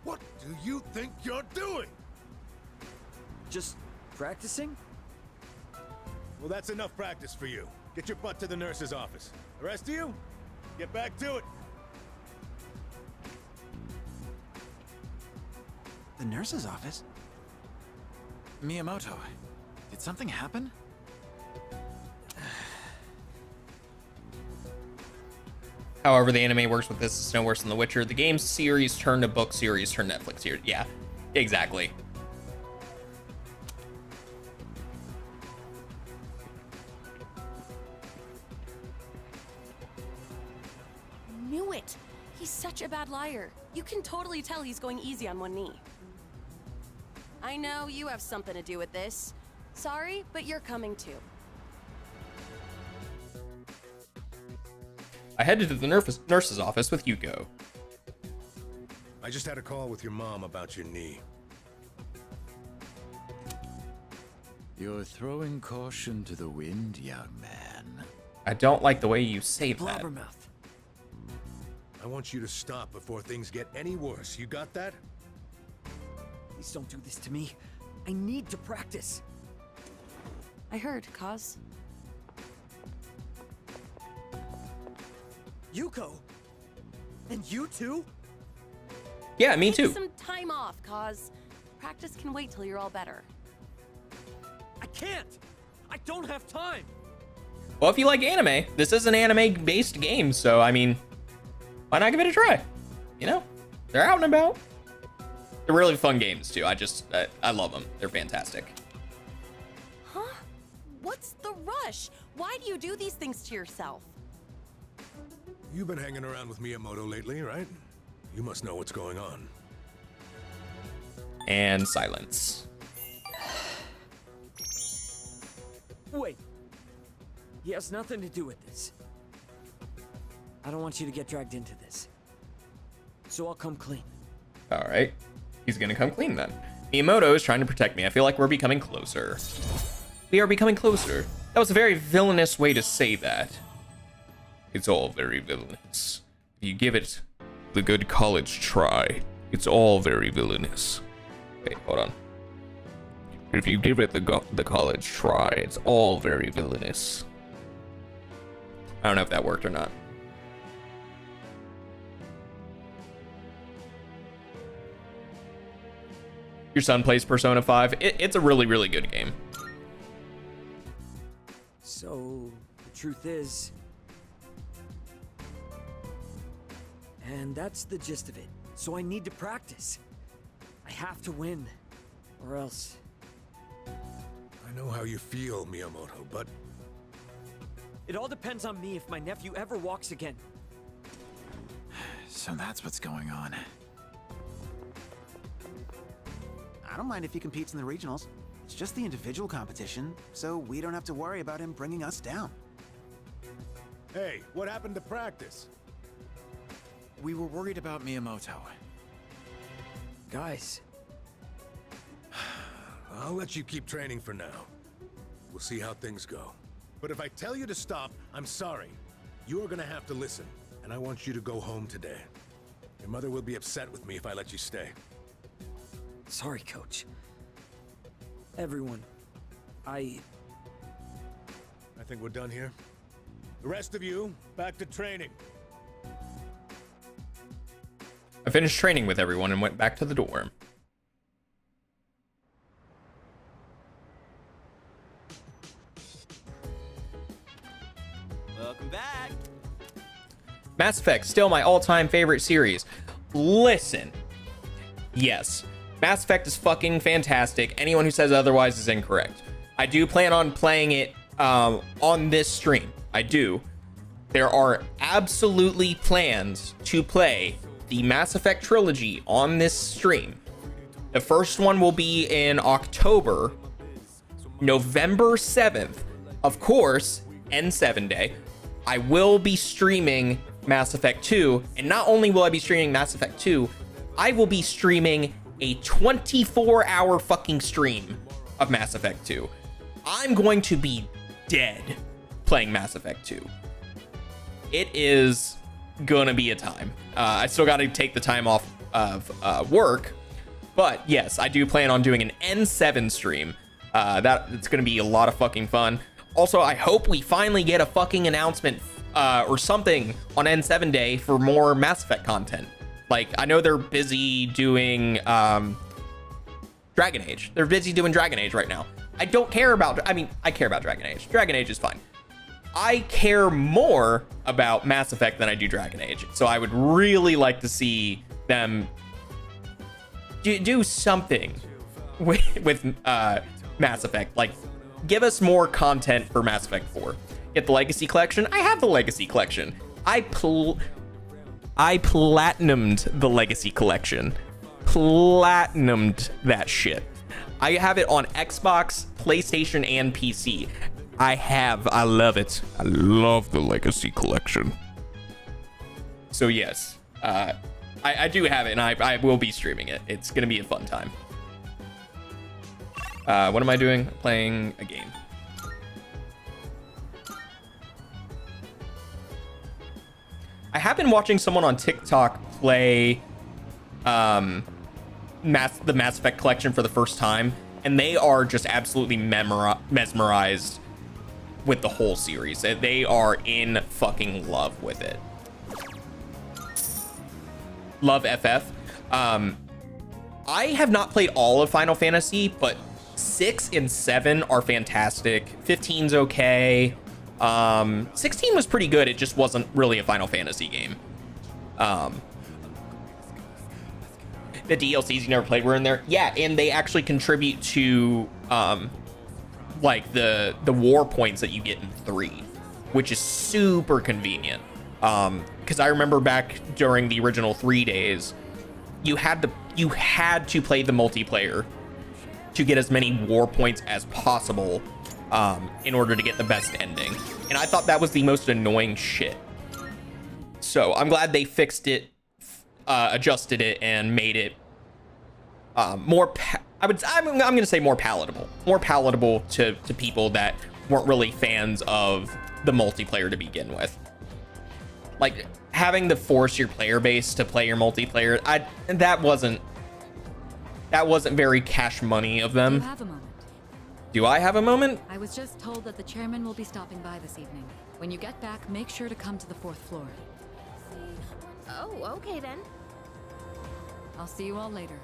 What do you think you're doing? Just practicing? Well, that's enough practice for you. Get your butt to the nurse's office. The rest of you, get back to it. The nurse's office? Miyamoto, did something happen? However, the anime works with this is no worse than The Witcher. The game series turned to book series turned Netflix series. Yeah, exactly. Knew it. He's such a bad liar. You can totally tell he's going easy on one knee. I know you have something to do with this. Sorry, but you're coming too. I headed to the nurse's office with Yuko. I just had a call with your mom about your knee. You're throwing caution to the wind, young man. I don't like the way you say that. Blabbermouth. I want you to stop before things get any worse. You got that? Please don't do this to me. I need to practice. I heard, Kaz. Yuko? And you too? Yeah, me too. Take some time off, Kaz. Practice can wait till you're all better. I can't! I don't have time! Well, if you like anime, this is an anime-based game, so, I mean, why not give it a try? You know? They're out and about. They're really fun games, too. I love them. They're fantastic. Huh? What's the rush? Why do you do these things to yourself? You've been hanging around with Miyamoto lately, right? You must know what's going on. And silence. Wait. He has nothing to do with this. I don't want you to get dragged into this. So I'll come clean. All right. He's gonna come clean then. Miyamoto is trying to protect me. I feel like we're becoming closer. We are becoming closer. That was a very villainous way to say that. It's all very villainous. If you give it the good college try, it's all very villainous. Wait, hold on. If you give it the college try, it's all very villainous. I don't know if that worked or not. Your son plays Persona 5. It's a really, really good game. So, the truth is... And that's the gist of it. So I need to practice. I have to win. Or else... I know how you feel, Miyamoto, but... It all depends on me if my nephew ever walks again. So that's what's going on. I don't mind if he competes in the regionals. It's just the individual competition, so we don't have to worry about him bringing us down. Hey, what happened to practice? We were worried about Miyamoto. Guys. I'll let you keep training for now. We'll see how things go. But if I tell you to stop, I'm sorry. You're gonna have to listen, and I want you to go home today. Your mother will be upset with me if I let you stay. Sorry, Coach. Everyone. I think we're done here. The rest of you, back to training. I finished training with everyone and went back to the dorm. Welcome back. Mass Effect, still my all-time favorite series. Listen. Yes, Mass Effect is fucking fantastic. Anyone who says otherwise is incorrect. I do plan on playing it on this stream. I do. There are absolutely plans to play the Mass Effect trilogy on this stream. The first one will be in October, November 7th. Of course, N7 Day. I will be streaming Mass Effect 2, and not only will I be streaming Mass Effect 2, I will be streaming a 24-hour fucking stream of Mass Effect 2. I'm going to be dead playing Mass Effect 2. It is gonna be a time. I still got to take the time off of work, but yes, I do plan on doing an N7 stream. It's gonna be a lot of fucking fun. Also, I hope we finally get a fucking announcement or something on N7 Day for more Mass Effect content. Like, I know they're busy doing Dragon Age. They're busy doing Dragon Age right now. I don't care about, I care about Dragon Age. Dragon Age is fine. I care more about Mass Effect than I do Dragon Age. So I would really like to see them do something with Mass Effect. Like, give us more content for Mass Effect 4. Get the Legacy Collection. I have the Legacy Collection. I platinumed the Legacy Collection. Platinumed that shit. I have it on Xbox, PlayStation, and PC. I love it. I love the Legacy Collection. So yes, I do have it, and I will be streaming it. It's gonna be a fun time. What am I doing? Playing a game. I have been watching someone on TikTok play the Mass Effect collection for the first time, and they are just absolutely mesmerized with the whole series. They are in fucking love with it. Love FF. I have not played all of Final Fantasy, but 6 and 7 are fantastic. 15's okay. 16 was pretty good. It just wasn't really a Final Fantasy game. The DLCs you never played were in there. Yeah, and they actually contribute to like the war points that you get in 3, which is super convenient. Because I remember back during the original 3 days, you had to play the multiplayer to get as many war points as possible in order to get the best ending. And I thought that was the most annoying shit. So I'm glad they fixed it, adjusted it, and made it more. I'm gonna say more palatable to people that weren't really fans of the multiplayer to begin with. Like having to force your player base to play your multiplayer, that wasn't very cash money of them. You have a moment. Do I have a moment? I was just told that the chairman will be stopping by this evening. When you get back, make sure to come to the 4th floor. Oh, okay then. I'll see you all later.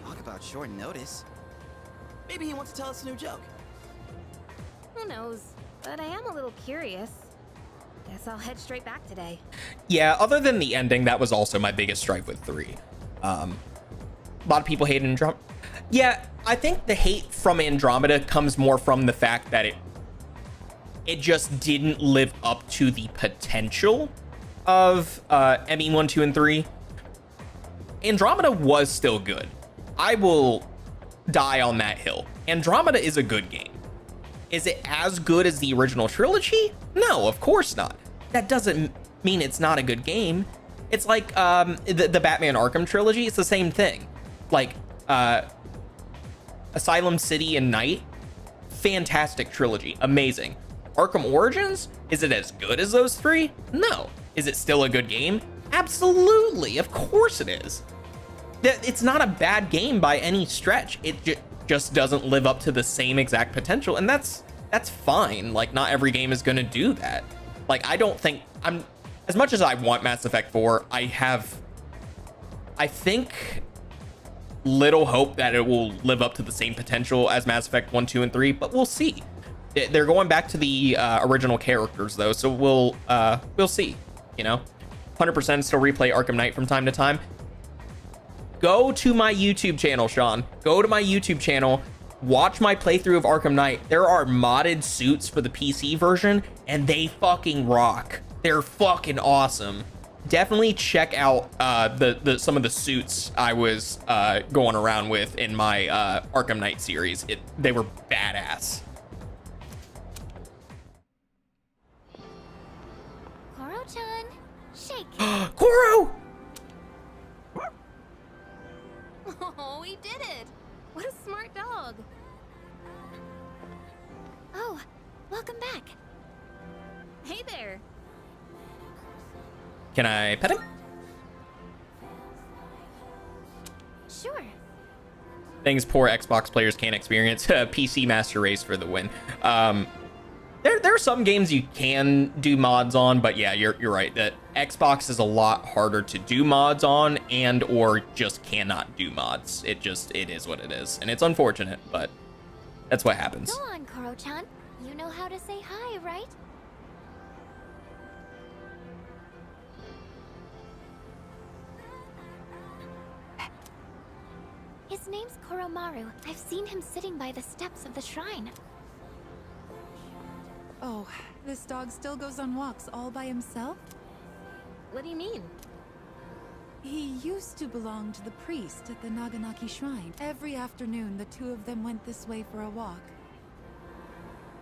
Talk about short notice. Maybe he wants to tell us a new joke. Who knows? But I am a little curious. Guess I'll head straight back today. Yeah, other than the ending, that was also my biggest strife with 3. A lot of people hate Andromeda. Yeah, I think the hate from Andromeda comes more from the fact that it just didn't live up to the potential of ME1, 2, and 3. Andromeda was still good. I will die on that hill. Andromeda is a good game. Is it as good as the original trilogy? No, of course not. That doesn't mean it's not a good game. It's like the Batman Arkham trilogy. It's the same thing. Like Asylum City and Night, fantastic trilogy, amazing. Arkham Origins, is it as good as those 3? No. Is it still a good game? Absolutely, of course it is. It's not a bad game by any stretch. It just doesn't live up to the same exact potential, and that's fine. Like, not every game is gonna do that. Like, I don't think as much as I want Mass Effect 4, I think little hope that it will live up to the same potential as Mass Effect 1, 2, and 3, but we'll see. They're going back to the original characters though, so we'll see, you know. 100% still replay Arkham Knight from time to time. Go to my YouTube channel, Sean. Go to my YouTube channel. Watch my playthrough of Arkham Knight. There are modded suits for the PC version, and they fucking rock. They're fucking awesome. Definitely check out some of the suits I was going around with in my Arkham Knight series. They were badass. Koro-chan, shake. Koro! Oh, he did it! What a smart dog. Oh, welcome back. Hey there. Can I pet him? Sure. Things poor Xbox players can't experience. PC Master Race for the win. There are some games you can do mods on, but yeah, you're right. That Xbox is a lot harder to do mods on, and or just cannot do mods. It is what it is, and it's unfortunate, but that's what happens. Go on, Koro-chan. You know how to say hi, right? His name's Koromaru. I've seen him sitting by the steps of the shrine. Oh, this dog still goes on walks all by himself? What do you mean? He used to belong to the priest at the Naganaki Shrine. Every afternoon, the two of them went this way for a walk.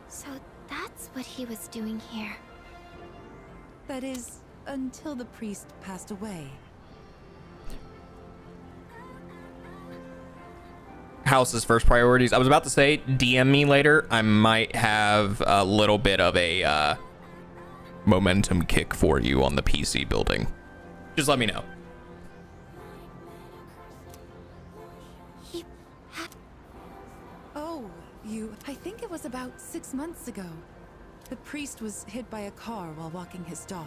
So that's That's what he was doing here. That is, until the priest passed away. House's first priorities. I was about to say, DM me later. I might have a little bit of a momentum kick for you on the PC building. Just let me know. Oh, I think it was about 6 months ago. The priest was hit by a car while walking his dog.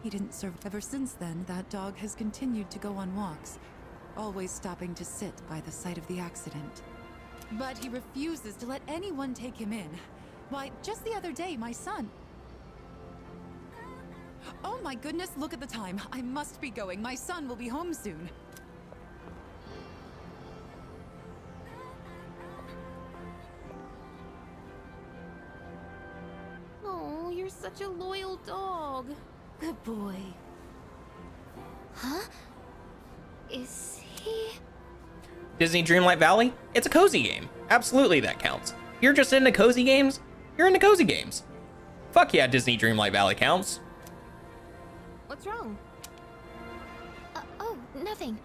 He didn't serve. Ever since then, that dog has continued to go on walks, always stopping to sit by the site of the accident. But he refuses to let anyone take him in. Why, just the other day, my son... Oh my goodness, look at the time. I must be going. My son will be home soon. Oh, you're such a loyal dog. Good boy. Huh? Is he... Disney Dreamlight Valley? It's a cozy game. Absolutely, that counts. You're just into cozy games? You're into cozy games. Fuck yeah, Disney Dreamlight Valley counts. What's wrong? Oh, nothing.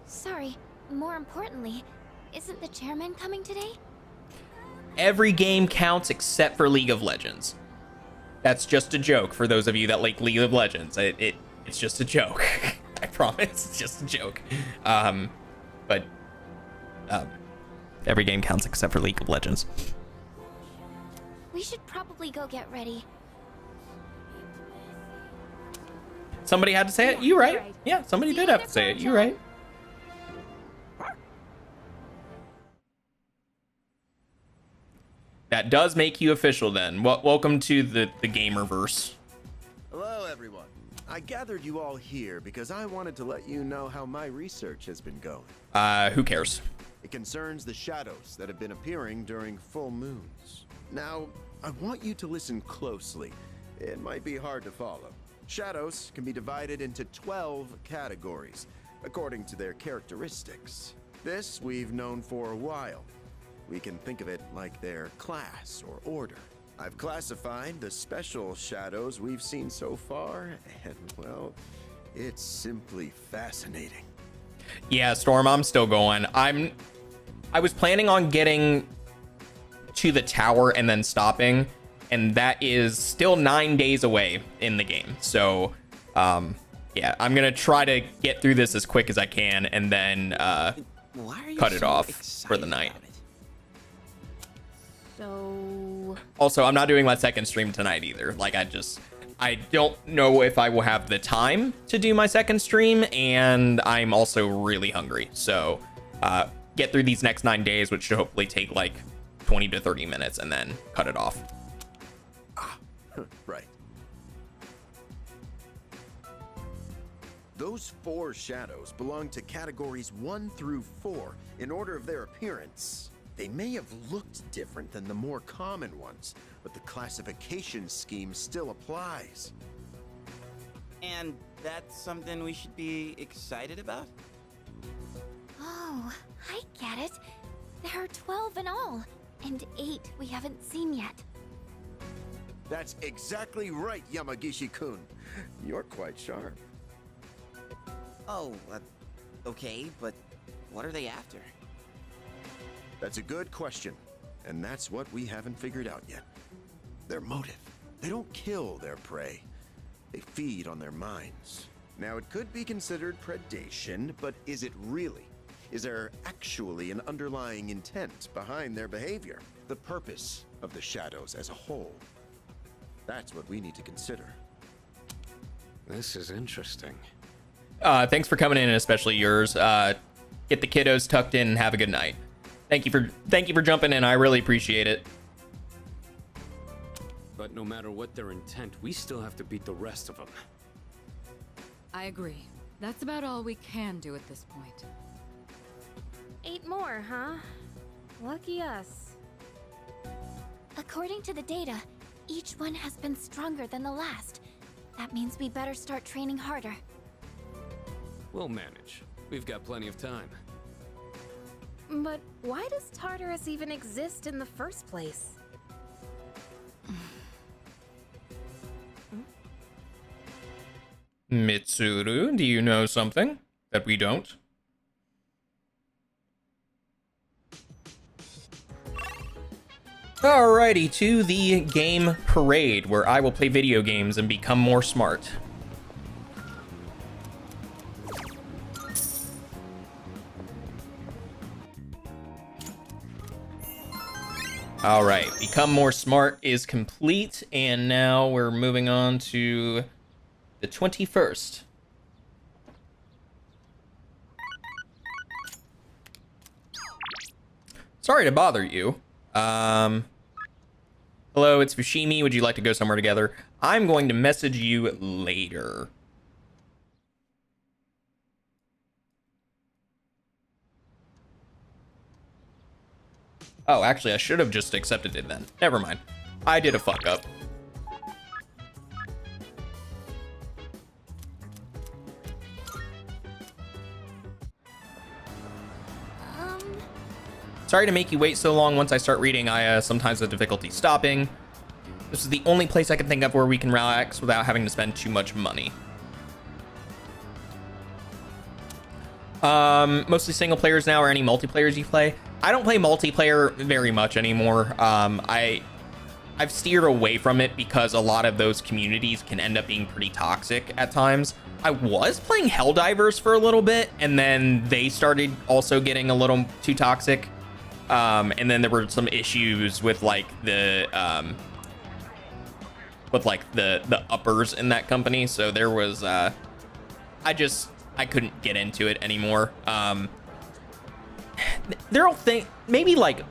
Sorry. More importantly, isn't the chairman coming today? Every game counts except for League of Legends. That's just a joke for those of you that like League of Legends. It's just a joke. I promise, it's just a joke. But every game counts except for League of Legends. We should probably go get ready. Somebody had to say it. You right. Yeah, somebody did have to say it. You right. That does make you official then. Welcome to the Gamerverse. Hello, everyone. I gathered you all here because I wanted to let you know how my research has been going. Who cares? It concerns the shadows that have been appearing during full moons. Now, I want you to listen closely. It might be hard to follow. Shadows can be divided into 12 categories, according to their characteristics. This we've known for a while. We can think of it like their class or order. I've classified the special shadows we've seen so far, and well, it's simply fascinating. Yeah, Storm, I'm still going. I was planning on getting to the tower and then stopping, and that is still 9 days away in the game. So, yeah, I'm gonna try to get through this as quick as I can, and then cut it off for the night. So... Also, I'm not doing my second stream tonight either. Like, I don't know if I will have the time to do my second stream, and I'm also really hungry. So, get through these next 9 days, which should hopefully take like 20 to 30 minutes, and then cut it off. Right. Those 4 shadows belong to categories 1 through 4 in order of their appearance. They may have looked different than the more common ones, but the classification scheme still applies. And that's something we should be excited about? Oh, I get it. There are 12 in all, and 8 we haven't seen yet. That's exactly right, Yamagishi-kun. You're quite sharp. Oh, okay, but what are they after? That's a good question, and that's what we haven't figured out yet. Their motive. They don't kill their prey. They feed on their minds. Now, it could be considered predation, but is it really? Is there actually an underlying intent behind their behavior? The purpose of the shadows as a whole? That's what we need to consider. This is interesting. Thanks for coming in, and especially yours. Get the kiddos tucked in and have a good night. Thank you for jumping in. I really appreciate it. But no matter what their intent, we still have to beat the rest of them. I agree. That's about all we can do at this point. 8 more, huh? Lucky us. According to the data, each one has been stronger than the last. That means we better start training harder. We'll manage. We've got plenty of time. But why does Tartarus even exist in the first place? Mitsuru, do you know something that we don't? Alrighty, to the game parade, where I will play video games and become more smart. Alright, become more smart is complete, and now we're moving on to the 21st. Sorry to bother you. Hello, it's Fushimi. Would you like to go somewhere together? I'm going to message you later. Oh, actually, I should have just accepted it then. Never mind. I did a fuck up. Sorry to make you wait so long. Once I start reading, I sometimes have difficulty stopping. This is the only place I can think of where we can relax without having to spend too much money. Mostly single players now, or any multiplayers you play? I don't play multiplayer very much anymore. I've steered away from it because a lot of those communities can end up being pretty toxic at times. I was playing Helldivers for a little bit, and then they started also getting a little too toxic. And then there were some issues with like the uppers in that company. So there was I couldn't get into it anymore. There will think maybe like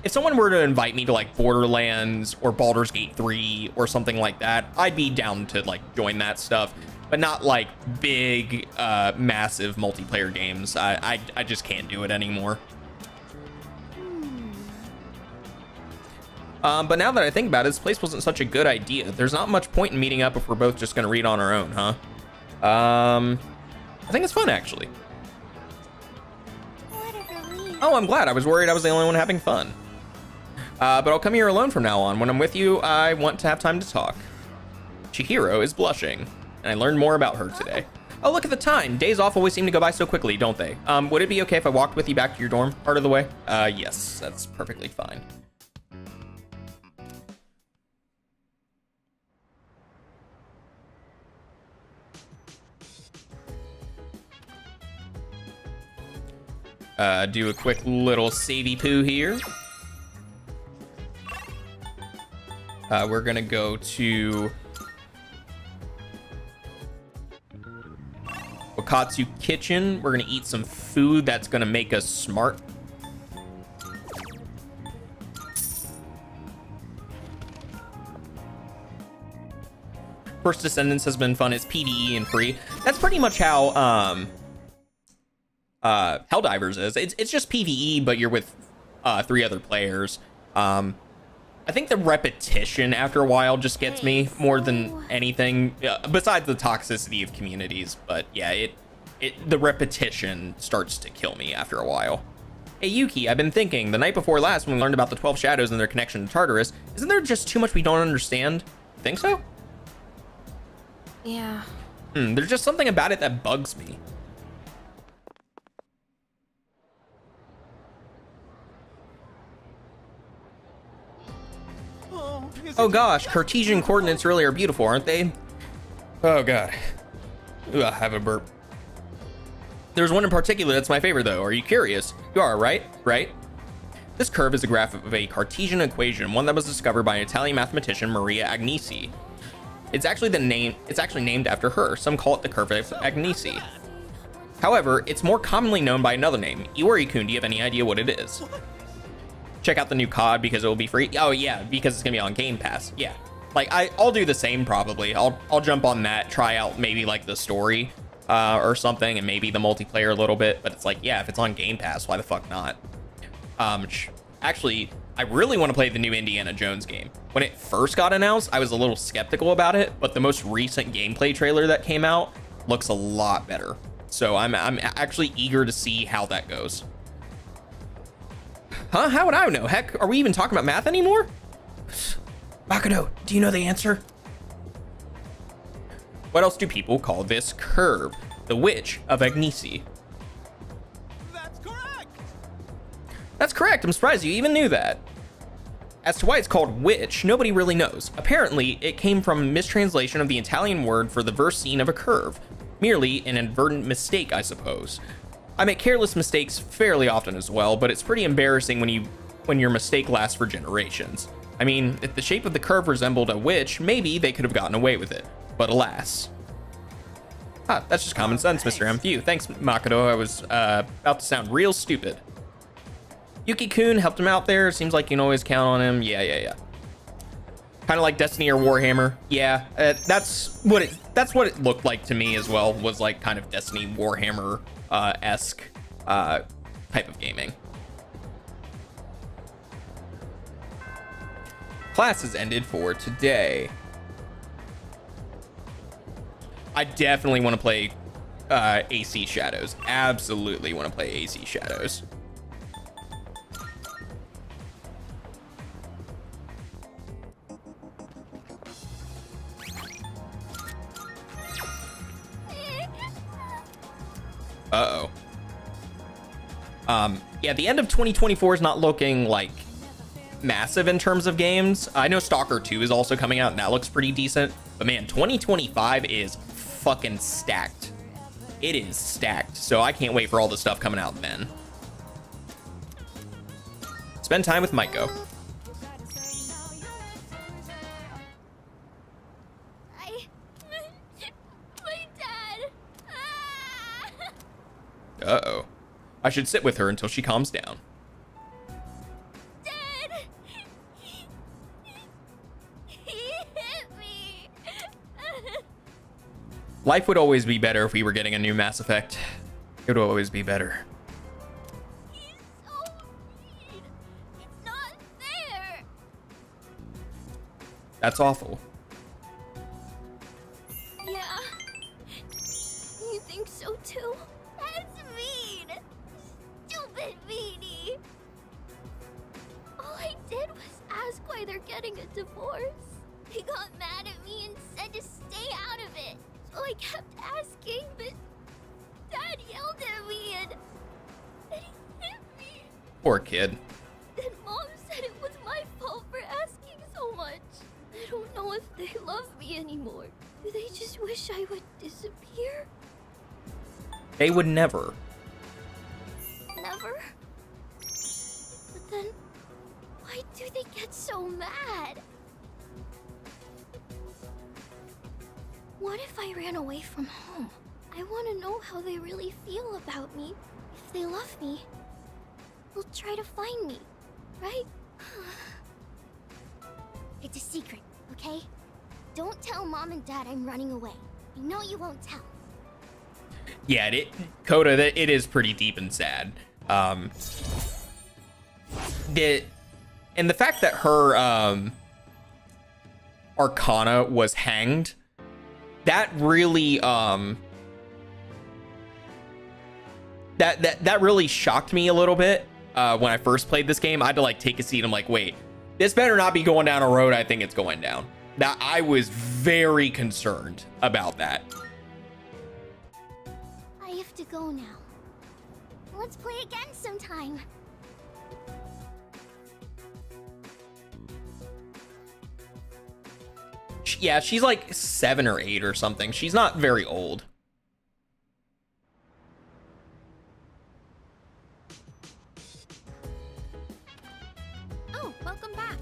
if someone were to invite me to like Borderlands or Baldur's Gate 3 or something like that, I'd be down to like join that stuff, but not like big massive multiplayer games. I just can't do it anymore. But now that I think about it, this place wasn't such a good idea. There's not much point in meeting up if we're both just gonna read on our own, huh? I think it's fun, actually. Oh, I'm glad. I was worried I was the only one having fun. But I'll come here alone from now on. When I'm with you, I want to have time to talk. Chihiro is blushing, and I learned more about her today. Oh, look at the time. Days off always seem to go by so quickly, don't they? Would it be okay if I walked with you back to your dorm part of the way? Yes, that's perfectly fine. Do a quick little savey poo here. We're gonna go to Wakatsu Kitchen. We're gonna eat some food that's gonna make us smart. First Descendants has been fun. It's PvE and free. That's pretty much how Helldivers is. It's just PvE, but you're with 3 other players. I think the repetition after a while just gets me more than anything, besides the toxicity of communities. But yeah, the repetition starts to kill me after a while. Hey Yuki, I've been thinking, the night before last when we learned about the 12 Shadows and their connection to Tartarus, isn't there just too much we don't understand? Think so? Yeah. There's just something about it that bugs me. Oh gosh, Cartesian coordinates really are beautiful, aren't they? Oh god. Ooh, I have a burp. There's one in particular that's my favorite though. Are you curious? You are, right? Right? This curve is a graph of a Cartesian equation, one that was discovered by Italian mathematician Maria Agnesi. It's actually named after her. Some call it the curve of Agnesi. However, it's more commonly known by another name. Iwari-kun, do you have any idea what it is? Check out the new COD because it will be free. Oh yeah, because it's gonna be on Game Pass. Yeah, like I'll do the same probably. I'll jump on that, try out maybe like the story or something, and maybe the multiplayer a little bit. But it's like, yeah, if it's on Game Pass, why the fuck not? Actually, I really want to play the new Indiana Jones game. When it first got announced, I was a little skeptical about it, but the most recent gameplay trailer that came out looks a lot better. So I'm actually eager to see how that goes. Huh? How would I know? Heck, are we even talking about math anymore? Makoto, do you know the answer? What else do people call this curve? The Witch of Aigis. That's correct. I'm surprised you even knew that. As to why it's called witch, nobody really knows. Apparently, it came from a mistranslation of the Italian word for the verse scene of a curve. Merely an inadvertent mistake, I suppose. I make careless mistakes fairly often as well, but it's pretty embarrassing when your mistake lasts for generations. I mean, if the shape of the curve resembled a witch, maybe they could have gotten away with it. But alas. Ah, that's just common sense, Mr. M. Phew. Thanks, Makoto. I was about to sound real stupid. Yuki-kun helped him out there. Seems like you can always count on him. Yeah. Kind of like Destiny or Warhammer. Yeah, that's what it looked like to me as well. Was like kind of Destiny, Warhammer esque type of gaming. Class has ended for today. I definitely want to play AC Shadows. Absolutely want to play AC Shadows. Uh-oh. Yeah, the end of 2024 is not looking like massive in terms of games. I know Stalker 2 is also coming out and that looks pretty decent, but man, 2025 is fucking stacked. It is stacked, so I can't wait for all the stuff coming out then. Spend time with Maiko. My dad. Uh-oh. I should sit with her until she calms down. Dad. He hit me. Life would always be better if we were getting a new Mass Effect. It would always be better. He's so mean. It's not fair. That's awful. Yeah. You think so too? That's mean. Stupid meanie. All I did was ask why they're getting a divorce. He got mad at me and said to stay out of it. So I kept asking, but Dad yelled at me and he hit me. Poor kid. Then Mom said it was my fault for asking so much. I don't know if they love me anymore. Do they just wish I would disappear? They would never. Never? But then, why do they get so mad? What if I ran away from home? I want to know how they really feel about me. If they love me, they'll try to find me, right? It's a secret, okay? Don't tell Mom and Dad I'm running away. I know you won't tell. Yeah, Coda, it is pretty deep and sad. And the fact that her Arcana was hanged, that really that really shocked me a little bit when I first played this game. I had to like take a seat. I'm like, wait, this better not be going down a road I think it's going down. That I was very concerned about that. I have to go now. Let's play again sometime. Yeah, she's like 7 or 8 or something. She's not very old. Oh, welcome back.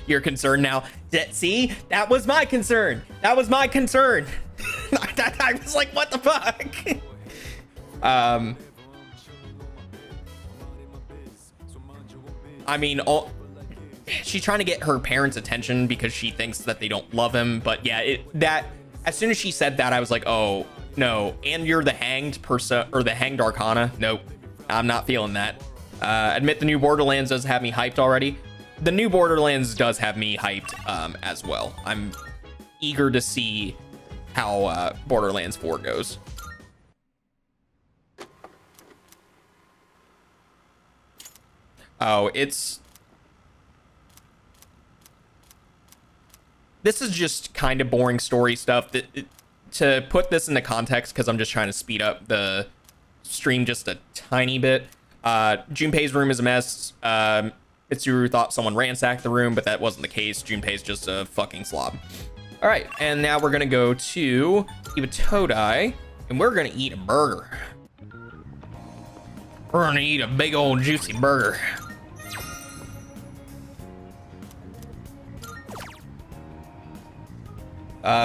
You're concerned now. See, that was my concern. That was my concern. I was like, what the fuck? I mean, she's trying to get her parents' attention because she thinks that they don't love him. But yeah, that as soon as she said that, I was like, oh no. And you're the hanged person or the hanged Arcana. Nope, I'm not feeling that. Admit the new Borderlands does have me hyped already. The new Borderlands does have me hyped as well. I'm eager to see how Borderlands 4 goes. Oh, this is just kind of boring story stuff. To put this into context, because I'm just trying to speed up the stream just a tiny bit. Junpei's room is a mess. Mitsuru thought someone ransacked the room, but that wasn't the case. Junpei's just a fucking slob. All right, and now we're gonna go to Iwatodai, and we're gonna eat a burger. We're gonna eat a big old juicy burger.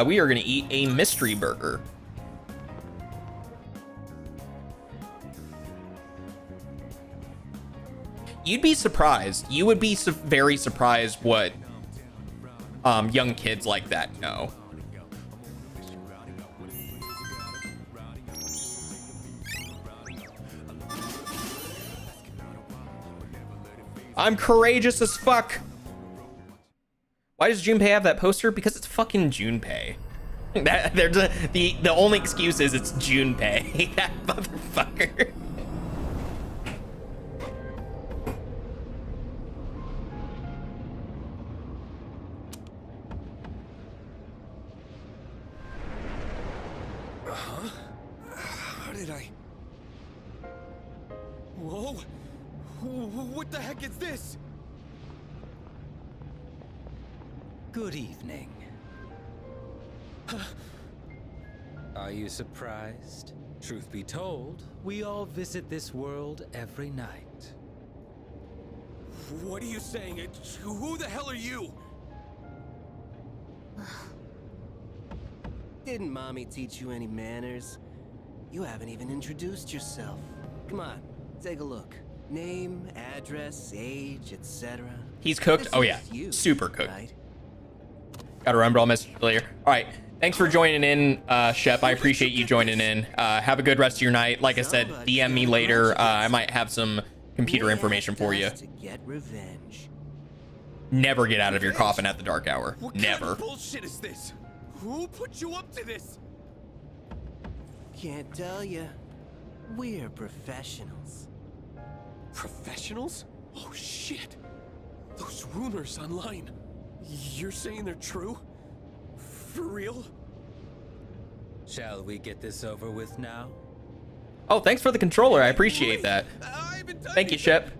We are gonna eat a mystery burger. You'd be surprised. You would be very surprised what young kids like that know. I'm courageous as fuck. Why does Junpei have that poster? Because it's fucking Junpei. The only excuse is it's Junpei. That motherfucker. How did I... Whoa! What the heck is this? Good evening. Are you surprised? Truth be told, we all visit this world every night. What are you saying? Who the hell are you? Didn't Mommy teach you any manners? You haven't even introduced yourself. Come on, take a look. Name, address, age, etc. He's cooked? Oh yeah, super cooked. Gotta remember all messages later. All right, thanks for joining in, Shep. I appreciate you joining in. Have a good rest of your night. Like I said, DM me later. I might have some computer information for you. Never get out of your coffin at the dark hour. Never. What kind of bullshit is this? Who put you up to this? Can't tell you. We're professionals. Professionals? Oh shit. Those rumors online. You're saying they're true? For real? Shall we get this over with now? Oh, thanks for the controller. I appreciate that. Thank you, Shep.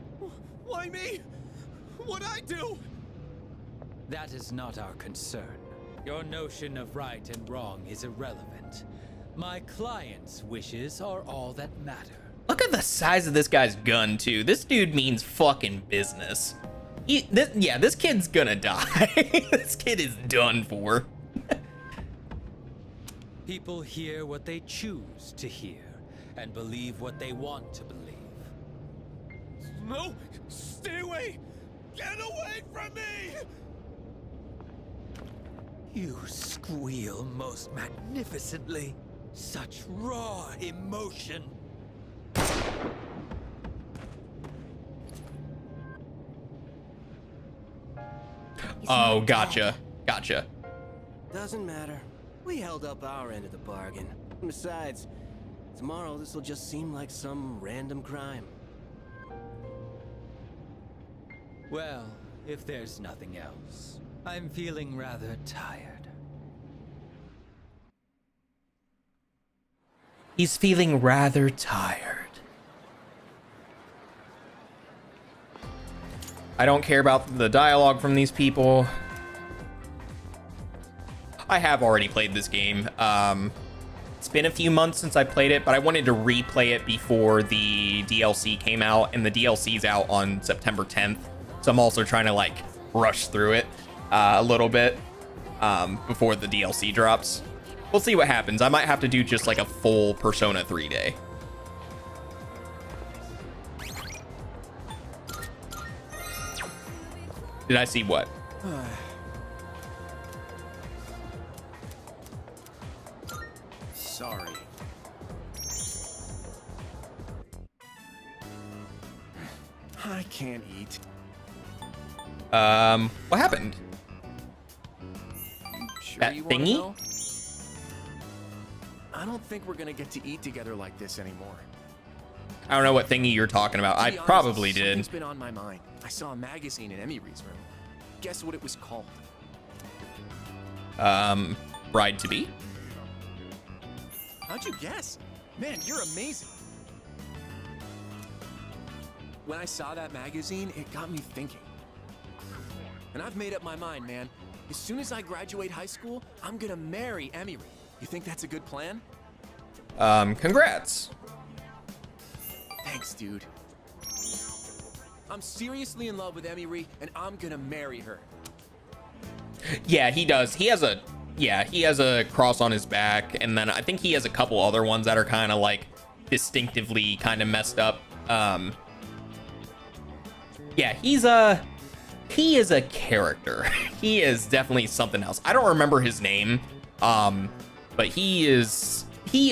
Why me? What'd I do? That is not our concern. Your notion of right and wrong is irrelevant. My client's wishes are all that matter. Look at the size of this guy's gun, too. This dude means fucking business. This kid's gonna die. This kid is done for. People hear what they choose to hear and believe what they want to believe. No! Stay away! Get away from me! You squeal most magnificently. Such raw emotion. Oh, gotcha. Gotcha. Doesn't matter. We held up our end of the bargain. Besides, tomorrow this will just seem like some random crime. Well, if there's nothing else, I'm feeling rather tired. He's feeling rather tired. I don't care about the dialogue from these people. I have already played this game. It's been a few months since I played it, but I wanted to replay it before the DLC came out, and the DLC's out on September 10th. So I'm also trying to like rush through it a little bit before the DLC drops. We'll see what happens. I might have to do just like a full Persona 3 day. Did I see what? Sorry. I can't eat. What happened? Sure That you wanna thingy? know? I don't think we're gonna get to eat together like this anymore. I don't know what thingy you're talking about. I To be honest, probably something's did. been on my mind. I saw a magazine in Emiry's room. Guess what it was called? Bride to be? How'd you guess? Man, you're amazing. When I saw that magazine, it got me thinking. And I've made up my mind, man. As soon as I graduate high school, I'm gonna marry Emery. You think that's a good plan? Congrats. Thanks, dude. I'm seriously in love with Emery, and I'm gonna marry her. Yeah, he does. He has a cross on his back, and then I think he has a couple other ones that are kind of like distinctively kind of messed up. Yeah, he is a character. He is definitely something else. I don't remember his name, but he is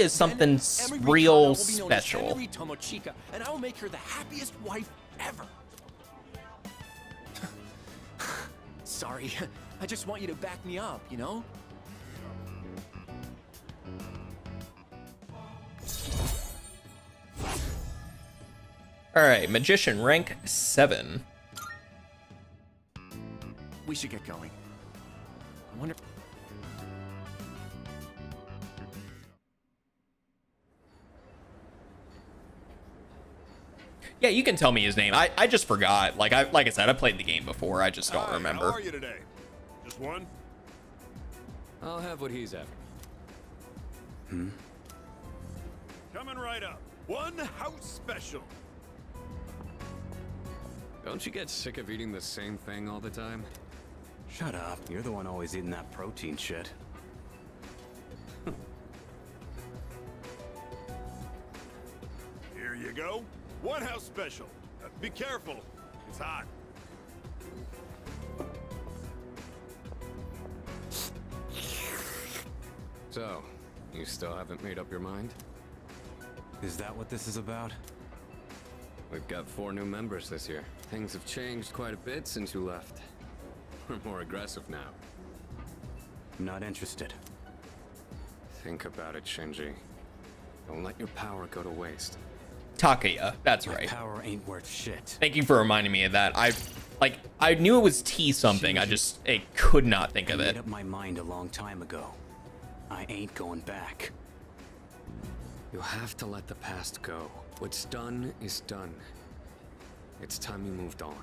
something real special. Emery Tomochika, and I will make her the happiest wife ever. Sorry, I just want you to back me up, you know? All right, magician rank 7. We should get going. I wonder. Yeah, you can tell me his name. I just forgot. Like I said, I played the game before. I just don't remember. How are you today? Just one? I'll have what he's after. Coming right up. One house special. Don't you get sick of eating the same thing all the time? Shut up. You're the one always eating that protein shit. Here you go. One house special. Be careful. It's hot. So, you still haven't made up your mind? Is that what this is about? We've got 4 new members this year. Things have changed quite a bit since you left. We're more aggressive now. Not interested. Think about it, Shinji. Don't let your power go to waste. Takaya, that's My right. power ain't worth shit. Thank you for reminding me of that. I knew it was T something. I could not think of I it. made up my mind a long time ago. I ain't going back. You have to let the past go. What's done is done. It's time you moved on.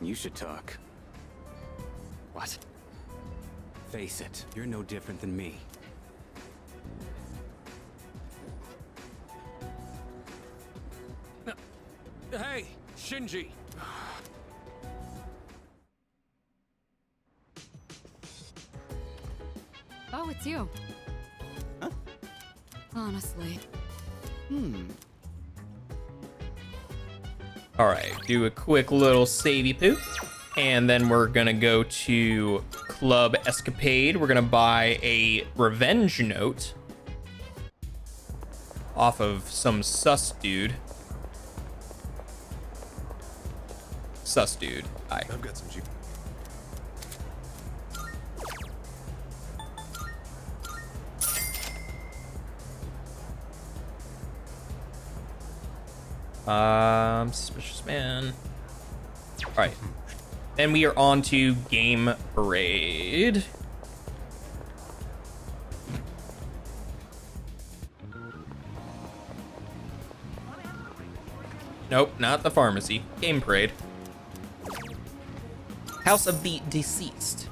You should talk. What? Face it, you're no different than me. Hey, Shinji! Oh, it's you. Huh? Honestly. All right, do a quick little savey poop, and then we're gonna go to Club Escapade. We're gonna buy a revenge note off of some sus dude. Sus dude. Hi. I've got some G. Suspicious man. All right. Then we are on to Game Parade. Nope, not the pharmacy. Game Parade. House of the Deceased.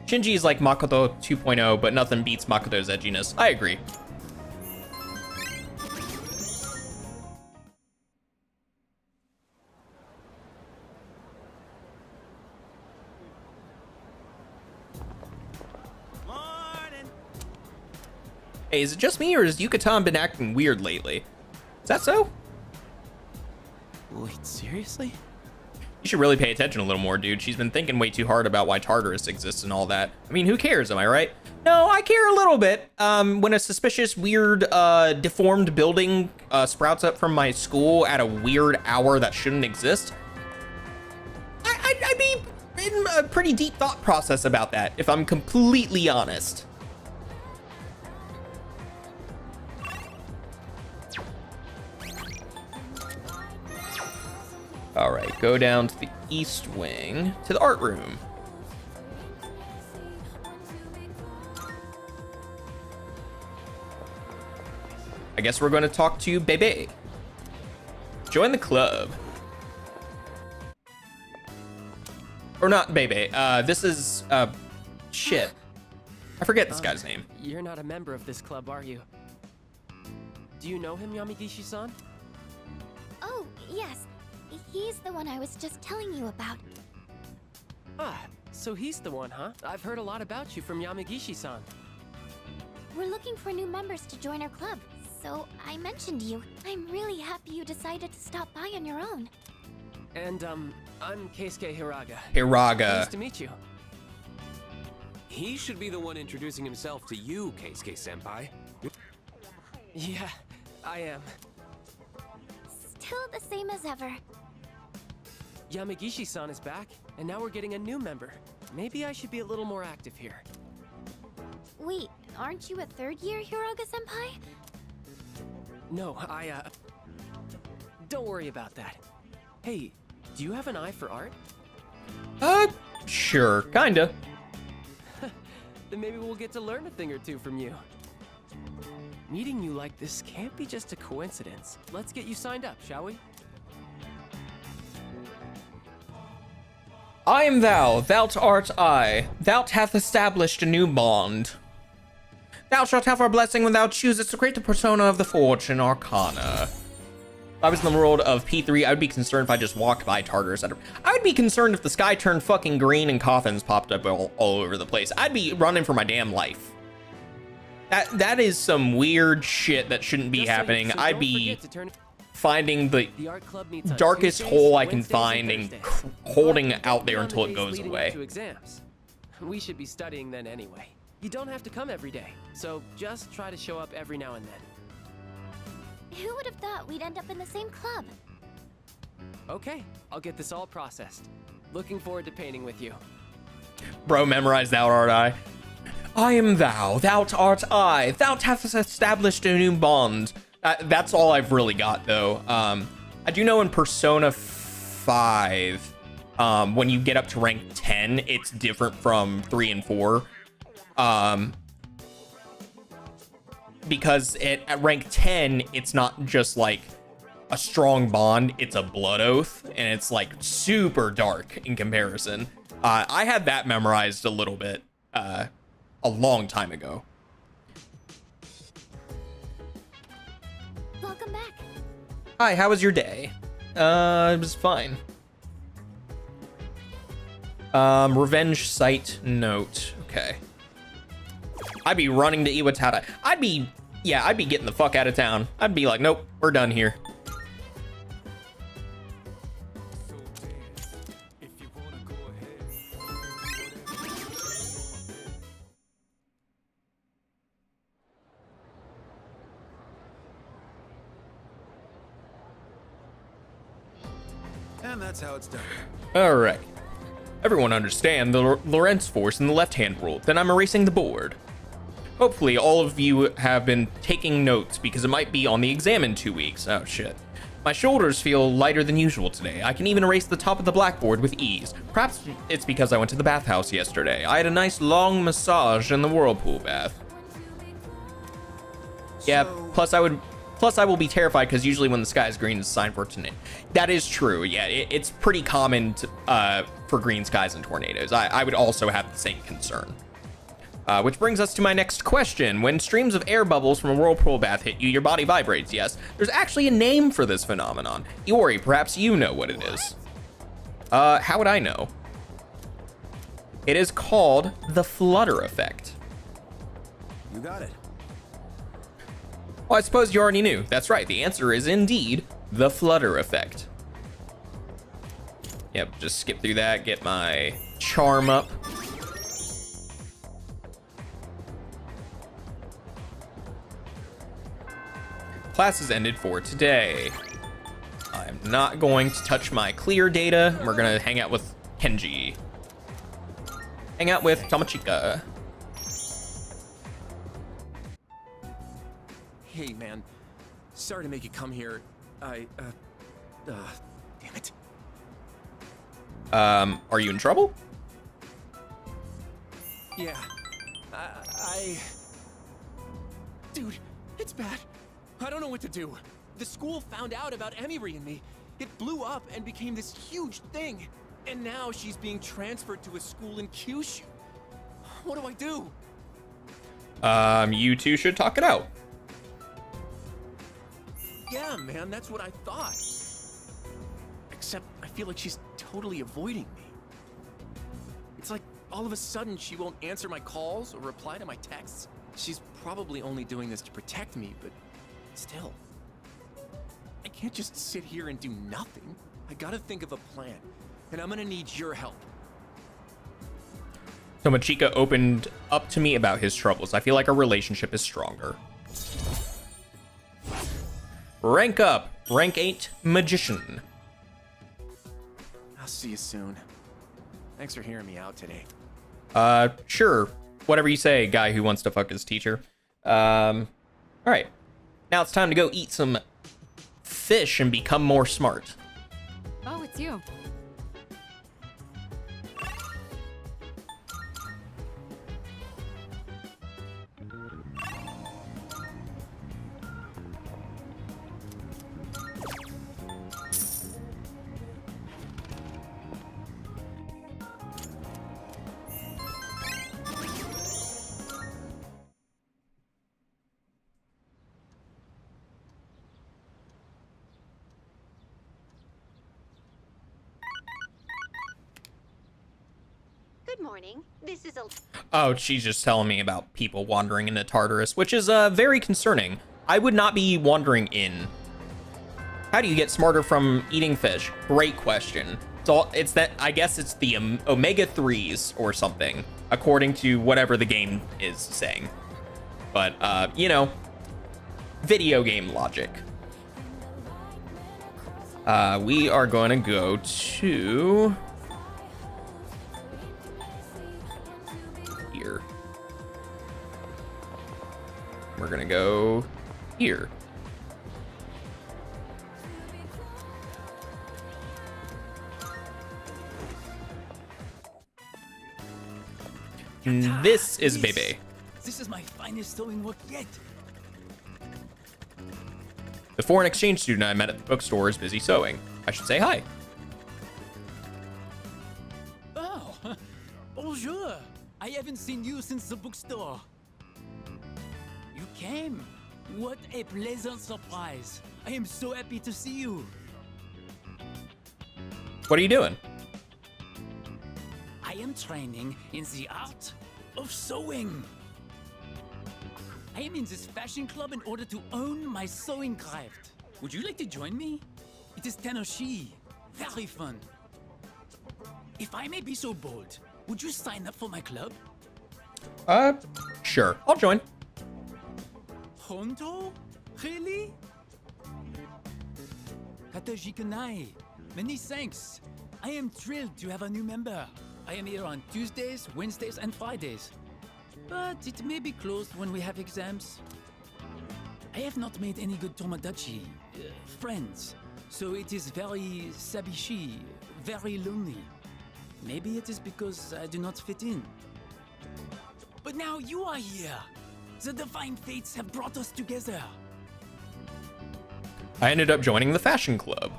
Shinji is like Makoto 2.0, but nothing beats Makoto's edginess. I agree. Hey, is it just me, or has Yucatan been acting weird lately? Is that so? Wait, seriously? You should really pay attention a little more, dude. She's been thinking way too hard about why Tartarus exists and all that. I mean, who cares, am I right? No, I care a little bit. When a suspicious, weird, deformed building sprouts up from my school at a weird hour that shouldn't exist, I'd be in a pretty deep thought process about that, if I'm completely honest. All right, go down to the east wing to the art room. I guess we're going to talk to Bebe. Join the club. Or not Bebe. This is shit. I forget this guy's name. You're not a member of this club, are you? Do you know him, Yamagishi-san? Oh, yes. He's the one I was just telling you about. Ah, so he's the one, huh? I've heard a lot about you from Yamagishi-san. We're looking for new members to join our club, so I mentioned you. I'm really happy you decided to stop by on your own. And, I'm Keisuke Hiraga. Hiraga. Nice to meet you. He should be the one introducing himself to you, Keisuke-senpai. Yeah, I am. Still the same as ever. Yamagishi-san is back, and now we're getting a new member. Maybe I should be a little more active here. Wait, aren't you a third-year Hiraga-senpai? No, don't worry about that. Hey, do you have an eye for art? Sure, kinda. Then maybe we'll get to learn a thing or two from you. Meeting you like this can't be just a coincidence. Let's get you signed up, shall we? I am thou, thou art I. Thou hath established a new bond. Thou shalt have our blessing when thou choosest to create the persona of the Fortune Arcana. If I was in the world of P3, I would be concerned if I just walked by Tartarus. I would be concerned if the sky turned fucking green and coffins popped up all over the place. I'd be running for my damn life. That is some weird shit that shouldn't be happening. I'd be finding the darkest hole I can find and holding it out there until it goes away. To exams. We should be studying then anyway. You don't have to come every day, so just try to show up every now and then. Who would have thought we'd end up in the same club? Okay, I'll get this all processed. Looking forward to painting with you. Bro, memorize thou art I. I am thou, thou art I. Thou hast established a new bond. That's all I've really got, though. I do know in Persona 5, when you get up to rank 10, it's different from 3 and 4. Because at rank 10, it's not just like a strong bond, it's a blood oath, and it's like super dark in comparison. I had that memorized a little bit a long time ago. Welcome back. Hi, how was your day? It was fine. Revenge site note. Okay. I'd be running to Iwatara. I'd be getting the fuck out of town. I'd be like, nope, we're done here. And that's how it's done. All right. Everyone understand the Lorentz force in the left-hand rule. Then I'm erasing the board. Hopefully all of you have been taking notes because it might be on the exam in 2 weeks. Oh shit. My shoulders feel lighter than usual today. I can even erase the top of the blackboard with ease. Perhaps it's because I went to the bathhouse yesterday. I had a nice long massage in the whirlpool bath. Yeah, plus I will be terrified because usually when the sky is green, it's a sign for a tornado. That is true. Yeah, it's pretty common for green skies and tornadoes. I would also have the same concern. Which brings us to my next question. When streams of air bubbles from a whirlpool bath hit you, your body vibrates, yes. There's actually a name for this phenomenon. Iori, perhaps you know what it is. How would I know? It is called the flutter effect. You got it. Well, I suppose you already knew. That's right. The answer is indeed the flutter effect. Yep, just skip through that, get my charm up. Class is ended for today. I'm not going to touch my clear data. We're gonna hang out with Kenji. Hang out with Tomochika. Hey, man. Sorry to make you come here. Damn it. Are you in trouble? Yeah. Dude, it's bad. I don't know what to do. The school found out about Emiri and me. It blew up and became this huge thing. And now she's being transferred to a school in Kyushu. What do I do? You two should talk it out. Yeah, man, that's what I thought. Except I feel like she's totally avoiding me. It's like all of a sudden she won't answer my calls or reply to my texts. She's probably only doing this to protect me, but still. I can't just sit here and do nothing. I gotta think of a plan, and I'm gonna need your help. So Machika opened up to me about his troubles. I feel like our relationship is stronger. Rank up. Rank 8 Magician. I'll see you soon. Thanks for hearing me out today. Sure. Whatever you say, guy who wants to fuck his teacher. Alright. Now it's time to go eat some fish and become more smart. Oh, it's you. Good morning. This is a... Oh, she's just telling me about people wandering into Tartarus, which is very concerning. I would not be wandering in. How do you get smarter from eating fish? Great question. It's that, I guess it's the omega-3s or something, according to whatever the game is saying. But, you know, video game logic. We are going to go to... here. We're gonna go here. And this is Bebe. This is my finest sewing work yet. The foreign exchange student I met at the bookstore is busy sewing. I should say hi. Oh, bonjour. I haven't seen you since the bookstore. You came. What a pleasant surprise. I am so happy to see you. What are you doing? I am training in the art of sewing. I am in this fashion club in order to own my sewing craft. Would you like to join me? It is Tenoshi. Very fun. If I may be so bold, would you sign up for my club? Sure. I'll join. Honto? Really? Kataji Kunai, many thanks. I am thrilled to have a new member. I am here on Tuesdays, Wednesdays, and Fridays. But it may be closed when we have exams. I have not made any good Tomodachi, friends. So it is very sabishi, very lonely. Maybe it is because I do not fit in. But now you are here. The divine fates have brought us together. I ended up joining the fashion club.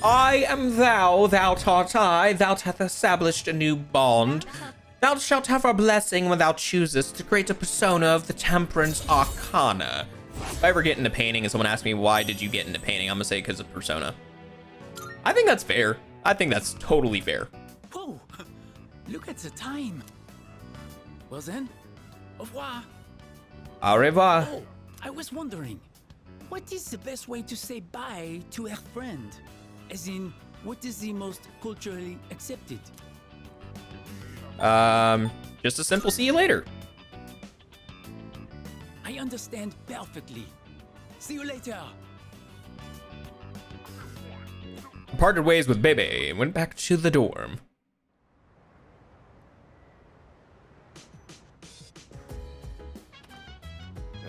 I am thou, thou art I, thou hath established a new bond. Thou shalt have our blessing when thou choosest to create a persona of the Temperance Arcana. If I ever get into painting and someone asks me, why did you get into painting? I'm gonna say because of Persona. I think that's fair. I think that's totally fair. Whoa, look at the time. Well then, au revoir. Au revoir. Oh, I was wondering, what is the best way to say bye to a friend? As in, what is the most culturally accepted? Just a simple see you later. I understand perfectly. See you later. Parted ways with Bebe and went back to the dorm.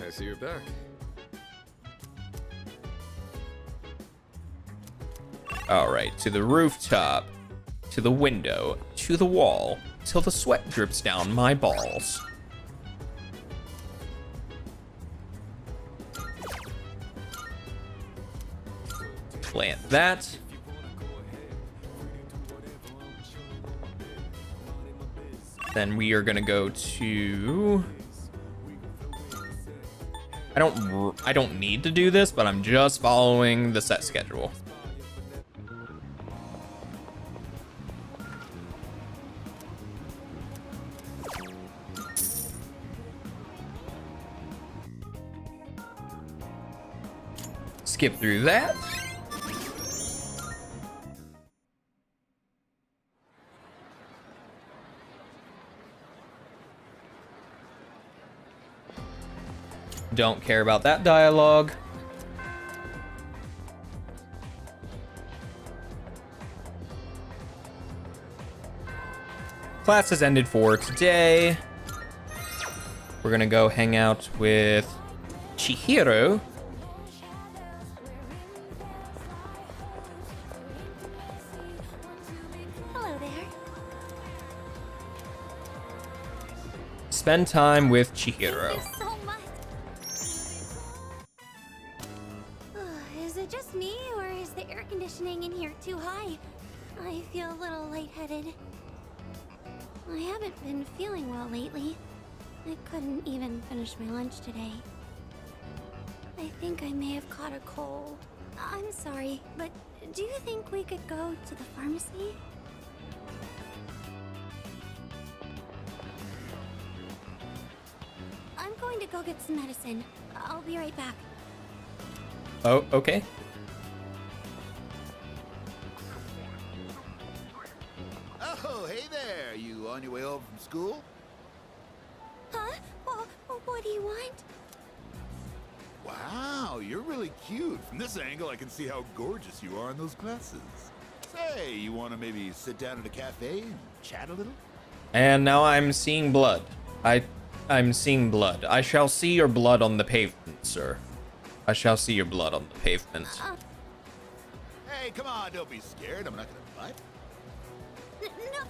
I see you're back. All right, to the rooftop. to the window, to the wall, till the sweat drips down my balls. Plant that. Then we are gonna go to... I don't need to do this, but I'm just following the set schedule. Skip through that. Don't care about that dialogue. Class has ended for today. We're gonna go hang out with Chihiro. Hello there. Spend time with Chihiro. Thank you so much. Is it just me, or is the air conditioning in here too high? I feel a little lightheaded. I haven't been feeling well lately. I couldn't even finish my lunch today. I think I may have caught a cold. I'm sorry, but do you think we could go to the pharmacy? I'm going to go get some medicine. I'll be right back. Oh, okay. Oh, hey there! You on your way home from school? Huh? Well, what do you want? Wow, you're really cute. From this angle, I can see how gorgeous you are in those glasses. Say, you want to maybe sit down at a cafe and chat a little? And now I'm seeing blood. I'm seeing blood. I shall see your blood on the pavement, sir. I shall see your blood on the pavement. Hey, come on, don't be scared. I'm not gonna fight. No.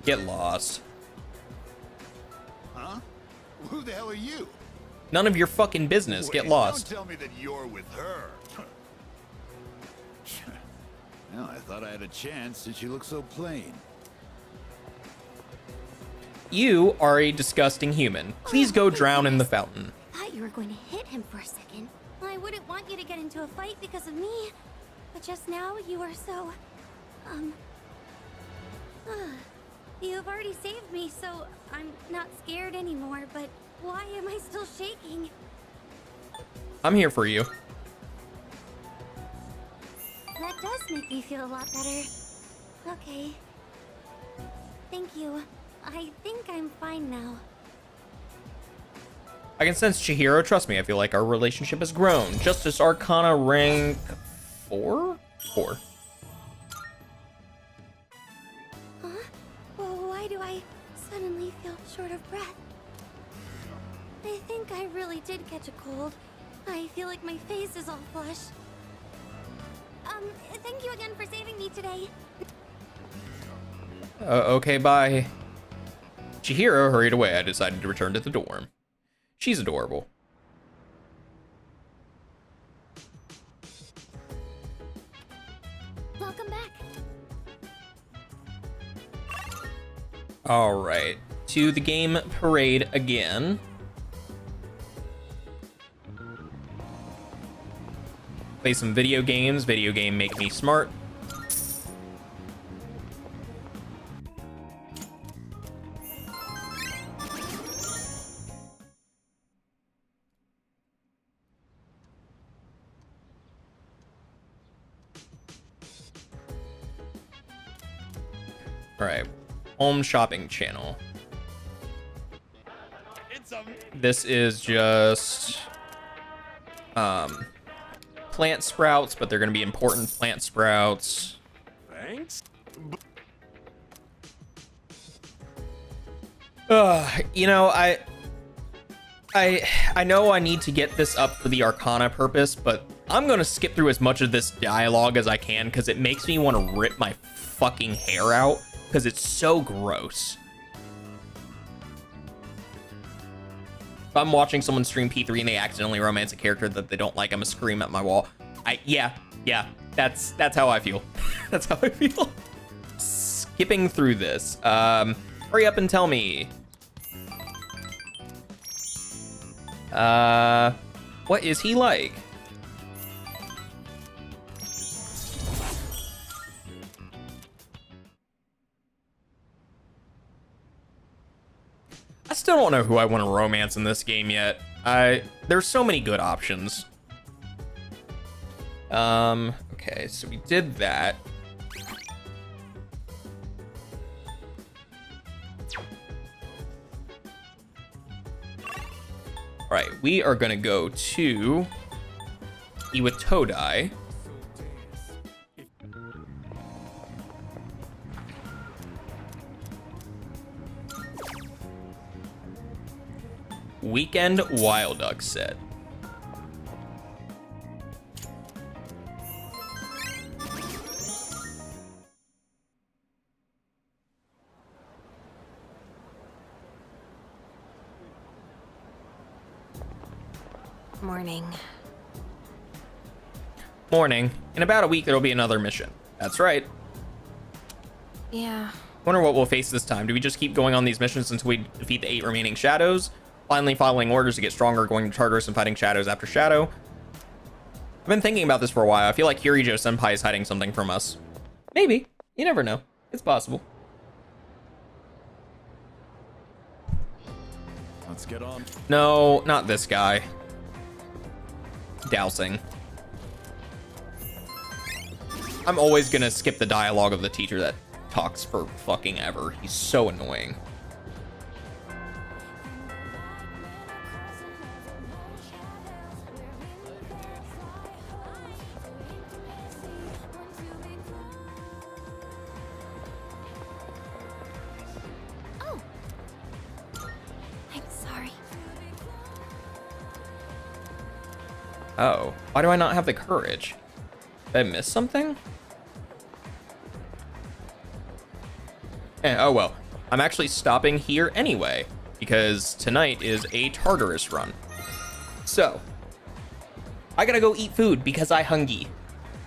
Get lost. Huh? Who the hell are you? None of your fucking business. Get lost. Don't tell me that you're with her. Well, I thought I had a chance since you look so plain. You are a disgusting human. Please go drown in the fountain. I thought you were going to hit him for a second. I wouldn't want you to get into a fight because of me. But just now, you were so... You've already saved me, so I'm not scared anymore, but why am I still shaking? I'm here for you. That does make me feel a lot better. Okay. Thank you. I think I'm fine now. I can sense Chihiro. Trust me, I feel like our relationship has grown. Justice Arcana rank 4? 4. Huh? Well, why do I suddenly feel short of breath? I think I really did catch a cold. I feel like my face is all flushed. Thank you again for saving me today. Okay, bye. Chihiro hurried away. I decided to return to the dorm. She's adorable. Welcome back. All right, to the game parade again. Play some video games. Video game make me smart. All right, home shopping channel. This is just plant sprouts, but they're going to be important plant sprouts. Thanks. You know, I know I need to get this up for the Arcana purpose, but I'm gonna skip through as much of this dialogue as I can because it makes me want to rip my fucking hair out because it's so gross. If I'm watching someone stream P3 and they accidentally romance a character that they don't like, I'm gonna scream at my wall. Yeah, that's how I feel. That's how I feel. Skipping through this. Hurry up and tell me. What is he like? I still don't know who I want to romance in this game yet. There's so many good options. Okay, so we did that. Right, we are gonna go to Iwatodai. Weekend Wild Duck set. Morning. Morning. In about a week, there'll be another mission. That's right. Yeah. Wonder what we'll face this time. Do we just keep going on these missions until we defeat the 8 remaining shadows? Finally following orders to get stronger, going to Tartarus and fighting shadows after shadow? I've been thinking about this for a while. I feel like Kirijo Senpai is hiding something from us. Maybe. You never know. It's possible. Let's get on. No, not this guy. Dousing. I'm always gonna skip the dialogue of the teacher that talks for fucking ever. He's so annoying. I'm sorry. Oh, why do I not have the courage? Did I miss something? Oh well, I'm actually stopping here anyway, because tonight is a Tartarus run. So, I gotta go eat food because I hungry.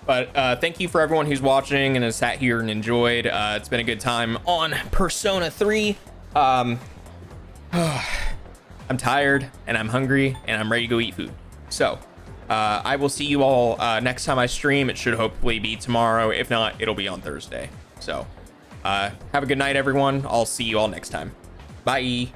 But thank you for everyone who's watching and has sat here and enjoyed. It's been a good time on Persona 3. I'm tired and I'm hungry and I'm ready to go eat food. So, I will see you all next time I stream. It should hopefully be tomorrow. If not, it'll be on Thursday. So, have a good night, everyone. I'll see you all next time. Bye.